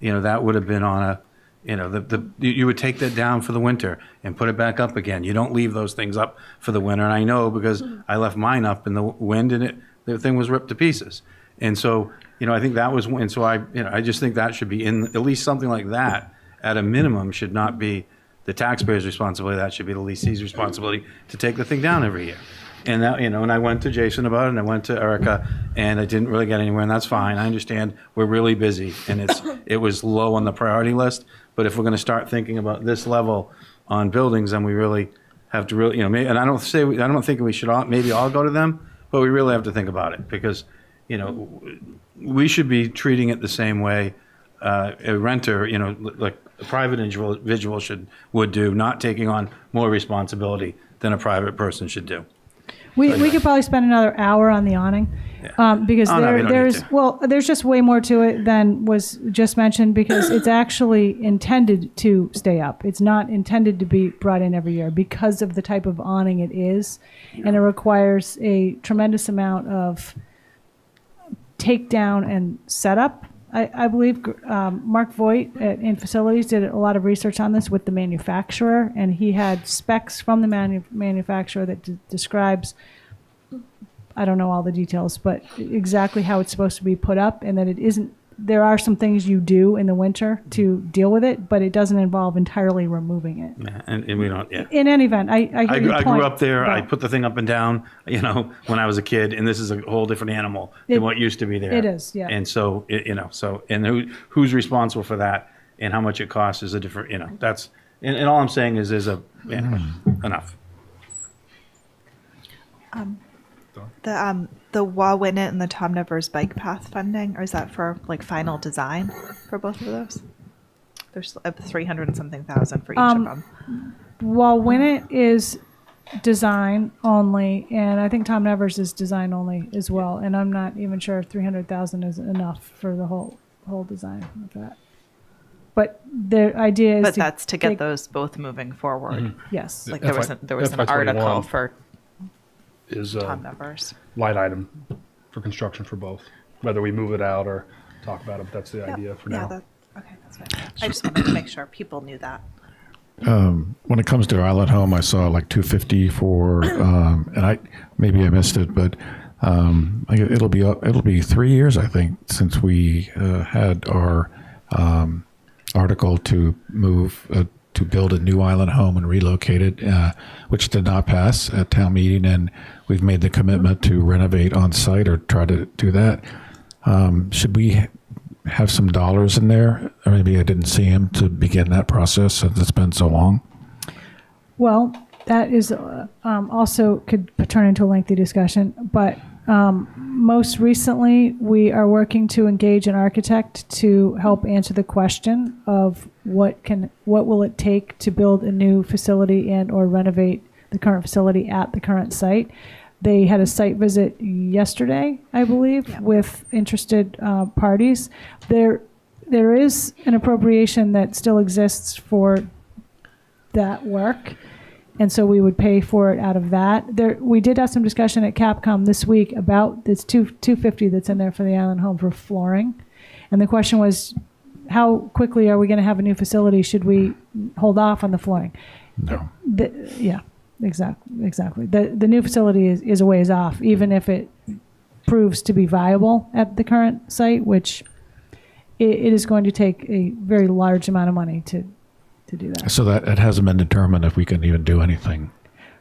that would have been on a. You would take that down for the winter and put it back up again. You don't leave those things up for the winter. And I know because I left mine up in the wind and the thing was ripped to pieces. And so, I think that was, and so I just think that should be in, at least something like that at a minimum should not be the taxpayer's responsibility. That should be the lessee's responsibility to take the thing down every year. And that, and I went to Jason about it, and I went to Erica, and I didn't really get anywhere, and that's fine. I understand we're really busy, and it was low on the priority list. But if we're going to start thinking about this level on buildings, then we really have to really, and I don't think we should maybe all go to them, but we really have to think about it because, we should be treating it the same way a renter, like a private individual would do, not taking on more responsibility than a private person should do. We could probably spend another hour on the awning because Oh, no, we don't need to. there's just way more to it than was just mentioned because it's actually intended to stay up. It's not intended to be brought in every year because of the type of awning it is, and it requires a tremendous amount of takedown and setup. I believe Mark Voigt in facilities did a lot of research on this with the manufacturer, and he had specs from the manufacturer that describes I don't know all the details, but exactly how it's supposed to be put up, and that it isn't. There are some things you do in the winter to deal with it, but it doesn't involve entirely removing it. Yeah, and we don't, yeah. In any event, I hear your I point, grew up there. I but put the thing up and down, when I was a kid, and this is a whole different animal than what used to be there. it is, yeah. And so, and who's responsible for that and how much it costs is a different, that's, and all I'm saying is there's enough. The Wawinit and the Tom Nevers bike path funding, or is that for like final design for both of those? There's 300 and something thousand for each of them. While Winnett is design only, and I think Tom Nevers is design only as well, and I'm not even sure if 300,000 is enough for the whole design of that. But the idea is, But that's to get those both moving forward. yes, Like there was an article for is Tom Nevers. line item for construction for both, whether we move it out or talk about it. But that's the idea for now. Okay, that's fine. I just wanted to make sure people knew that. When it comes to Island Home, I saw like 250 for, and maybe I missed it, but it'll be 3 years, I think, since we had our article to move to build a new Island Home and relocate it, which did not pass at town meeting, and we've made the commitment to renovate on site or try to do that. Should we have some dollars in there? Or maybe I didn't see him to begin that process since it's been so long. Well, that is also could turn into a lengthy discussion, but most recently we are working to engage an architect to help answer the question of what will it take to build a new facility and or renovate the current facility at the current site. They had a site visit yesterday, I believe, with interested parties. There is an appropriation that still exists for that work, and so we would pay for it out of that. We did have some discussion at Capcom this week about this $250 that's in there for the Island Home for flooring, and the question was, how quickly are we going to have a new facility? Should we hold off on the flooring? No. Yeah. Exactly. The new facility is a ways off, even if it proves to be viable at the current site, which it is going to take a very large amount of money to do that. So that it hasn't been determined if we can even do anything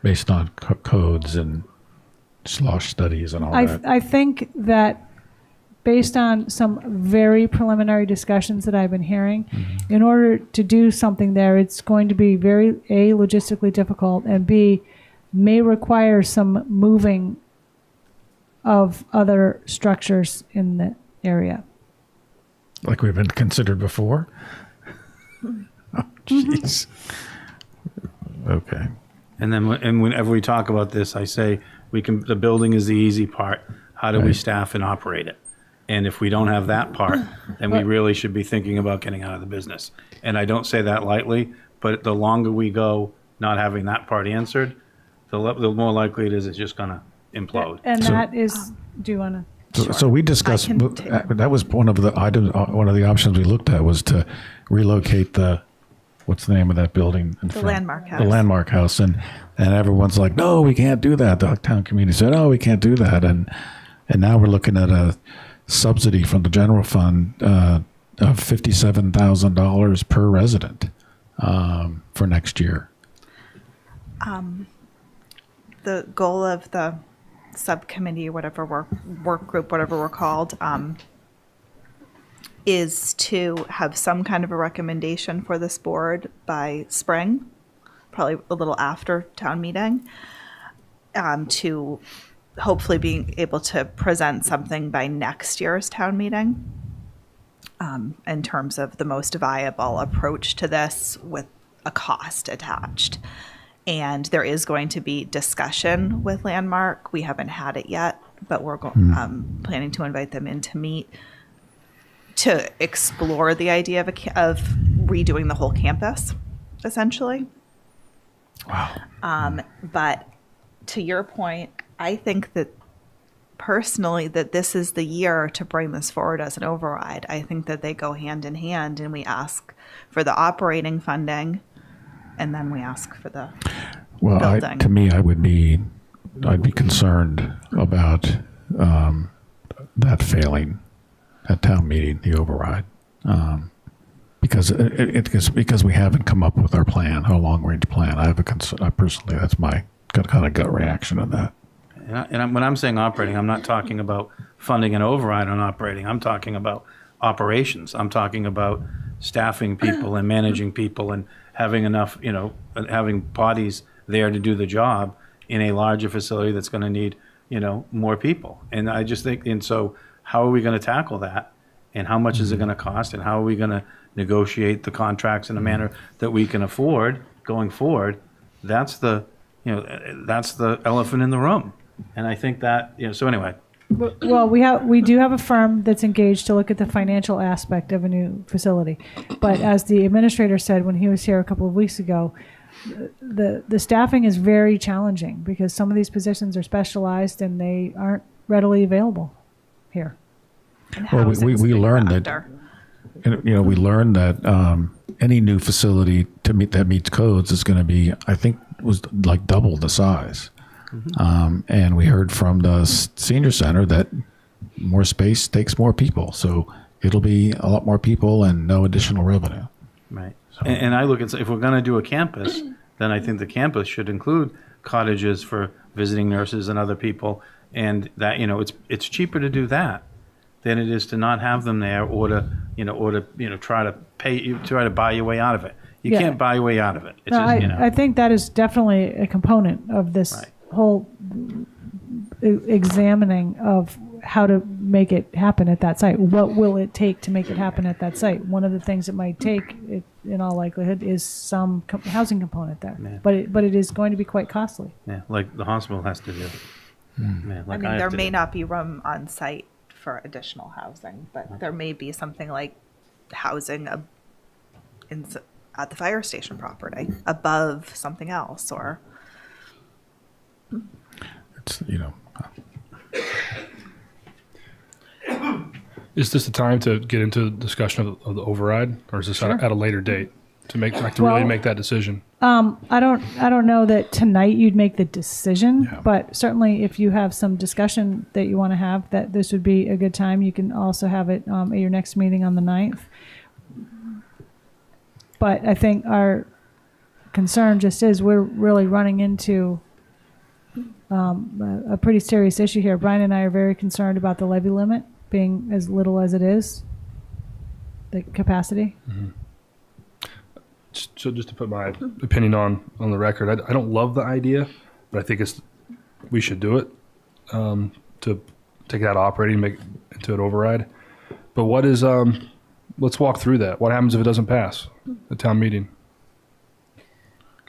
based on codes and slosh studies and all that. I think that based on some very preliminary discussions that I've been hearing, in order to do something there, it's going to be very, A, logistically difficult, and B, may require some moving of other structures in the area. Like we've been considered before? Oh, jeez. Okay. And then whenever we talk about this, I say the building is the easy part. How do we staff and operate it? And if we don't have that part, then we really should be thinking about getting out of the business. And I don't say that lightly, but the longer we go not having that part answered, the more likely it is it's just going to implode. And that is, do you want to? So we discussed, that was one of the items, one of the options we looked at was to relocate what's the name of that building? The Landmark House. The Landmark House. And everyone's like, no, we can't do that. The town community said, oh, we can't do that. And now we're looking at a subsidy from the general fund of $57,000 per resident for next year. The goal of the subcommittee, whatever work group, whatever we're called, is to have some kind of a recommendation for this board by spring, probably a little after town meeting, to hopefully being able to present something by next year's town meeting in terms of the most viable approach to this with a cost attached. And there is going to be discussion with Landmark. We haven't had it yet, but we're planning to invite them in to meet to explore the idea of redoing the whole campus, essentially. Wow. But to your point, I think that personally that this is the year to bring this forward as an override. I think that they go hand in hand, and we ask for the operating funding, and then we ask for the building. To me, I would be I'd be concerned about that failing at town meeting, the override, because we haven't come up with our plan, our long range plan. I have a concern. Personally, that's my kind of gut reaction on that. When I'm saying operating, I'm not talking about funding an override on operating. I'm talking about operations. I'm talking about staffing people and managing people and having enough, having bodies there to do the job in a larger facility that's going to need, more people. And I just think, and so how are we going to tackle that? And how much is it going to cost? And how are we going to negotiate the contracts in a manner that we can afford going forward? That's the elephant in the room. And I think that, so anyway. Well, we do have a firm that's engaged to look at the financial aspect of a new facility. But as the administrator said when he was here a couple of weeks ago, the staffing is very challenging because some of these positions are specialized and they aren't readily available here. Well, we learned that, we learned that any new facility that meets codes is going to be, I think, was like double the size. And we heard from the senior center that more space takes more people. So it'll be a lot more people and no additional revenue. Right. So. And I look at, if we're going to do a campus, then I think the campus should include cottages for visiting nurses and other people. And that, it's cheaper to do that than it is to not have them there or to try to buy your way out of it. You can't buy your way out of it. It's I think that is definitely a component of this whole examining of how to make it happen at that site. What will it take to make it happen at that site? One of the things it might take, in all likelihood, is some housing component there. Yeah. But it is going to be quite costly. Yeah, like the hospital has to do. Yeah, like there may not be room on site for additional housing, but there may be something like housing at the fire station property above something else, or it's Is this the time to get into the discussion of the override, or is this at a later date to really make that decision? I don't know that tonight you'd make the decision, but certainly if you have some discussion that you want to have, that this would be a good time. You can also have it at your next meeting on the 9th. But I think our concern just is we're really running into a pretty serious issue here. Brian and I are very concerned about the levy limit being as little as it is, the capacity. Mm-hmm. So just to put my opinion on the record, I don't love the idea, but I think we should do it to take that operating, make it into an override. But what is let's walk through that. What happens if it doesn't pass the town meeting?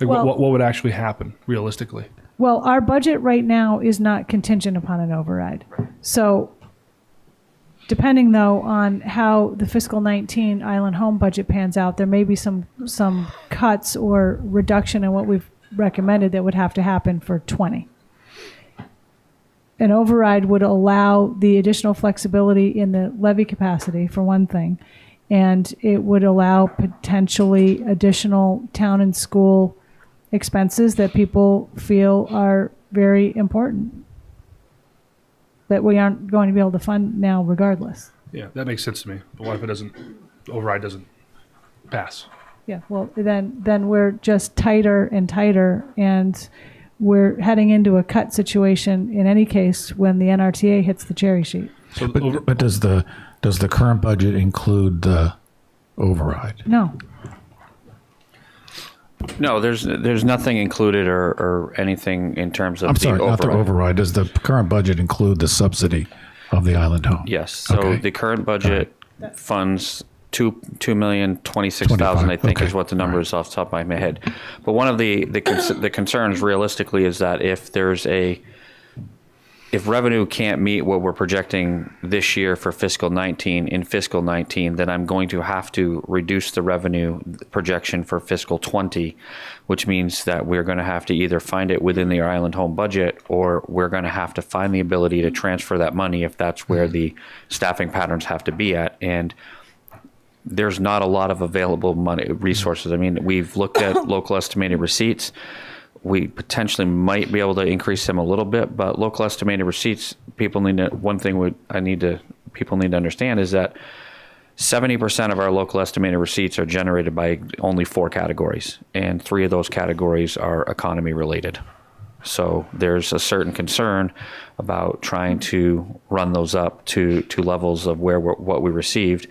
What would actually happen realistically? Well, our budget right now is not contingent upon an override. So depending, though, on how the fiscal 19 Island Home budget pans out, there may be some cuts or reduction in what we've recommended that would have to happen for 20. An override would allow the additional flexibility in the levy capacity, for one thing, and it would allow potentially additional town and school expenses that people feel are very important that we aren't going to be able to fund now regardless. Yeah, that makes sense to me. But what if the override doesn't pass? Yeah, well, then we're just tighter and tighter, and we're heading into a cut situation in any case when the NRTA hits the cherry sheet. So but does the current budget include the override? No. No, there's nothing included or anything in terms of I'm sorry, the override. not the override. Does the current budget include the subsidy of the Island Home? Yes. So the current budget funds $2,026,000, I think, is what the number is off the top of my head. But one of the concerns realistically is that if revenue can't meet what we're projecting this year for fiscal 19 in fiscal 19, then I'm going to have to reduce the revenue projection for fiscal 20, which means that we're going to have to either find it within the Island Home budget, or we're going to have to find the ability to transfer that money if that's where the staffing patterns have to be at. And there's not a lot of available resources. I mean, we've looked at local estimated receipts. we potentially might be able to increase them a little bit, but local estimated receipts, people need to understand is that 70% of our local estimated receipts are generated by only 4 categories, and 3 of those categories are economy related. So there's a certain concern about trying to run those up to levels of what we received,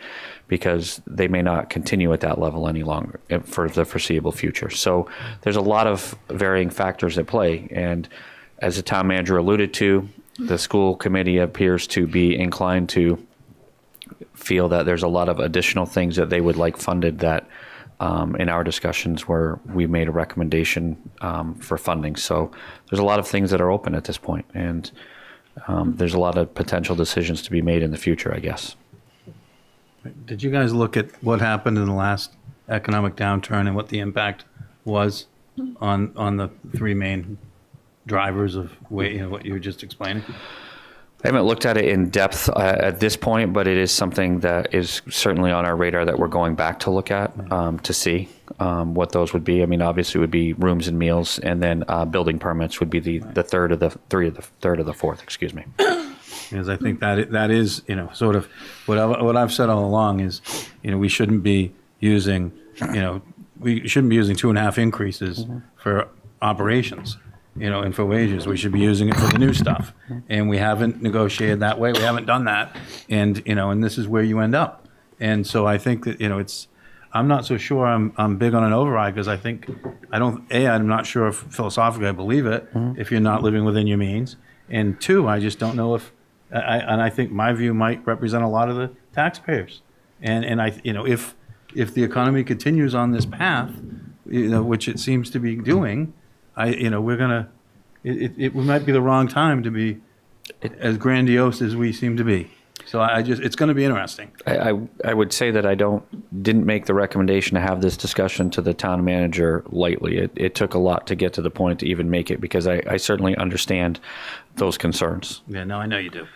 because they may not continue at that level any longer for the foreseeable future. So there's a lot of varying factors at play. And as the town manager alluded to, the school committee appears to be inclined to feel that there's a lot of additional things that they would like funded that in our discussions where we made a recommendation for funding. So there's a lot of things that are open at this point, and there's a lot of potential decisions to be made in the future, I guess. Did you guys look at what happened in the last economic downturn and what the impact was on the 3 main drivers of what you were just explaining? I haven't looked at it in depth at this point, but it is something that is certainly on our radar that we're going back to look at to see what those would be. I mean, obviously, it would be rooms and meals, and then building permits would be the third of the fourth. Excuse me. Because I think that is sort of what I've said all along is we shouldn't be using 2.5 increases for operations. And for wages, we should be using it for the new stuff. And we haven't negotiated that way. We haven't done that. And, and this is where you end up. And so I think that, I'm not so sure I'm big on an override, because I'm not sure if philosophically I believe it if you're not living within your means. And 2, I just don't know I think my view might represent a lot of the taxpayers. And if the economy continues on this path, which it seems to be doing, it might be the wrong time to be as grandiose as we seem to be. So it's going to be interesting. I would say that I didn't make the recommendation to have this discussion to the town manager lightly. It took a lot to get to the point to even make it, because I certainly understand those concerns. Yeah, no, I know you do.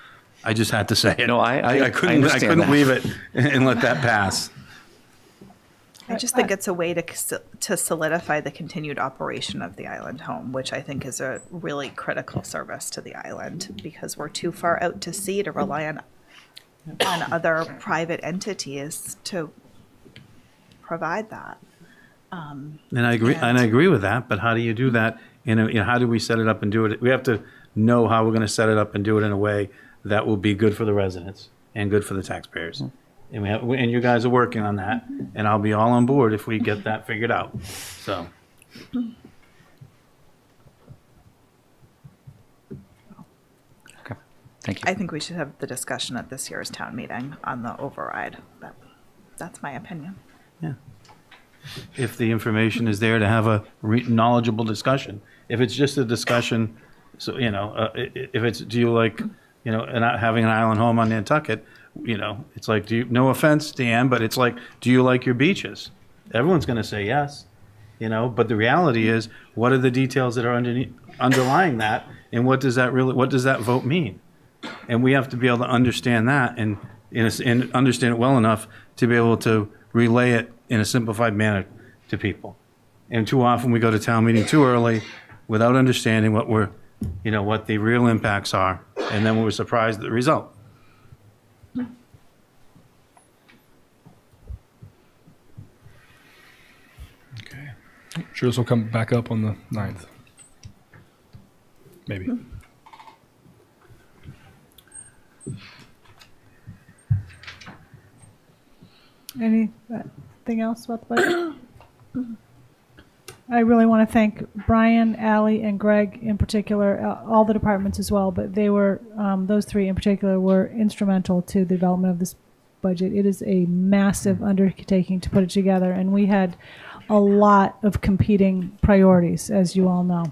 I just had to say it. No, I couldn't leave it and let that pass. I just think it's a way to solidify the continued operation of the island home, which I think is a really critical service to the island, because we're too far out to sea to rely on other private entities to provide that. And I agree with that. But how do you do that? How do we set it up and do it? We have to know how we're going to set it up and do it in a way that will be good for the residents and good for the taxpayers. And you guys are working on that, and I'll be all on board if we get that figured out. So. Okay, thank you. I think we should have the discussion at this year's town meeting on the override. That's my opinion. Yeah. If the information is there to have a knowledgeable discussion. If it's just a discussion, so if it's do you like having an island home on Nantucket. It's like, no offense, Dan, but it's like, do you like your beaches? Everyone's going to say yes, but the reality is, what are the details that are underlying that? And what does that vote mean? And we have to be able to understand that and understand it well enough to be able to relay it in a simplified manner to people. And too often we go to town meeting too early without understanding what the real impacts are. And then we're surprised at the result. Sure, this will come back up on the 9th. Maybe. Anything else about the budget? I really want to thank Brian, Ally, and Greg in particular, all the departments as well, but they were, those 3 in particular were instrumental to the development of this budget. It is a massive undertaking to put it together, and we had a lot of competing priorities, as you all know.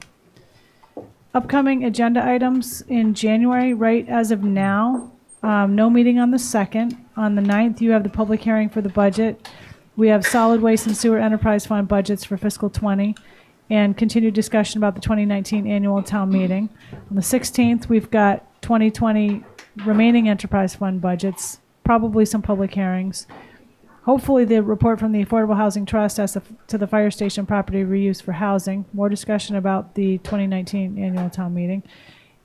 Upcoming agenda items in January, right as of now, no meeting on the 2nd. On the 9th, you have the public hearing for the budget. We have solid waste and sewer enterprise fund budgets for fiscal 20 and continued discussion about the 2019 annual town meeting. On the 16th, we've got 2020 remaining enterprise fund budgets, probably some public hearings. Hopefully, the report from the Affordable Housing Trust as to the fire station property reuse for housing. More discussion about the 2019 annual town meeting,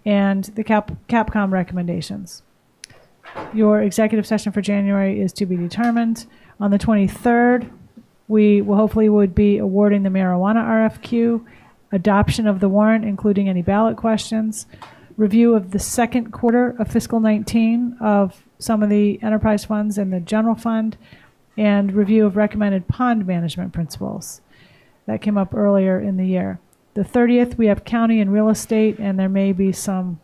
and the Capcom recommendations. Your executive session for January is to be determined. On the 23rd, we will hopefully would be awarding the marijuana RFQ, adoption of the warrant, including any ballot questions, review of the second quarter of fiscal 19 of some of the enterprise funds and the general fund, and review of recommended pond management principles. That came up earlier in the year. The 30th, we have county and real estate, and there may be some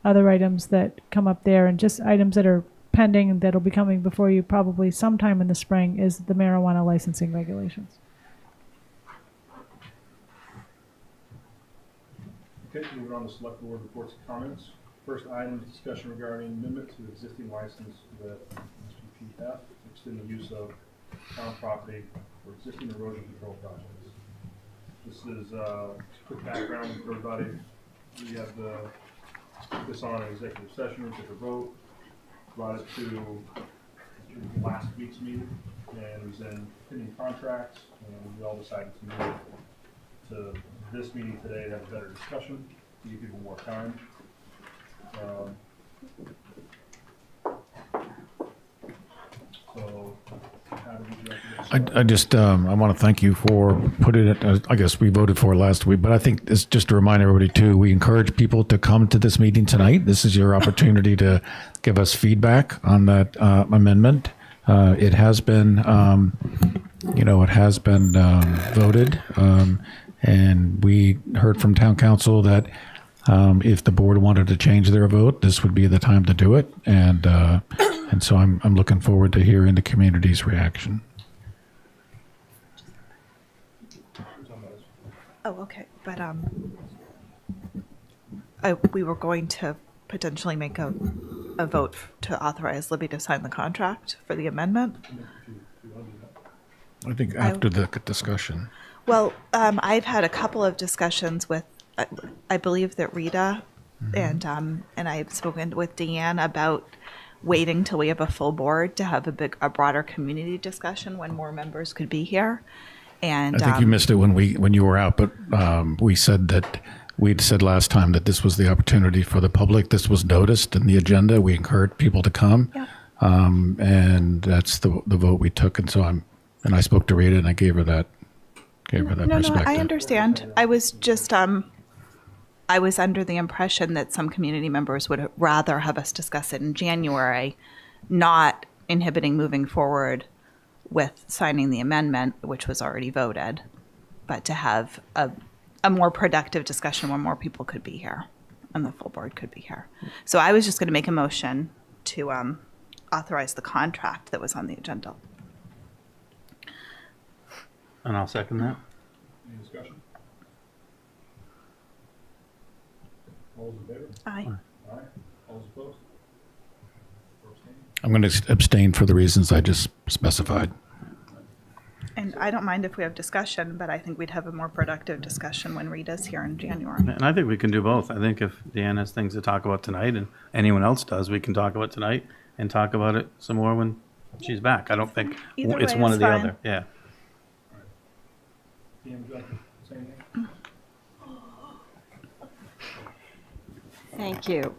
other items that come up there, and just items that are pending and that'll be coming before you probably sometime in the spring is the marijuana licensing regulations. Okay, moving on to select board reports and comments. First item is discussion regarding amendment to existing license with SPPF to extend the use of town property for existing erosion control projects. This is quick background for everybody. We have this on an executive session, we took a vote, brought it to last week's meeting, and it was in pending contracts, and we all decided to move to this meeting today to have a better discussion, to give people more time. So, how do we direct this? I just I want to thank you for putting it. I guess we voted for it last week, but I think it's just to remind everybody too. We encourage people to come to this meeting tonight. This is your opportunity to give us feedback on that amendment. It has been, it has been voted, and we heard from town council that if the board wanted to change their vote, this would be the time to do it. And so I'm looking forward to hearing the community's reaction. Oh, okay. But we were going to potentially make a vote to authorize Libby to sign the contract for the amendment. I think after the discussion. Well, I've had a couple of discussions with, I believe that Rita and I've spoken with Deanne about waiting till we have a full board to have a broader community discussion when more members could be here. And I think you missed it when you were out, but we'd said last time that this was the opportunity for the public. This was noticed in the agenda. We encouraged people to come, and that's the vote we took. And so I spoke to Rita and I gave her that perspective. No, I understand. I was just I was under the impression that some community members would rather have us discuss it in January, not inhibiting moving forward with signing the amendment, which was already voted, but to have a more productive discussion when more people could be here and the full board could be here. So I was just going to make a motion to authorize the contract that was on the agenda. And I'll second that. Any discussion? All those in favor? Aye. Aye. All those opposed? Or abstaining? I'm going to abstain for the reasons I just specified. And I don't mind if we have discussion, but I think we'd have a more productive discussion when Rita's here in January. And I think we can do both. I think if Deanne has things to talk about tonight and anyone else does, we can talk about tonight and talk about it some more when she's back. I don't think Either it's way one is or the fine. other. Yeah. Deanne, would you like to say anything? Thank you.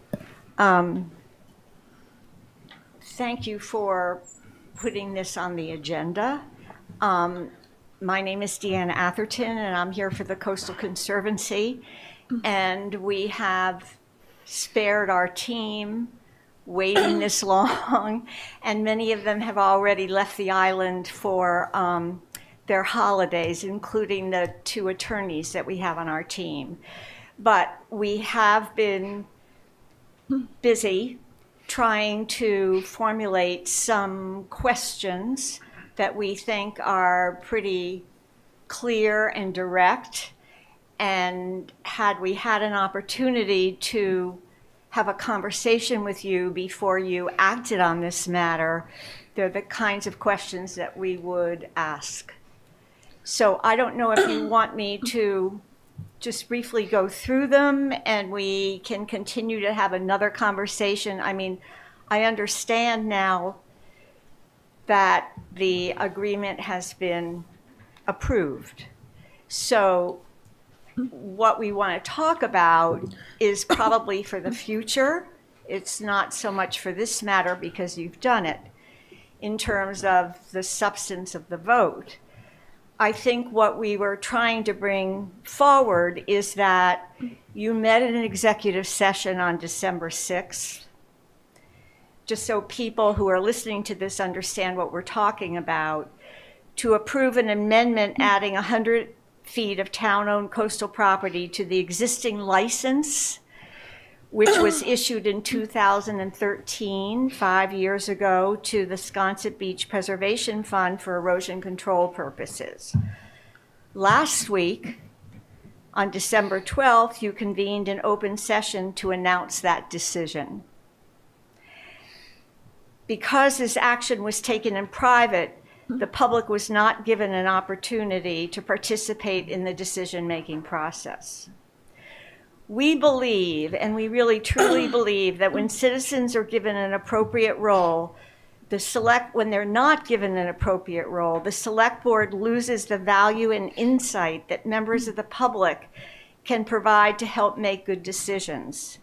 Thank you for putting this on the agenda. My name is Deanna Atherton, and I'm here for the Coastal Conservancy. And we have spared our team waiting this long, and many of them have already left the island for their holidays, including the 2 attorneys that we have on our team. But we have been busy trying to formulate some questions that we think are pretty clear and direct. And had we had an opportunity to have a conversation with you before you acted on this matter, they're the kinds of questions that we would ask. So I don't know if you want me to just briefly go through them and we can continue to have another conversation. I mean, I understand now that the agreement has been approved. So what we want to talk about is probably for the future. It's not so much for this matter because you've done it in terms of the substance of the vote. I think what we were trying to bring forward is that you met in an executive session on December 6th, just so people who are listening to this understand what we're talking about, to approve an amendment adding 100 feet of town-owned coastal property to the existing license, which was issued in 2013, 5 years ago, to the Sconset Beach Preservation Fund for erosion control purposes. Last week, on December 12th, you convened an open session to announce that decision. Because this action was taken in private, the public was not given an opportunity to participate in the decision-making process. We believe, and we really truly believe, that when citizens are given an appropriate role, when they're not given an appropriate role, the select board loses the value and insight that members of the public can provide to help make good decisions.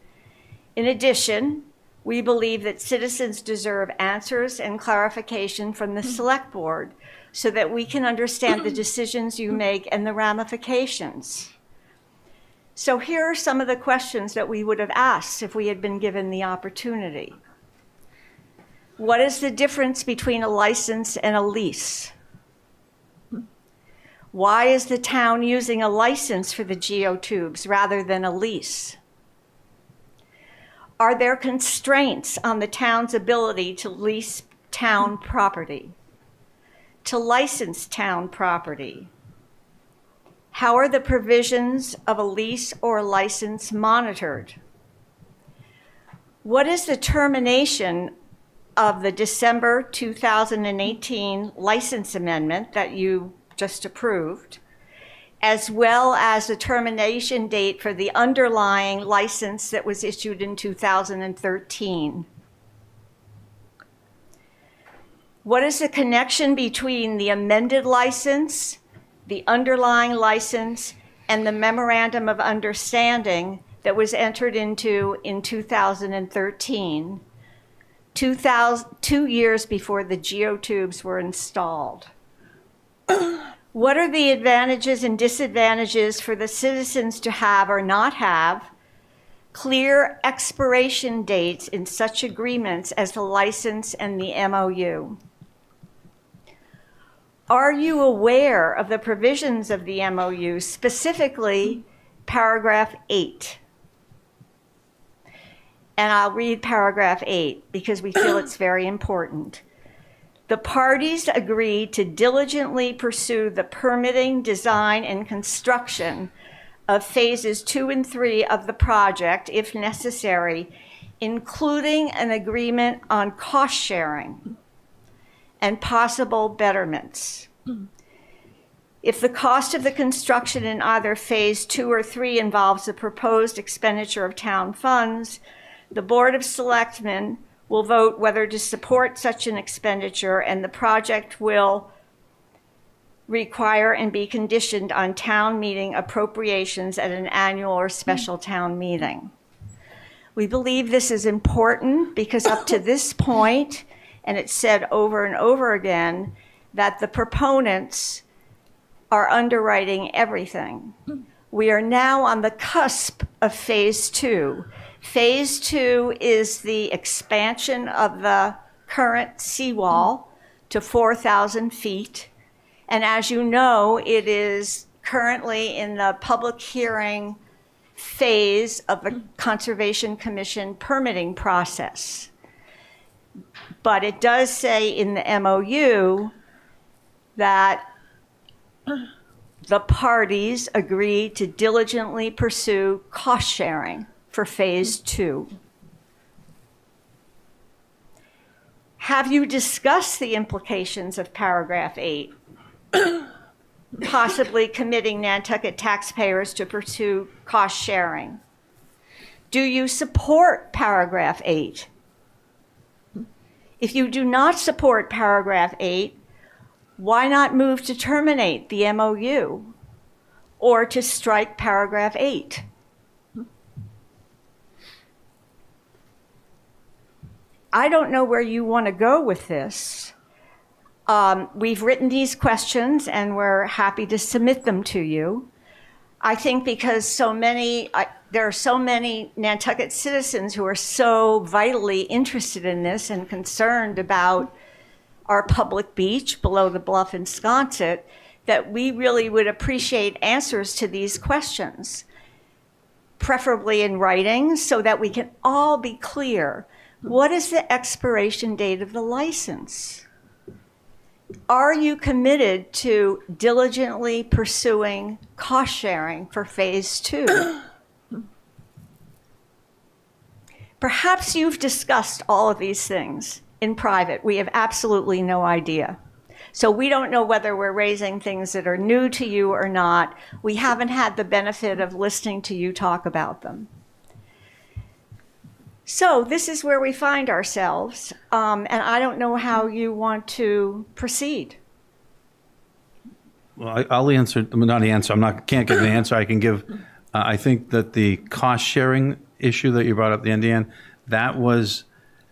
In addition, we believe that citizens deserve answers and clarification from the select board so that we can understand the decisions you make and the ramifications. So here are some of the questions that we would have asked if we had been given the opportunity. What is the difference between a license and a lease? Why is the town using a license for the geotubes rather than a lease? Are there constraints on the town's ability to lease town property, to license town property? How are the provisions of a lease or license monitored? What is the termination of the December 2018 license amendment that you just approved, as well as the termination date for the underlying license that was issued in 2013? What is the connection between the amended license, the underlying license, and the memorandum of understanding that was entered into in 2013, 2 years before the geotubes were installed? What are the advantages and disadvantages for the citizens to have or not have clear expiration dates in such agreements as the license and the MOU? Are you aware of the provisions of the MOU, specifically paragraph 8? And I'll read paragraph 8 because we feel it's very important. The parties agree to diligently pursue the permitting, design, and construction of phases 2 and 3 of the project, if necessary, including an agreement on cost sharing and possible betterments. If the cost of the construction in either phase 2 or 3 involves the proposed expenditure of town funds, the Board of Selectmen will vote whether to support such an expenditure, and the project will require and be conditioned on town meeting appropriations at an annual or special town meeting. We believe this is important because up to this point, and it's said over and over again, that the proponents are underwriting everything. We are now on the cusp of phase 2. Phase 2 is the expansion of the current seawall to 4,000 feet. And as you know, it is currently in the public hearing phase of the Conservation Commission permitting process. But it does say in the MOU that the parties agree to diligently pursue cost sharing for phase 2. Have you discussed the implications of paragraph 8? Possibly committing Nantucket taxpayers to pursue cost sharing. Do you support paragraph 8? If you do not support paragraph 8, why not move to terminate the MOU or to strike paragraph 8? I don't know where you want to go with this. We've written these questions and we're happy to submit them to you. I think because there are so many Nantucket citizens who are so vitally interested in this and concerned about our public beach below the bluff in Sconset, that we really would appreciate answers to these questions, preferably in writing, so that we can all be clear. What is the expiration date of the license? Are you committed to diligently pursuing cost sharing for phase 2? Perhaps you've discussed all of these things in private. We have absolutely no idea. So we don't know whether we're raising things that are new to you or not. We haven't had the benefit of listening to you talk about them. So this is where we find ourselves, and I don't know how you want to proceed. Well, I'll answer, not answer, can't give an answer. I can give, I think that the cost sharing issue that you brought up, the Indian, that was,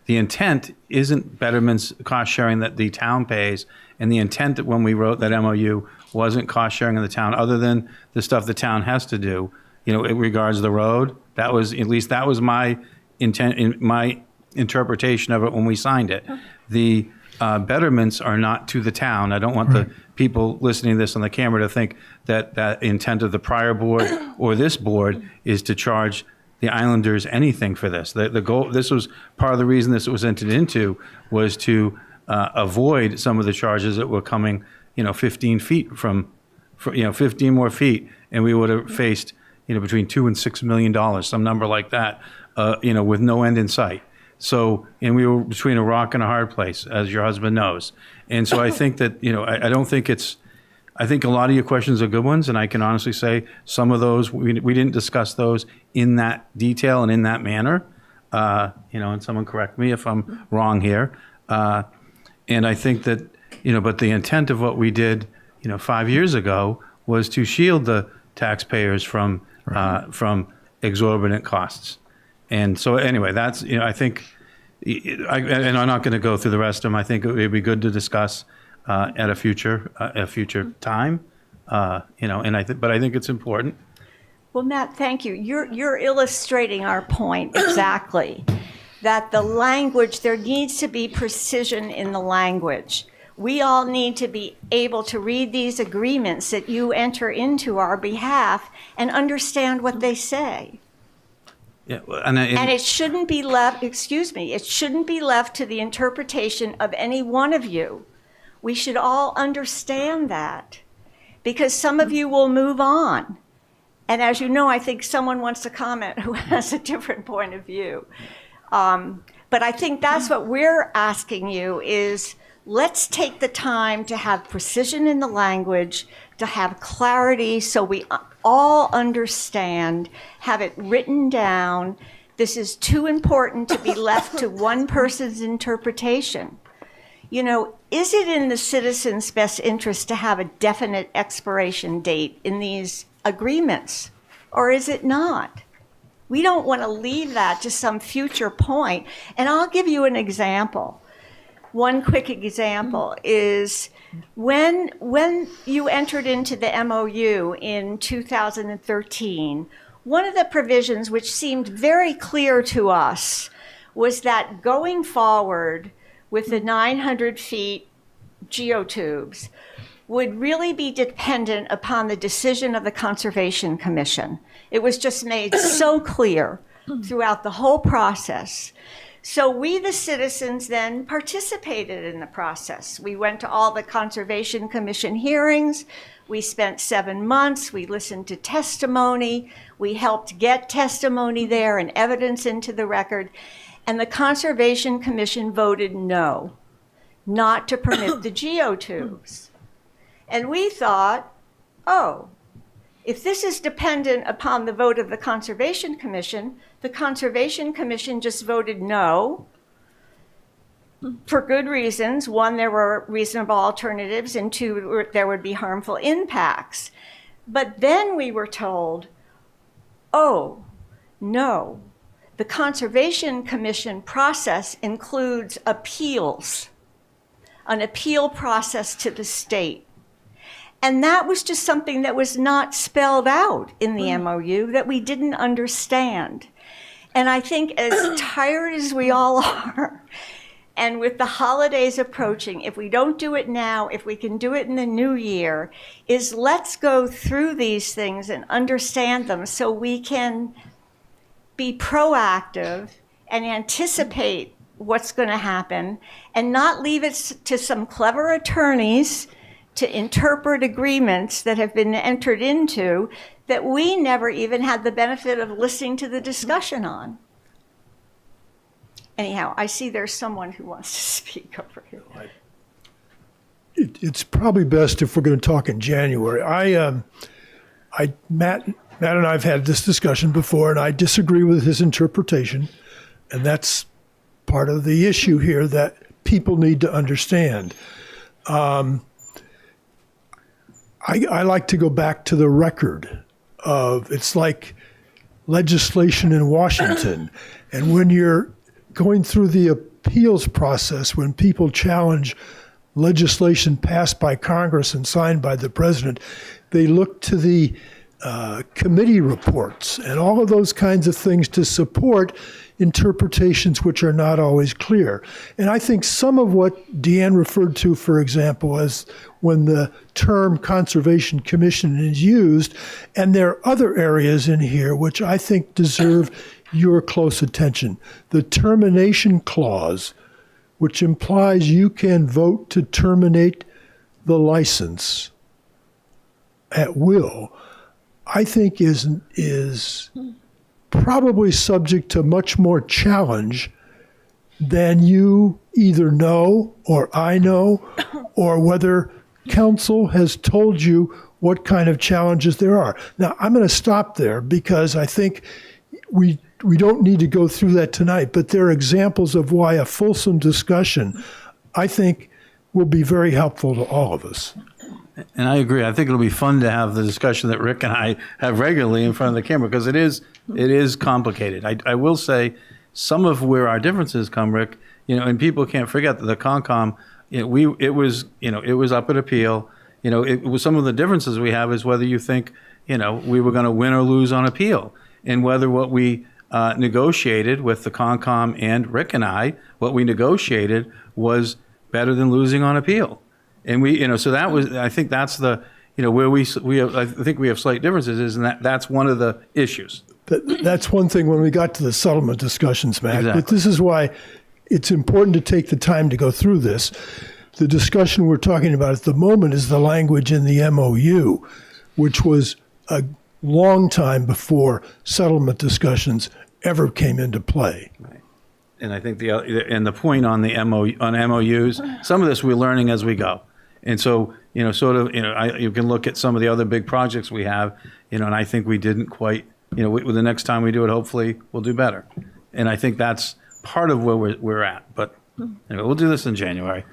the intent isn't Betterment's cost sharing that the town pays, and the intent that when we wrote that MOU wasn't cost sharing in the town, other than the stuff the town has to do, in regards to the road. That was, at least that was my intent, in my interpretation of it when we signed it. The betterments are not to the town. I don't want the people listening to this on the camera to think that that intent of the prior board or this board is to charge the islanders anything for this. The goal, this was part of the reason this was entered into, was to avoid some of the charges that were coming, 15 feet from 15 more feet, and we would have faced, between $2 and $6 million, some number like that, with no end in sight. So, and we were between a rock and a hard place, as your husband knows. And so I think that, I don't think I think a lot of your questions are good ones, and I can honestly say some of those, we didn't discuss those in that detail and in that manner. And someone correct me if I'm wrong here. And I think that, but the intent of what we did, 5 years ago was to shield the taxpayers from exorbitant costs. And so anyway, that's, I think, and I'm not going to go through the rest of them. I think it would be good to discuss at a future time, and but I think it's important. Well, Matt, thank you. You're illustrating our point exactly, that the language, there needs to be precision in the language. We all need to be able to read these agreements that you enter into our behalf and understand what they say. Yeah, and it shouldn't be left, it shouldn't be left to the interpretation of any one of you. We should all understand that, because some of you will move on. And as you know, I think someone wants to comment who has a different point of view. But I think that's what we're asking you is, let's take the time to have precision in the language, to have clarity so we all understand, have it written down. This is too important to be left to one person's interpretation. Is it in the citizens' best interest to have a definite expiration date in these agreements, or is it not? We don't want to leave that to some future point. And I'll give you an example. One quick example is when you entered into the MOU in 2013, one of the provisions which seemed very clear to us was that going forward with the 900 feet geotubes would really be dependent upon the decision of the Conservation Commission. It was just made so clear throughout the whole process. So we, the citizens, then participated in the process. We went to all the Conservation Commission hearings. We spent 7 months. We listened to testimony. We helped get testimony there and evidence into the record. And the Conservation Commission voted no, not to permit the geotubes. And we thought, oh, if this is dependent upon the vote of the Conservation Commission just voted no. for good reasons. One, there were reasonable alternatives, and two, there would be harmful impacts. But then we were told, oh, no, the Conservation Commission process includes appeals, an appeal process to the state. And that was just something that was not spelled out in the MOU that we didn't understand. And I think as tired as we all are, and with the holidays approaching, if we don't do it now, if we can do it in the new year, is let's go through these things and understand them so we can be proactive and anticipate what's going to happen and not leave it to some clever attorneys to interpret agreements that have been entered into that we never even had the benefit of listening to the discussion on. Anyhow, I see there's someone who wants to speak over here. It's probably best if we're going to talk in January. Matt and I have had this discussion before, and I disagree with his interpretation, and that's part of the issue here that people need to understand. I like to go back to the record of, it's like legislation in Washington, and when you're going through the appeals process, when people challenge legislation passed by Congress and signed by the president, they look to the committee reports and all of those kinds of things to support interpretations which are not always clear. And I think some of what Deanne referred to, for example, as when the term Conservation Commission is used, and there are other areas in here which I think deserve your close attention. The termination clause, which implies you can vote to terminate the license at will, I think is probably subject to much more challenge than you either know or I know, or whether council has told you what kind of challenges there are. Now, I'm going to stop there because I think we don't need to go through that tonight, but there are examples of why a fulsome discussion, I think, will be very helpful to all of us. And I agree. I think it'll be fun to have the discussion that Rick and I have regularly in front of the camera, because it is complicated. I will say some of where our differences come, Rick, and people can't forget that the Concom, it was up at appeal. It was some of the differences we have is whether you think, we were going to win or lose on appeal, and whether what we negotiated with the Concom and Rick and I, what we negotiated was better than losing on appeal. And we, so that was, I think that's the, where we have, I think we have slight differences is, and that's one of the issues. That's one thing when we got to the settlement discussions, Matt. Exactly. But this is why it's important to take the time to go through this. The discussion we're talking about at the moment is the language in the MOU, which was a long time before settlement discussions ever came into play. Right. And I think the point on the MOUs, some of this we're learning as we go. And so, you can look at some of the other big projects we have, and I think we didn't quite, with the next time we do it, hopefully we'll do better. And I think that's part of where we're at. But anyway, we'll do this in January.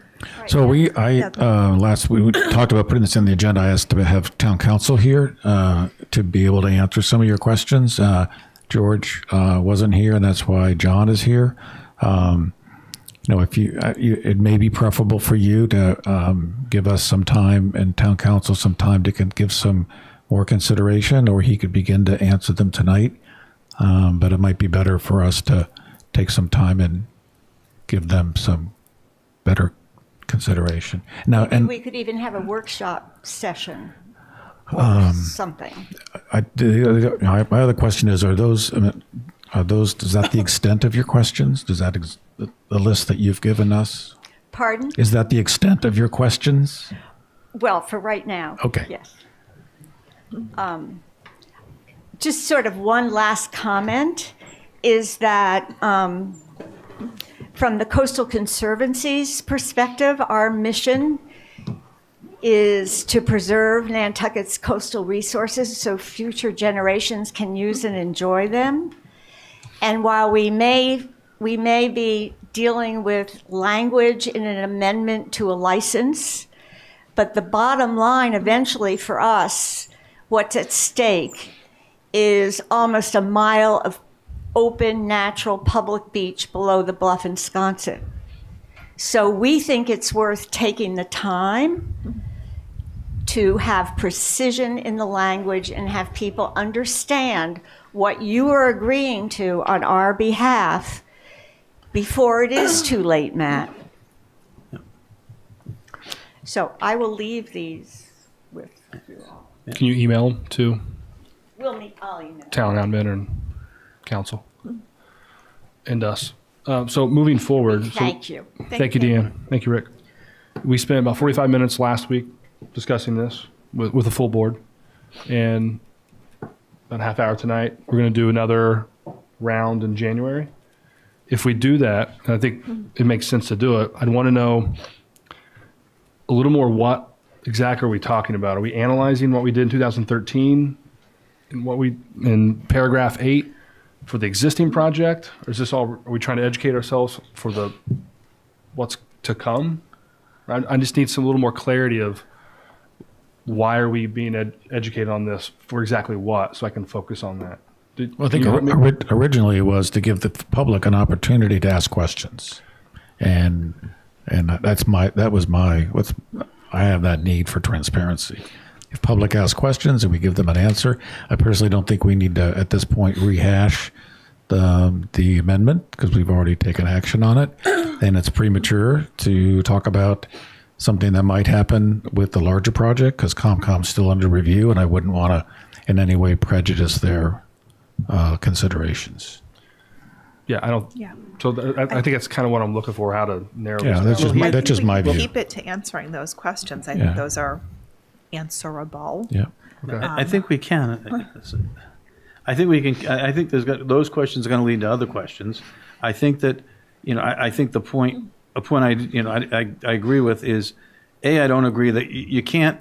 So last week we talked about putting this in the agenda. I asked to have town council here to be able to answer some of your questions. George wasn't here, and that's why John is here. If it may be preferable for you to give us some time and town council some time to give some more consideration, or he could begin to answer them tonight. But it might be better for us to take some time and give them some better consideration. Now, and we could even have a workshop session or something. My other question is: Are those? Is that the extent of your questions? Does that the list that you've given us? Pardon? Is that the extent of your questions? Well, for right now. Okay. Yes. Just sort of one last comment is that from the Coastal Conservancy's perspective, our mission is to preserve Nantucket's coastal resources so future generations can use and enjoy them. And while we may be dealing with language in an amendment to a license. But the bottom line eventually for us, what's at stake is almost a mile of open, natural public beach below the bluff in Sconset. So we think it's worth taking the time to have precision in the language and have people understand what you are agreeing to on our behalf before it is too late, Matt. So I will leave these with you all. Can you email them to I'll email. town admin and council and us? So moving forward. Thank you. Thank you, Deanne. Thank you, Rick. We spent about 45 minutes last week discussing this with the full board, and about a half hour tonight. We're going to do another round in January. If we do that, and I think it makes sense to do it, I'd want to know a little more what exactly are we talking about? Are we analyzing what we did in 2013 and what we in paragraph 8 for the existing project? Or is this all, are we trying to educate ourselves for the what's to come? I just need some little more clarity of why are we being educated on this for exactly what, so I can focus on that. Well, I think originally it was to give the public an opportunity to ask questions, and I have that need for transparency. If public asks questions and we give them an answer, I personally don't think we need to at this point rehash the amendment because we've already taken action on it, and it's premature to talk about something that might happen with the larger project because COMCOM's still under review, and I wouldn't want to in any way prejudice their considerations. Yeah, I don't. Yeah. So I think that's kind of what I'm looking for, how to narrow Yeah, this down. that's just my view. Keep it to answering those questions. I Yeah. think those are answerable. Yeah. Okay. I think we can. I think we can. I think those questions are going to lead to other questions. I think that, I think a point I agree with is, I don't agree that you can't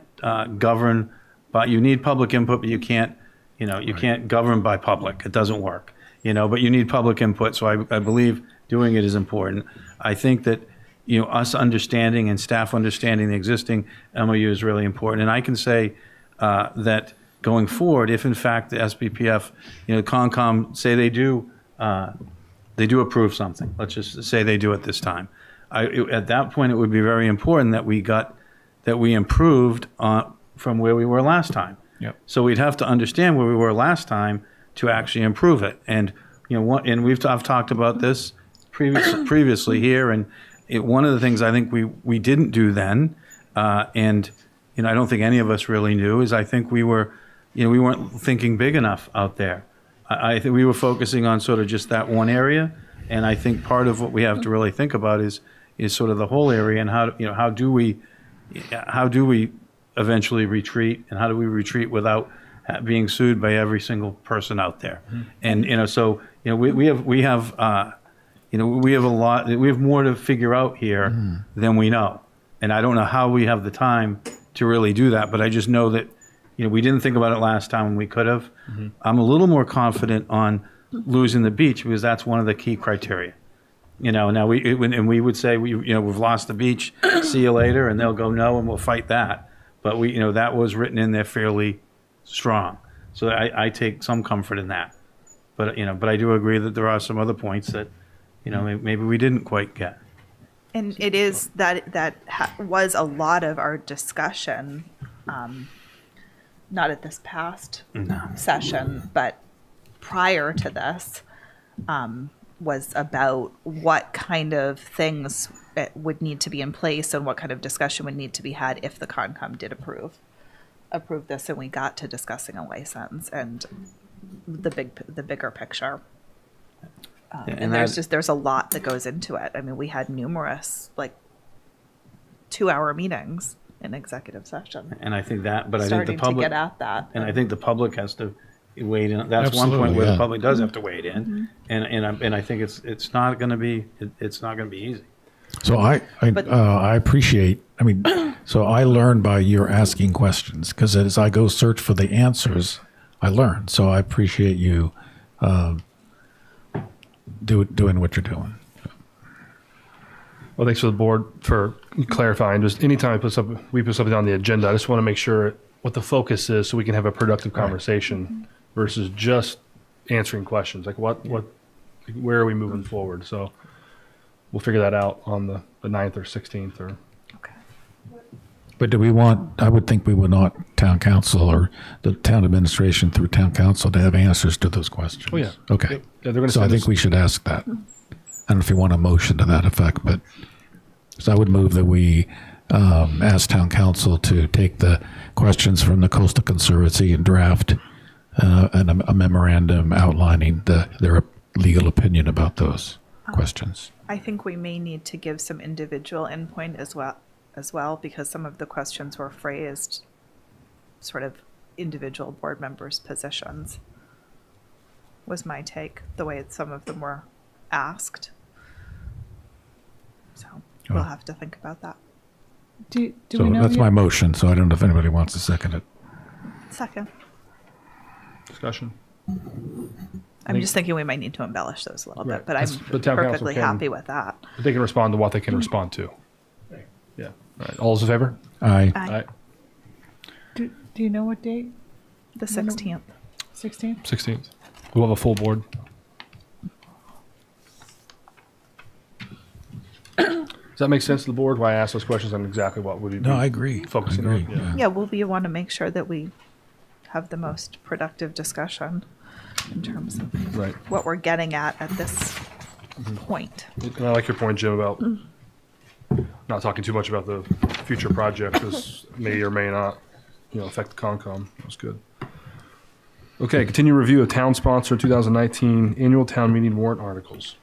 govern, but you need public input, but you can't, you can't govern by public. It doesn't work, but you need public input. So I believe doing it is important. I think that, us understanding and staff understanding the existing MOU is really important. And I can say that going forward, if in fact the SBPF, CONCOM say they do approve something. Let's just say they do it this time. At that point, it would be very important that we improved from where we were last time. Yep. So we'd have to understand where we were last time to actually improve it. And I've talked about this previously here, and one of the things I think we didn't do then, and I don't think any of us really knew, is I think we weren't thinking big enough out there. I think we were focusing on sort of just that one area, and I think part of what we have to really think about is sort of the whole area and how do we eventually retreat, and how do we retreat without being sued by every single person out there. And so we have a lot, we have more to figure out here than we know, and I don't know how we have the time to really do that, but I just know that we didn't think about it last time when we could have. I'm a little more confident on losing the beach because that's one of the key criteria. Now we would say we've lost the beach, see you later, and they'll go no, and we'll fight that. But that was written in there fairly strong, so I take some comfort in that. But I do agree that there are some other points that maybe we didn't quite get. And it is that was a lot of our discussion, not at this past session, but prior to this, was about what kind of things would need to be in place and what kind of discussion would need to be had if the CONCOM did approve this, and we got to discussing a license and the bigger picture. And there's a lot that goes into it. I mean, we had numerous 2-hour meetings in executive session. And I think that, but I think Starting the public to get at that. and I think the public has to wade in. That's Absolutely, one point where yeah. the public does have to wade in, and I think it's not going to be easy. So I appreciate. I mean, so I learn by your asking questions because as I go search for the answers, I learn. So I appreciate you doing what you're doing. Well, thanks for the board for clarifying. Just anytime we put something on the agenda, I just want to make sure what the focus is so we can have a productive conversation versus just answering questions. Like where are we moving forward? So we'll figure that out on the 9th or 16th or. But do we want, I would think we would want town council or the town administration through town council to have answers to those questions. Oh, yeah. Okay. Yeah, they're going to So I think we should ask that. I don't know if you want a motion to that effect, but so I would move that we ask town council to take the questions from the Coastal Conservancy and draft a memorandum outlining their legal opinion about those questions. I think we may need to give some individual endpoint as well, because some of the questions were phrased sort of individual board members' positions, was my take, the way some of them were asked. So we'll have to think about that. Do So we know that's yet? my motion, so I don't know if anybody wants to second it. Second. Discussion. I'm just thinking we might need to embellish those a little Right. bit, but I'm But town council perfectly can- happy with that. But they can respond to what they can respond to. Yeah. All right. All those in favor? Aye. Aye. Do you know what date? The 16th. 16th? 16th. We'll have a full board. Does that make sense to the board? Why I ask those questions on exactly what would we be No, I agree. focusing I agree, on? Yeah. Yeah, well, we want to make sure that we have the most productive discussion in terms of Right. what we're getting at this point. And I like your point, Jim, about not talking too much about the future project because may or may not, affect the Concom. That was good. Okay, continue review of town sponsor 2019 annual town meeting warrant articles.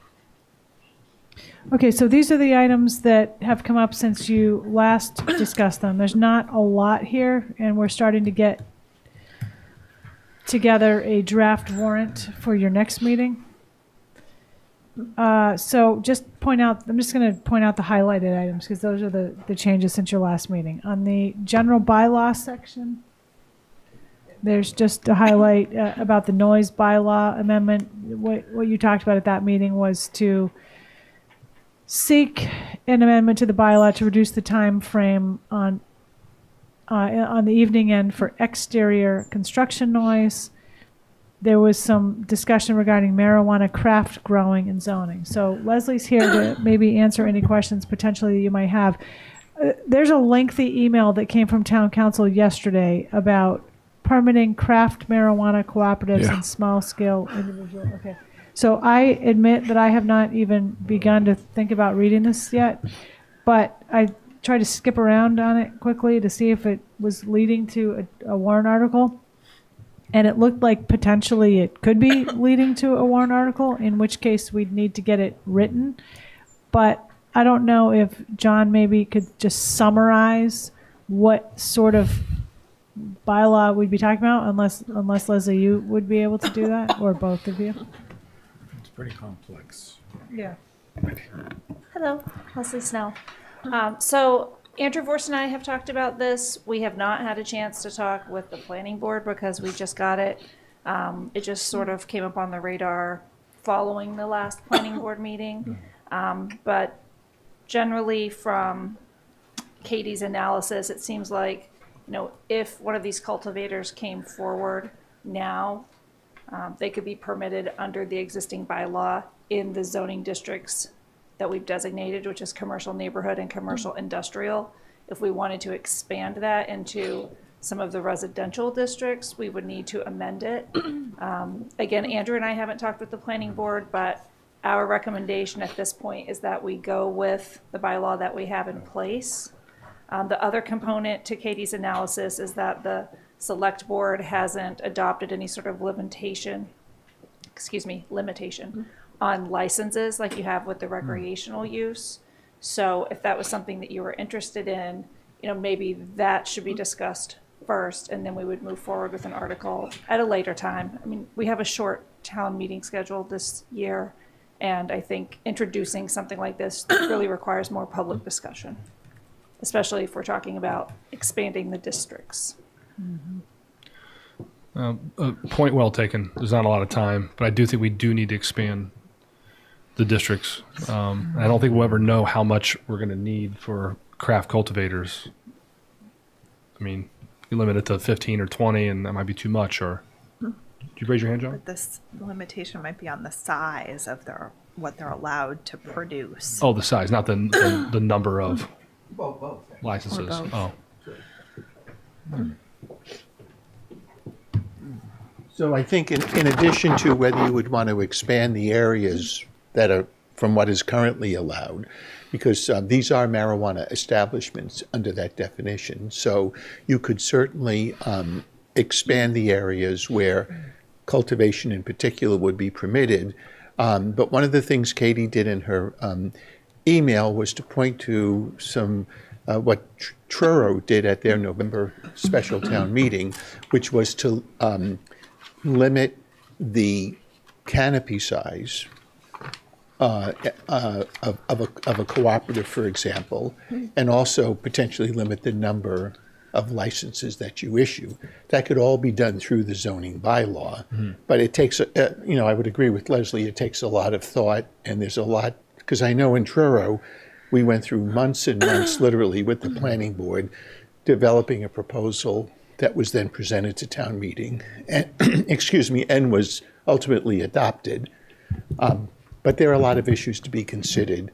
Okay, so these are the items that have come up since you last discussed them. There's not a lot here, and we're starting to get together a draft warrant for your next meeting. So just I'm just going to point out the highlighted items because those are the changes since your last meeting. On the general bylaw section, there's just a highlight about the noise bylaw amendment. What you talked about at that meeting was to seek an amendment to the bylaw to reduce the time frame on the evening end for exterior construction noise. There was some discussion regarding marijuana craft growing and zoning. So Leslie's here to maybe answer any questions potentially that you might have. There's a lengthy email that came from town council yesterday about permitting craft marijuana cooperatives and small scale individual. Okay. So I admit that I have not even begun to think about reading this yet, but I tried to skip around on it quickly to see if it was leading to a warrant article. And it looked like potentially it could be leading to a warrant article, in which case we'd need to get it written. But I don't know if John maybe could just summarize what sort of bylaw we'd be talking about, unless Leslie, you would be able to do that, or both of you. It's pretty complex. Yeah. Hello, Leslie Snell. So Andrew Vorst and I have talked about this. We have not had a chance to talk with the planning board because we just got it. It just sort of came up on the radar following the last planning board meeting. But generally from Katie's analysis, it seems like, if one of these cultivators came forward now, they could be permitted under the existing bylaw in the zoning districts that we've designated, which is commercial neighborhood and commercial industrial. If we wanted to expand that into some of the residential districts, we would need to amend it. Again, Andrew and I haven't talked with the planning board, but our recommendation at this point is that we go with the bylaw that we have in place. The other component to Katie's analysis is that the select board hasn't adopted any sort of limitation on licenses like you have with the recreational use. So if that was something that you were interested in, maybe that should be discussed first, and then we would move forward with an article at a later time. I mean, we have a short town meeting scheduled this year, and I think introducing something like this really requires more public discussion, especially if we're talking about expanding the districts. Point well taken. There's not a lot of time, but I do think we do need to expand the districts. I don't think we'll ever know how much we're going to need for craft cultivators. I mean, you limit it to 15 or 20, and that might be too much. Or did you raise your hand, John? But this limitation might be on the size of what they're allowed to produce. Oh, the size, not the number of licenses. Or both. Oh, So I think in addition to whether you would want to expand the areas that are from what is currently allowed, because these are marijuana establishments under that definition, so you could certainly expand the areas where cultivation in particular would be permitted. But one of the things Katie did in her email was to point to some what Truro did at their November special town meeting, which was to limit the canopy size of a cooperative, for example, and also potentially limit the number of licenses that you issue. That could all be done through the zoning bylaw, but it takes, I would agree with Leslie, it takes a lot of thought, and there's a lot, because I know in Truro, we went through months and months, literally, with the planning board, developing a proposal that was then presented to town meeting, and, and was ultimately adopted. But there are a lot of issues to be considered.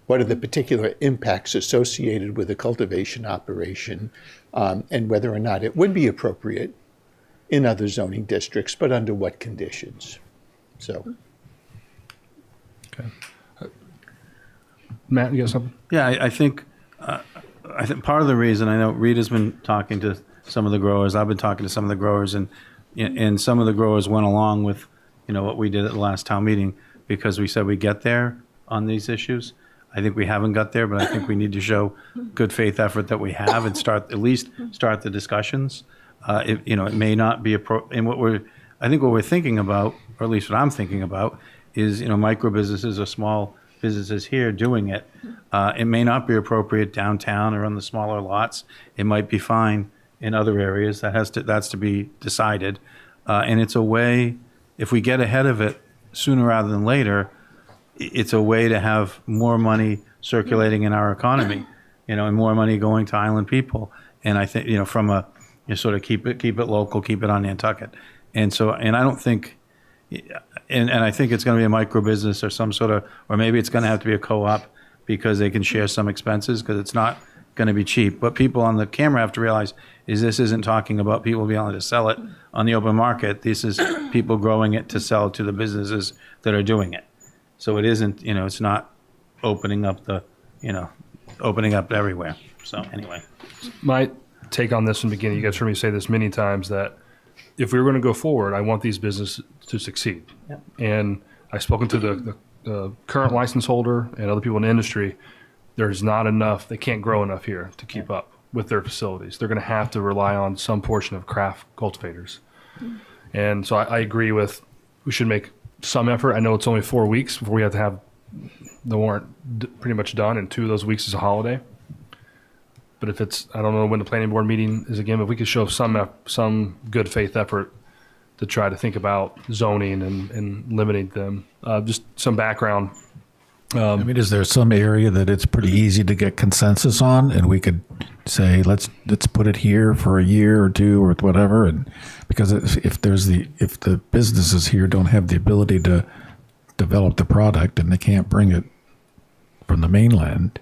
What are the particular impacts associated with a cultivation operation, and whether or not it would be appropriate in other zoning districts, but under what conditions? So. okay. Matt, you got something? Yeah, I think part of the reason, I know Rita's been talking to some of the growers, I've been talking to some of the growers, and some of the growers went along with, what we did at the last town meeting, because we said we get there on these issues. I think we haven't got there, but I think we need to show good faith effort that we have and at least start the discussions. It may not be and what we're thinking about, or at least what I'm thinking about, is, micro businesses or small businesses here doing it. It may not be appropriate downtown or on the smaller lots. It might be fine in other areas. That's to be decided. And it's a way, if we get ahead of it sooner rather than later, it's a way to have more money circulating in our economy, and more money going to island people. And I think, from sort of keep it local, keep it on Nantucket. And I don't think, and I think it's going to be a micro business or some sort of, or maybe it's going to have to be a co-op because they can share some expenses, because it's not going to be cheap. But people on the camera have to realize this isn't talking about people being able to sell it on the open market. This is people growing it to sell to the businesses that are doing it. So it isn't, it's not opening up everywhere. So anyway. My take on this in the beginning, you guys heard me say this many times, that if we were going to go forward, I want these businesses to succeed. Yep. And I've spoken to the current license holder and other people in the industry. There's not enough, they can't grow enough here to keep up with their facilities. They're going to have to rely on some portion of craft cultivators. And so I agree with, we should make some effort. I know it's only 4 weeks before we have to have the warrant pretty much done, and 2 of those weeks is a holiday. But if it's, I don't know when the planning board meeting is again, if we could show some good faith effort to try to think about zoning and limiting them. Just some background. Is there some area that it's pretty easy to get consensus on, and we could say let's put it here for a year or two or whatever? And because if the businesses here don't have the ability to develop the product and they can't bring it from the mainland,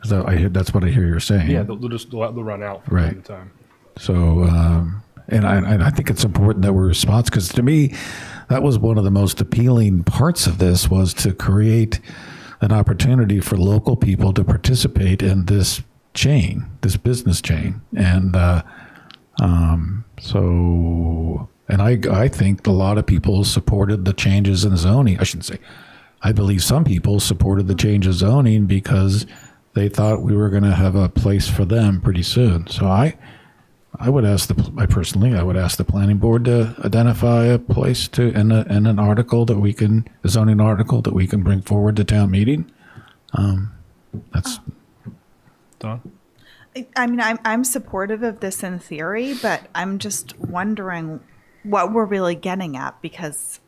so that's what I hear you're saying. Yeah, they'll run out from time to time. So, and I think it's important that we're responsive, because to me, that was one of the most appealing parts of this, was to create an opportunity for local people to participate in this chain, this business chain. And I think a lot of people supported the changes in zoning. I shouldn't say, I believe some people supported the change of zoning because they thought we were going to have a place for them pretty soon. So I would ask the planning board to identify a place in an article that we can, a zoning article that we can bring forward to town meeting. That's Dawn? I mean, I'm supportive of this in theory, but I'm just wondering what we're really getting at, because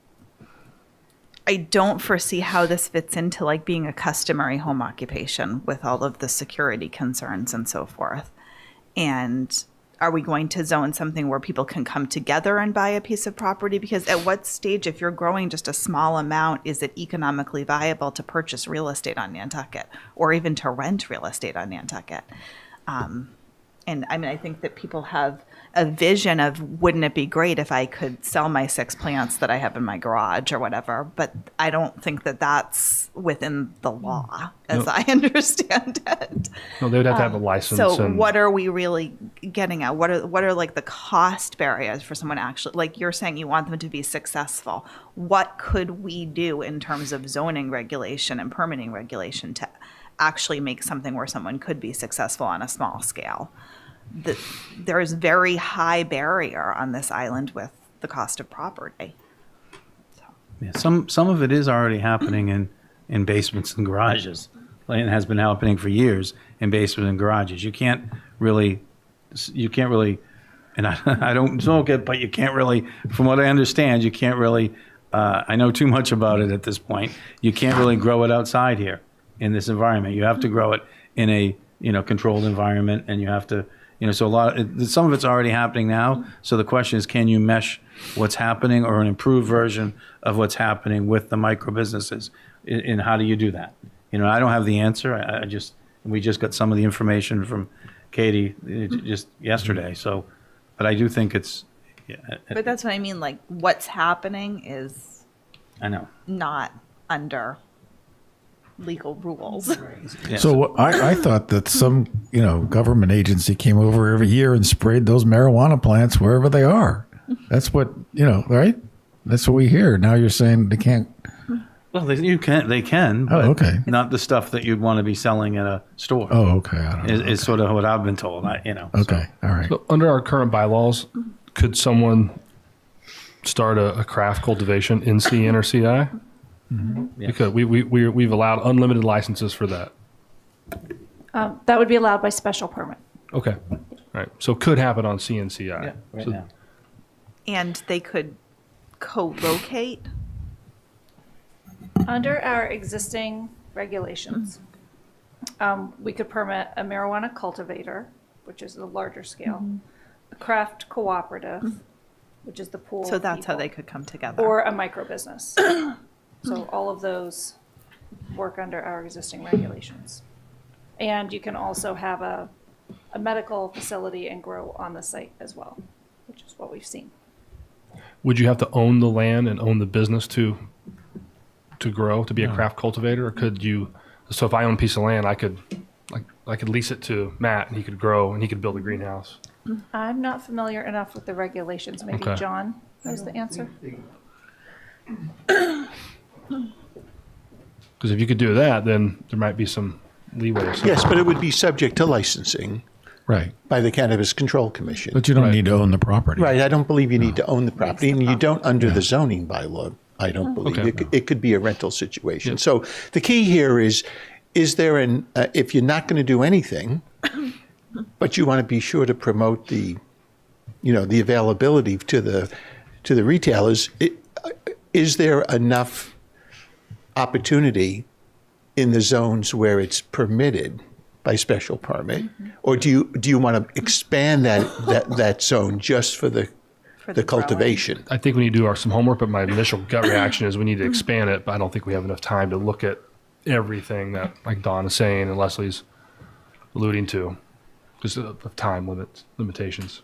I don't foresee how this fits into like being a customary home occupation with all of the security concerns and so forth. And are we going to zone something where people can come together and buy a piece of property? Because at what stage, if you're growing just a small amount, is it economically viable to purchase real estate on Nantucket or even to rent real estate on Nantucket? And I mean, I think that people have a vision of, wouldn't it be great if I could sell my 6 plants that I have in my garage or whatever? But I don't think that that's within the law, as I understand it. No, they would have to have a license. So and what are we really getting at? What are like the cost barriers for someone actually, like you're saying you want them to be successful. What could we do in terms of zoning regulation and permitting regulation to actually make something where someone could be successful on a small scale? There is very high barrier on this island with the cost of property. Yeah, some of it is already happening in basements and garages. It has been happening for years in basements and garages. You can't really, and I don't smoke it, but you can't really, from what I understand, you can't really, I know too much about it at this point. You can't really grow it outside here in this environment. You have to grow it in a, controlled environment, and you have to, so some of it's already happening now. So the question is, can you mesh what's happening or an improved version of what's happening with the micro businesses? And how do you do that? I don't have the answer. We just got some of the information from Katie just yesterday. So, but I do think it's. Yeah, but that's what I mean. Like what's happening is. I know. Not under legal rules. Yeah. So I thought that some, government agency came over every year and sprayed those marijuana plants wherever they are. That's what, right? That's what we hear. Now you're saying they can't. Well, they can. But okay. Not the stuff that you'd want to be selling at a store. Oh, okay. I don't know. Is sort of what I've been told. Okay. So. All right. So under our current bylaws, could someone start a craft cultivation in CN or CI? Mm-hmm. Yes. Because we've allowed unlimited licenses for that. That would be allowed by special permit. Okay. All right. So could happen on CNCI. Yeah, right So- now. And they could co-locate. Under our existing regulations, we could permit a marijuana cultivator, which is the larger scale, a craft cooperative, which is the pool. So of that's how people, they could come together. or a micro business. So all of those work under our existing regulations. And you can also have a medical facility and grow on the site as well, which is what we've seen. Would you have to own the land and own the business to grow, to be a craft cultivator? Or could you, so if I own a piece of land, I could lease it to Matt and he could grow and he could build a greenhouse. I'm not familiar enough with the regulations. Maybe Okay. John knows the answer. Because if you could do that, then there might be some leeway. Or something. Yes, but it would be subject to licensing Right. by the Cannabis Control Commission. But you don't need to own the property. Right, I don't believe you need to own the property, and you don't under the zoning bylaw, I don't believe. Okay. It could be a rental situation. So the key here is there if you're not going to do anything, but you want to be sure to promote the availability to the retailers, is there enough opportunity in the zones where it's permitted by special permit, or do you want to expand that zone just for the cultivation? I think we need to do some homework, but my initial gut reaction is we need to expand it, but I don't think we have enough time to look at everything that, like Don is saying and Leslie's alluding to, because of time limitations.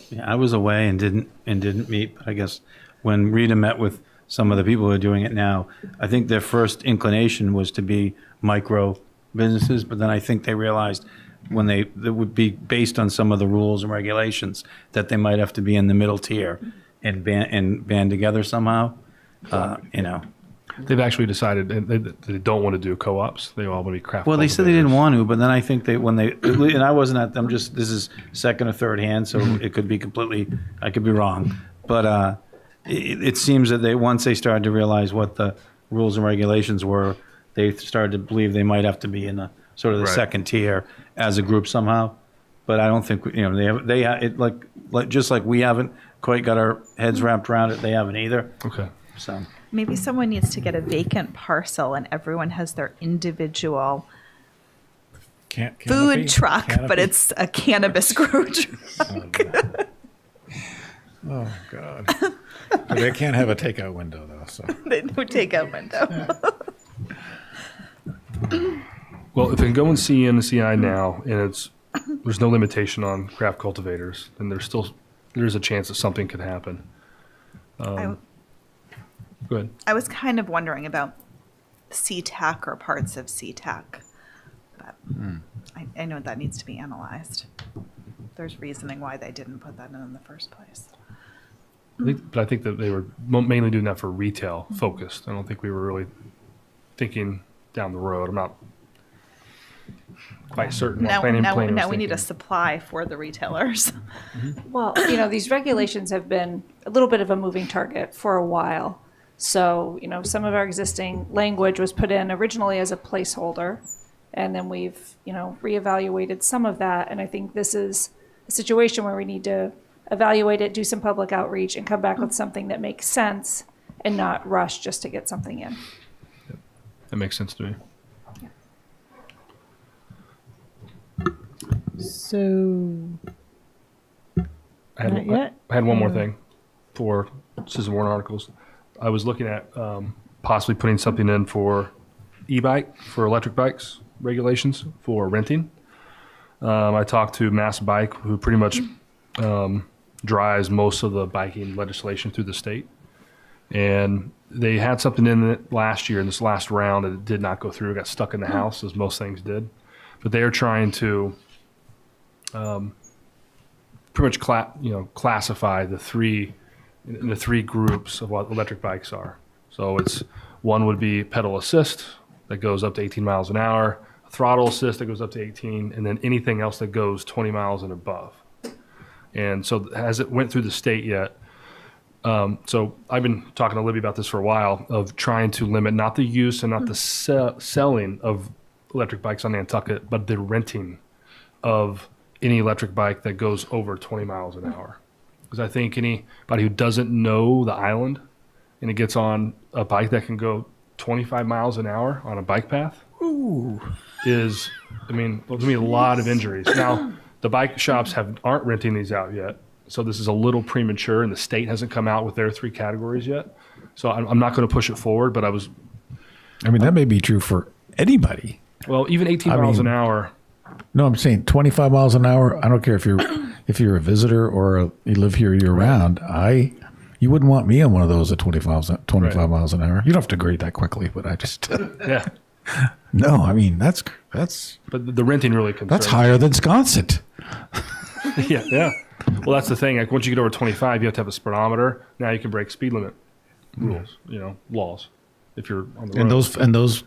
Yeah, I was away and didn't meet, but I guess when Rita met with some of the people who are doing it now, I think their first inclination was to be micro businesses, but then I think they realized when they would be based on some of the rules and regulations that they might have to be in the middle tier and band together somehow. They've actually decided they don't want to do co-ops. They all want to be craft. Well, they said they didn't want to, but then I think and I wasn't at them. This is second or third hand, so it could be I could be wrong, but it seems that once they started to realize what the rules and regulations were, they started to believe they might have to be in the sort of the second tier as a group somehow. But I don't think just like we haven't quite got our heads wrapped around it. They haven't either. Okay. So Maybe someone needs to get a vacant parcel and everyone has their individual food truck, but it's a cannabis grow truck. Oh, God. But they can't have a takeout window, though, so. They no takeout window. Well, if they can go and see NCI now, and there's no limitation on craft cultivators, then there's a chance that something could happen. Go ahead. I was kind of wondering about SeaTac or parts of SeaTac, but I know that needs to be analyzed. There's reasoning why they didn't put that in the first place. I think that they were mainly doing that for retail focused. I don't think we were really thinking down the road. I'm not quite certain. Now Planning we need a supply for the retailers. Well, these regulations have been a little bit of a moving target for a while. So, some of our existing language was put in originally as a placeholder, and then we've, reevaluated some of that. And I think this is a situation where we need to evaluate it, do some public outreach, and come back with something that makes sense and not rush just to get something in. That makes sense to me. So, I had, not yet? I had one more thing for Citizen Warrant articles. I was looking at possibly putting something in for e-bike, for electric bikes regulations for renting. I talked to Mass Bike, who pretty much drives most of the biking legislation through the state. And they had something in it last year, in this last round, and it did not go through. It got stuck in the house, as most things did. But they are trying to pretty much classify the three groups of what electric bikes are. So one would be pedal assist that goes up to 18 miles an hour, throttle assist that goes up to 18, and then anything else that goes 20 miles and above. And so has it went through the state yet? So I've been talking to Libby about this for a while, of trying to limit not the use and not the selling of electric bikes on Nantucket, but the renting of any electric bike that goes over 20 miles an hour. Because I think anybody who doesn't know the island and it gets on a bike that can go 25 miles an hour on a bike path there's going to be a lot of injuries. Now, the bike shops aren't renting these out yet. So this is a little premature, and the state hasn't come out with their 3 categories yet. So I'm not going to push it forward, but that may be true for anybody. Well, even 18 miles an hour. No, I'm saying 25 miles an hour. I don't care if you're a visitor or you live here year round. You wouldn't want me on one of those at 25 miles an hour. You don't have to grade that quickly, but I just yeah. No, that's. But the renting really concerns. That's higher than Sconset. yeah. Well, that's the thing. Like once you get over 25, you have to have a speedometer. Now you can break speed limit rules, laws, if you're on the road. And those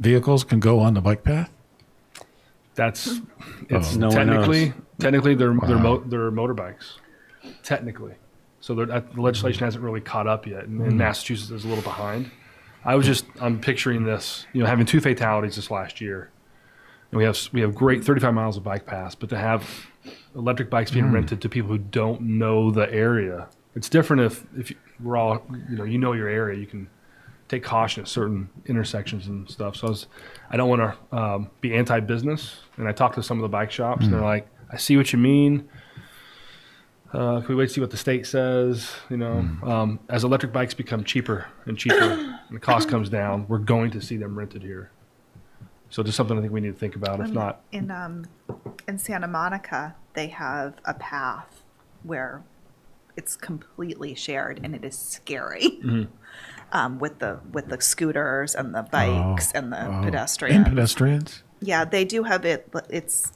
vehicles can go on the bike path. It's No one knows. technically they're motorbikes, technically. So the legislation hasn't really caught up yet, and Massachusetts is a little behind. I'm picturing this, having 2 fatalities this last year, and we have great 35 miles of bike paths, but to have electric bikes being rented to people who don't know the area, it's different if we're all your area, you can take caution at certain intersections and stuff. So I don't want to be anti-business, and I talked to some of the bike shops, and they're like, I see what you mean. Can we wait to see what the state says? As electric bikes become cheaper and cheaper and the cost comes down, we're going to see them rented here. So just something I think we need to think about. If not, in Santa Monica, they have a path where it's completely shared, and it is scary. With the scooters and the bikes and the pedestrians. And pedestrians? Yeah, they do have it. It's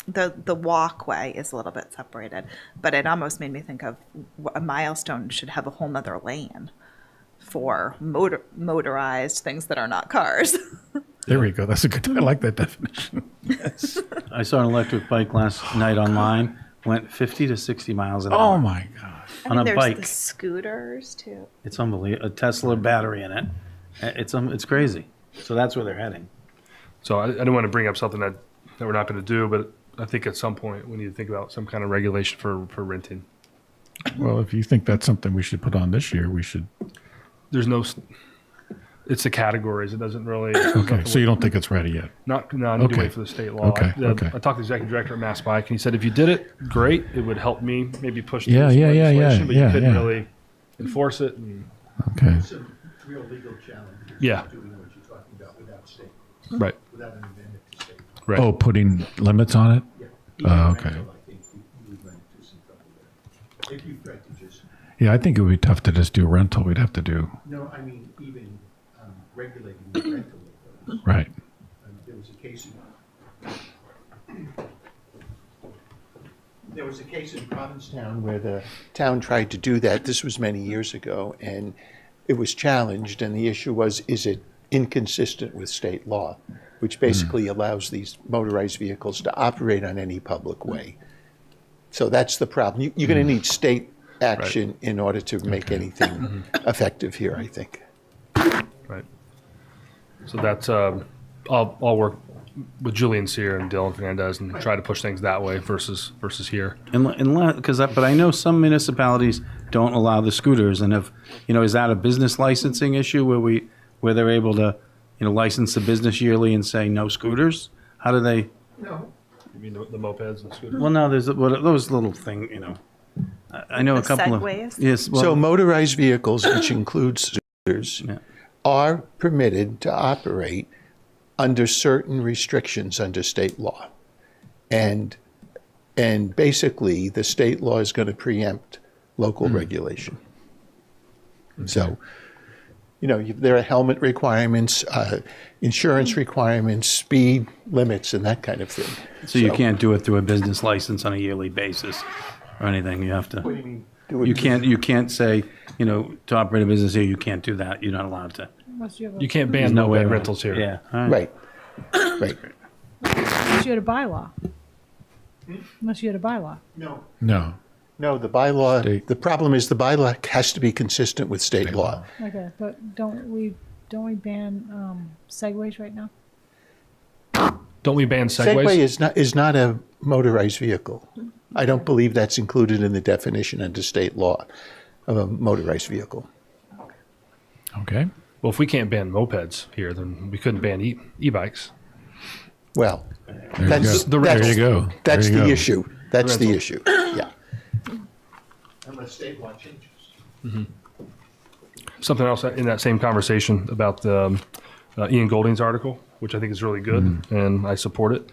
the walkway is a little bit separated, but it almost made me think of a milestone should have a whole nother lane for motorized things that are not cars. There we go. That's a good. I like that definition. Yes. I saw an electric bike last night online. Went 50 to 60 miles an hour. Oh my gosh! On a there's bike. The scooters too. It's unbelievable. A Tesla battery in it. It's crazy. So that's where they're heading. So I don't want to bring up something that we're not going to do, but I think at some point we need to think about some kind of regulation for renting. Well, if you think that's something we should put on this year, we should there's no, it's the categories. It doesn't really. Okay, so you don't think it's ready yet? No, I need to Okay. wait for the state law. Okay, I okay. talked to the executive director at Mass Bike, and he said if you did it, great. It would help me maybe push through Yeah, some yeah, yeah, legislation, yeah, but you yeah, couldn't yeah. really enforce it. And, Okay. Some real legal challenges. Yeah. Doing what you're talking about without state. Right. Without an amendment to state. Right. Oh, putting limits on it? Yeah. Oh, okay. Rental, I think you would run into some trouble there. If you tried to just, Yeah, I think it would be tough to just do rental. We'd have to do, no, I mean, even regulating the rental of those. right. There was a case in Provincetown where the town tried to do that. This was many years ago, and it was challenged, and the issue was, is it inconsistent with state law, which basically allows these motorized vehicles to operate on any public way. So that's the problem. You're going to need state action in order to make anything effective here, I think. Right. So that's I'll work with Julian Sear and Dylan Fernandez and try to push things that way versus here. But I know some municipalities don't allow the scooters, and if is that a business licensing issue where they're able to license the business yearly and say no scooters? How do they? No. You mean the mopeds and scooters? Well, no, there's those little thing. I know a The couple Segways? of yes. Well, So motorized vehicles, which includes scooters, are permitted to operate under certain restrictions under state law. And basically, the state law is going to preempt local regulation. So, there are helmet requirements, insurance requirements, speed limits, and that kind of thing. so you can't do it through a business license on a yearly basis or anything. You have to. What do you mean? Do it You can't say to operate a business here. You can't do that. You're not allowed to. Unless you have a, You can't ban There's no way moped around rentals it. here. Yeah. All Right. Right. unless you had a bylaw. Unless you had a bylaw. No. No. No, the bylaw, State. the problem is the bylaw has to be consistent with state law. Okay, but don't we ban segways right now? Don't we ban Segway segways? is not a motorized vehicle. I don't believe that's included in the definition under state law of a motorized vehicle. Okay. Well, if we can't ban mopeds here, then we couldn't ban e-bikes. Well, There that's, you go. that's, There you go. that's There you the go. issue. That's the Rental. issue, yeah. Unless state law changes. Something else in that same conversation about the Ian Golding's article, which I think is really good, and I support it.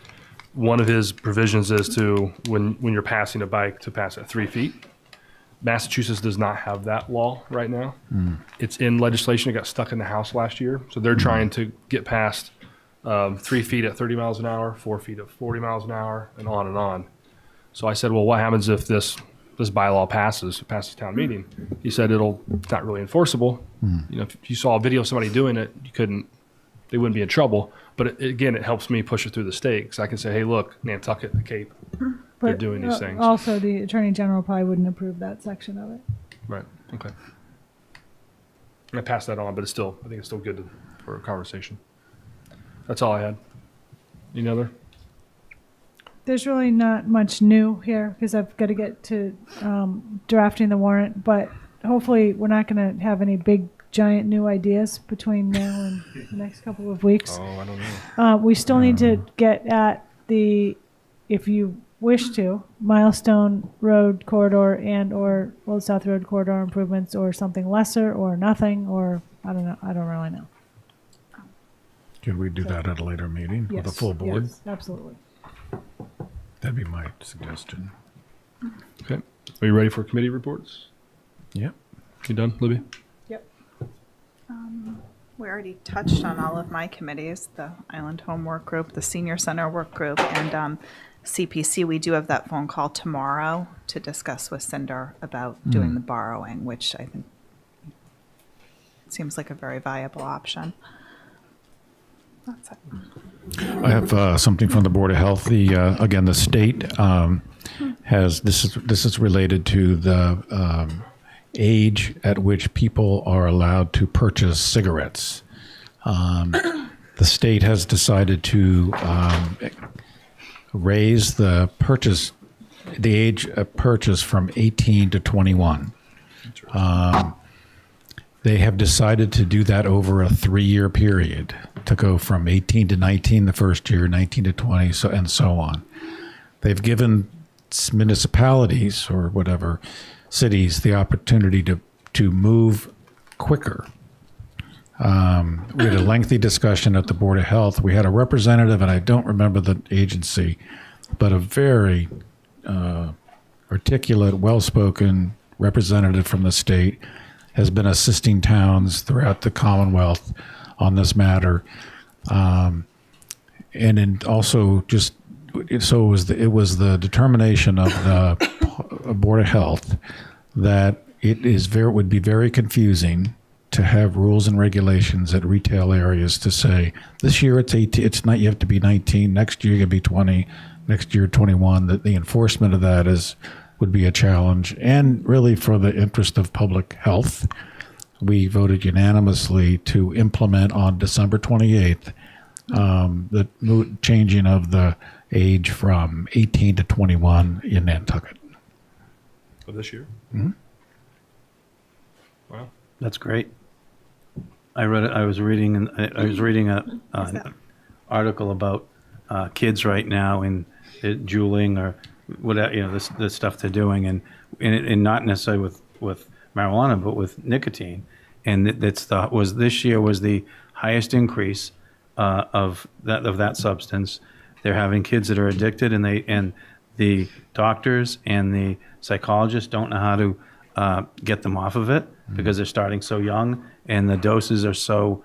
One of his provisions is to, when you're passing a bike, to pass at 3 feet. Massachusetts does not have that law right now. It's in legislation. It got stuck in the House last year. So they're trying to get past 3 feet at 30 miles an hour, 4 feet at 40 miles an hour, and on and on. So I said, well, what happens if this bylaw passes town meeting? He said it's not really enforceable. If you saw a video of somebody doing it, they wouldn't be in trouble. But again, it helps me push it through the state because I can say, hey, look, Nantucket, the Cape, they're doing these things. Also, the Attorney General probably wouldn't approve that section of it. Right. Okay. I passed that on, but I think it's still good for a conversation. That's all I had. Any other? There's really not much new here because I've got to get to drafting the warrant, but hopefully we're not going to have any big, giant new ideas between now and the next couple of weeks. Oh, I don't know. We still need to get at if you wish to, Milestone Road corridor and or Old South Road corridor improvements or something lesser or nothing or I don't know. I don't really know. Can we do that at a later meeting with a Yes, full board? yes, absolutely. That'd be my suggestion. Okay. Are you ready for committee reports? Yep. You done, Libby? Yep. We already touched on all of my committees, the Island Home Work Group, the Senior Center Work Group, and CPC. We do have that phone call tomorrow to discuss with Cinder about doing the borrowing, which I think seems like a very viable option. That's it. I have something from the Board of Health. Again, the state has this is related to the age at which people are allowed to purchase cigarettes. The state has decided to raise the age of purchase from 18 to 21. They have decided to do that over a 3-year period, to go from 18 to 19 the first year, 19 to 20, and so on. They've given municipalities or whatever cities the opportunity to move quicker. We had a lengthy discussion at the Board of Health. We had a representative, and I don't remember the agency, but a very articulate, well-spoken representative from the state has been assisting towns throughout the Commonwealth on this matter. And also just, so it was the determination of the Board of Health that would be very confusing to have rules and regulations at retail areas to say, this year it's 18, it's not, you have to be 19, next year you can be 20, next year 21. That the enforcement of that would be a challenge. And really, for the interest of public health, we voted unanimously to implement on December 28th the changing of the age from 18 to 21 in Nantucket. Of this year? Mm-hmm. Wow. That's great. I read it. I was reading an article about kids right now in juuling or whatever, the stuff they're doing, and not necessarily with marijuana, but with nicotine. And this year was the highest increase of that substance. They're having kids that are addicted, and the doctors and the psychologists don't know how to get them off of it because they're starting so young, and the doses are so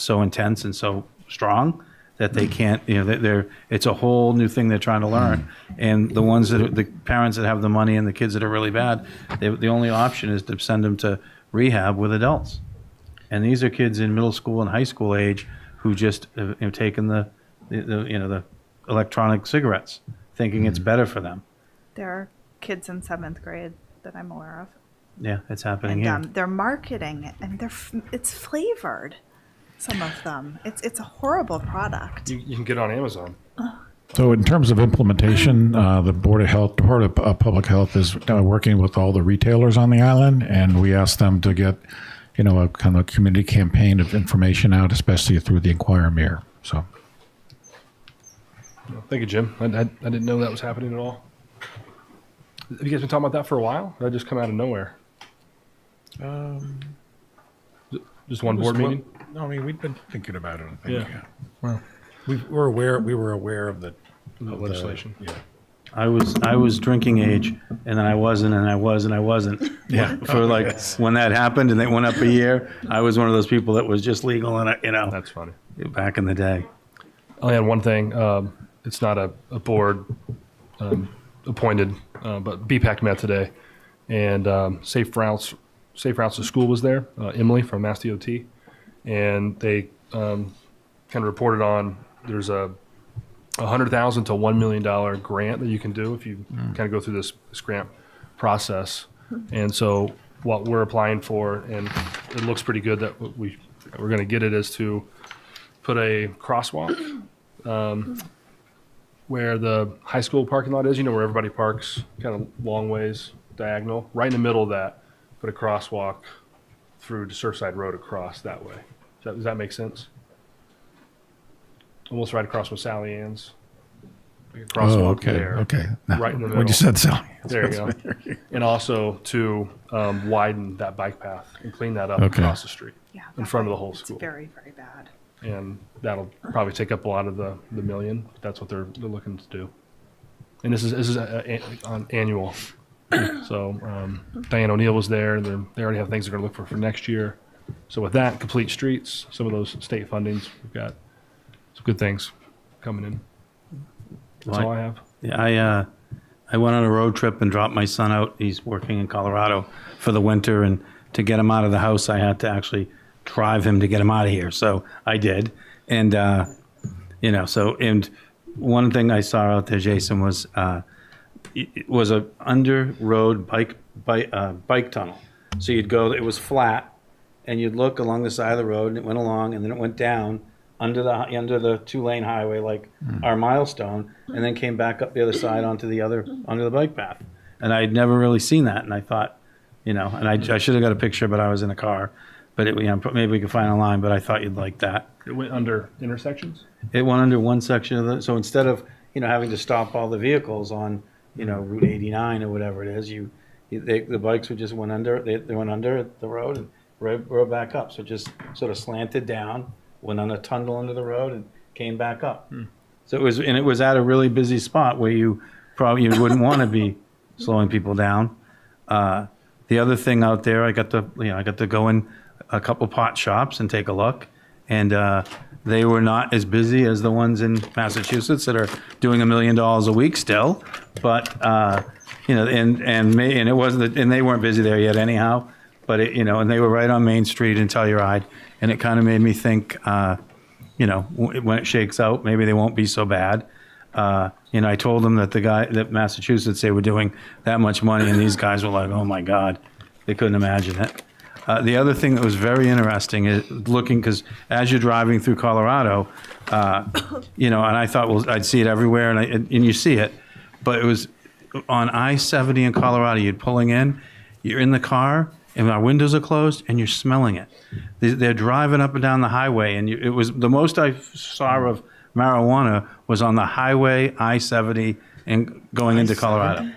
intense and so strong that they can't. It's a whole new thing they're trying to learn. And the ones the parents that have the money and the kids that are really bad, the only option is to send them to rehab with adults. And these are kids in middle school and high school age who just have taken the electronic cigarettes, thinking it's better for them. There are kids in 7th grade that I'm aware of. Yeah, it's happening And here. they're marketing it, and it's flavored. Some of them, it's a horrible product. You can get it on Amazon. So in terms of implementation, the Board of Health, Board of Public Health is working with all the retailers on the island, and we asked them to get, a kind of community campaign of information out, especially through the Inquirer Mirror. So, Thank you, Jim. I didn't know that was happening at all. Have you guys been talking about that for a while? Or did that just come out of nowhere? Just one board meeting? No, I mean, we've been thinking about it. I think. Yeah. Well, we were aware of the legislation. Yeah. I was drinking age, and then I wasn't, and I was, and I wasn't. Yeah. For when that happened, and it went up a year, I was one of those people that was just legal, and That's funny. back in the day. I only had one thing. It's not a board appointed, but BPAC met today, and Safe Routes to School was there. Emily from Mass DOT, and they kind of reported on there's a $100,000 to $1 million grant that you can do if you kind of go through this grant process. And so what we're applying for, and it looks pretty good that we're going to get it, is to put a crosswalk where the high school parking lot is, where everybody parks kind of long ways diagonal, right in the middle of that, put a crosswalk through to Surfside Road across that way. Does that make sense? Almost right across from Sally Ann's. Like a crosswalk there. Okay. No, Right in the middle. when you said Sally Ann's, There you go. And also to widen that bike path and clean that up across the street in front of the whole school. It's very, very bad. And that'll probably take up a lot of the million. That's what they're looking to do. And this is on annual. So Diane O'Neill was there, and they already have things they're going to look for next year. So with that, complete streets, some of those state fundings, we've got some good things coming in. That's all I have. Yeah, I went on a road trip and dropped my son out. He's working in Colorado for the winter, and to get him out of the house, I had to actually drive him to get him out of here. So I did, and and one thing I saw out there, Jason, was it was a under road bike tunnel. So you'd go, it was flat, and you'd look along the side of the road, and it went along, and then it went down under the 2-lane highway, like our milestone, and then came back up the other side onto the bike path. And I'd never really seen that, and I thought, and I should have got a picture, but I was in a car. but maybe we could find a line, but I thought you'd like that. It went under intersections? It went under one section of so instead of, having to stop all the vehicles on, Route 89 or whatever it is, the bikes would just went under, they went under the road and rode back up. So just sort of slanted down, went on a tunnel under the road and came back up. So it was at a really busy spot where you wouldn't want to be slowing people down. The other thing out there, I got to go in a couple pot shops and take a look, and they were not as busy as the ones in Massachusetts that are doing $1 million a week still. But and it wasn't, and they weren't busy there yet anyhow. But and they were right on Main Street in Telluride, and it kind of made me think, when it shakes out, maybe they won't be so bad. I told them that Massachusetts, they were doing that much money, and these guys were like, oh my God, they couldn't imagine it. The other thing that was very interesting is looking, because as you're driving through Colorado, and I thought, well, I'd see it everywhere, and you see it, but it was on I-70 in Colorado. You're pulling in, you're in the car, and our windows are closed, and you're smelling it. They're driving up and down the highway, and it was the most I saw of marijuana was on the highway I-70 and going into Colorado.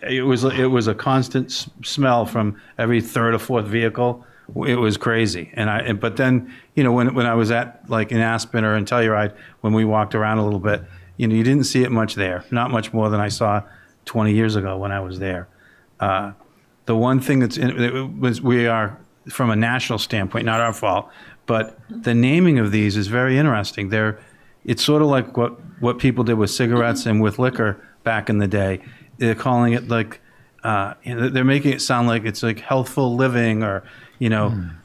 It was a constant smell from every third or fourth vehicle. It was crazy. But then, when I was at like in Aspen or in Telluride, when we walked around a little bit, you didn't see it much there. Not much more than I saw 20 years ago when I was there. The one thing we are, from a national standpoint, not our fault, but the naming of these is very interesting. It's sort of like what people did with cigarettes and with liquor back in the day. They're calling it like, they're making it sound like it's like healthful living or,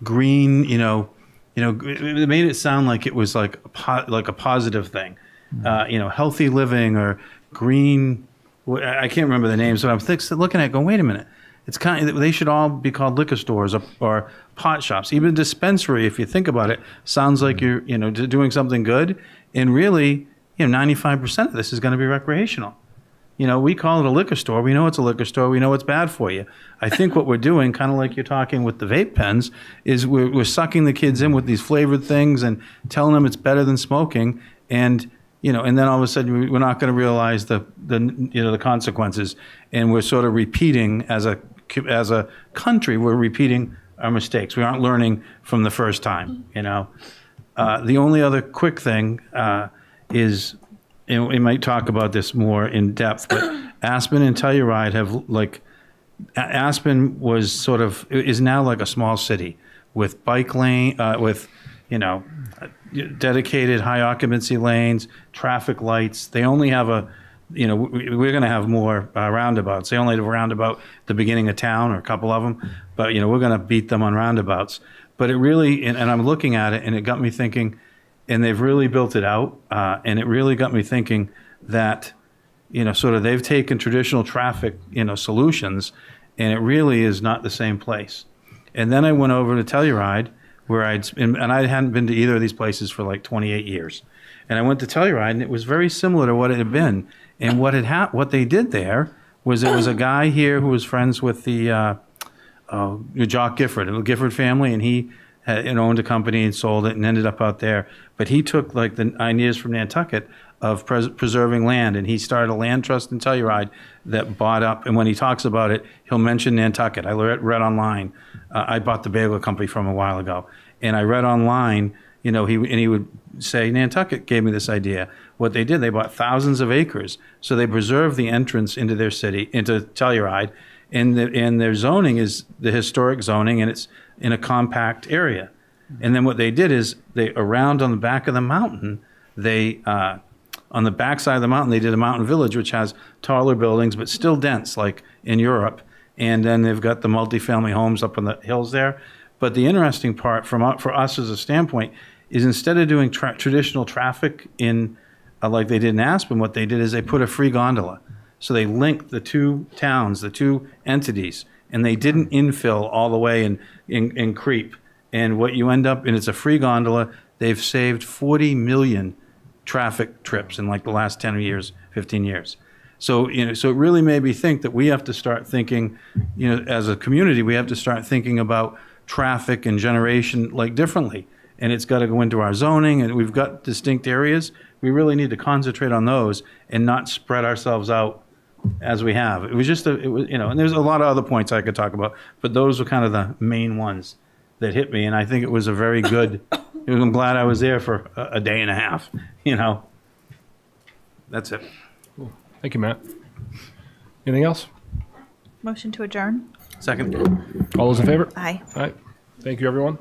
green, it made it sound like it was like a positive thing, healthy living or green. I can't remember the names, but I'm looking at it going, wait a minute. It's they should all be called liquor stores or pot shops. Even dispensary, if you think about it, sounds like you're, doing something good. And really, 95% of this is going to be recreational. We call it a liquor store. We know it's a liquor store. We know it's bad for you. I think what we're doing, kind of like you're talking with the vape pens, is we're sucking the kids in with these flavored things and telling them it's better than smoking. And, and then all of a sudden we're not going to realize the consequences. And we're sort of repeating as a country, we're repeating our mistakes. We aren't learning from the first time, The only other quick thing is, and we might talk about this more in depth, but Aspen and Telluride Aspen is now like a small city with bike lane, with, dedicated high occupancy lanes, traffic lights. They only have we're going to have more roundabouts. They only have a roundabout at the beginning of town, or a couple of them, but we're going to beat them on roundabouts. But it really, and I'm looking at it, and it got me thinking, and they've really built it out, and it really got me thinking that, sort of they've taken traditional traffic, solutions, and it really is not the same place. And then I went over to Telluride, where and I hadn't been to either of these places for like 28 years. And I went to Telluride, and it was very similar to what it had been. And what they did there was there was a guy here who was friends with the Jock Gifford, the Gifford family, and he had owned a company and sold it and ended up out there. But he took like the ideas from Nantucket of preserving land, and he started a land trust in Telluride that bought up. And when he talks about it, he'll mention Nantucket. I read online. I bought the bagel company from a while ago, and I read online. He would say, Nantucket gave me this idea. What they did, they bought thousands of acres. So they preserved the entrance into their city, into Telluride, and their zoning is the historic zoning, and it's in a compact area. And then what they did is around on the back of the mountain, on the backside of the mountain, they did a mountain village, which has taller buildings, but still dense, like in Europe. And then they've got the multifamily homes up on the hills there. But the interesting part for us as a standpoint is instead of doing traditional traffic in like they did in Aspen, what they did is they put a free gondola. So they linked the two towns, the two entities, and they didn't infill all the way and creep. And what you end up, and it's a free gondola, they've saved 40 million traffic trips in like the last 10 years, 15 years. So, so it really made me think that we have to start thinking, as a community, we have to start thinking about traffic and generation like differently. And it's got to go into our zoning, and we've got distinct areas. We really need to concentrate on those and not spread ourselves out as we have. It was just and there's a lot of other points I could talk about, but those were kind of the main ones that hit me. And I think it was a very good, I'm glad I was there for a day and a half, That's it. Thank you, Matt. Anything else? Motion to adjourn? Second. All those in favor? Aye. All right. Thank you, everyone.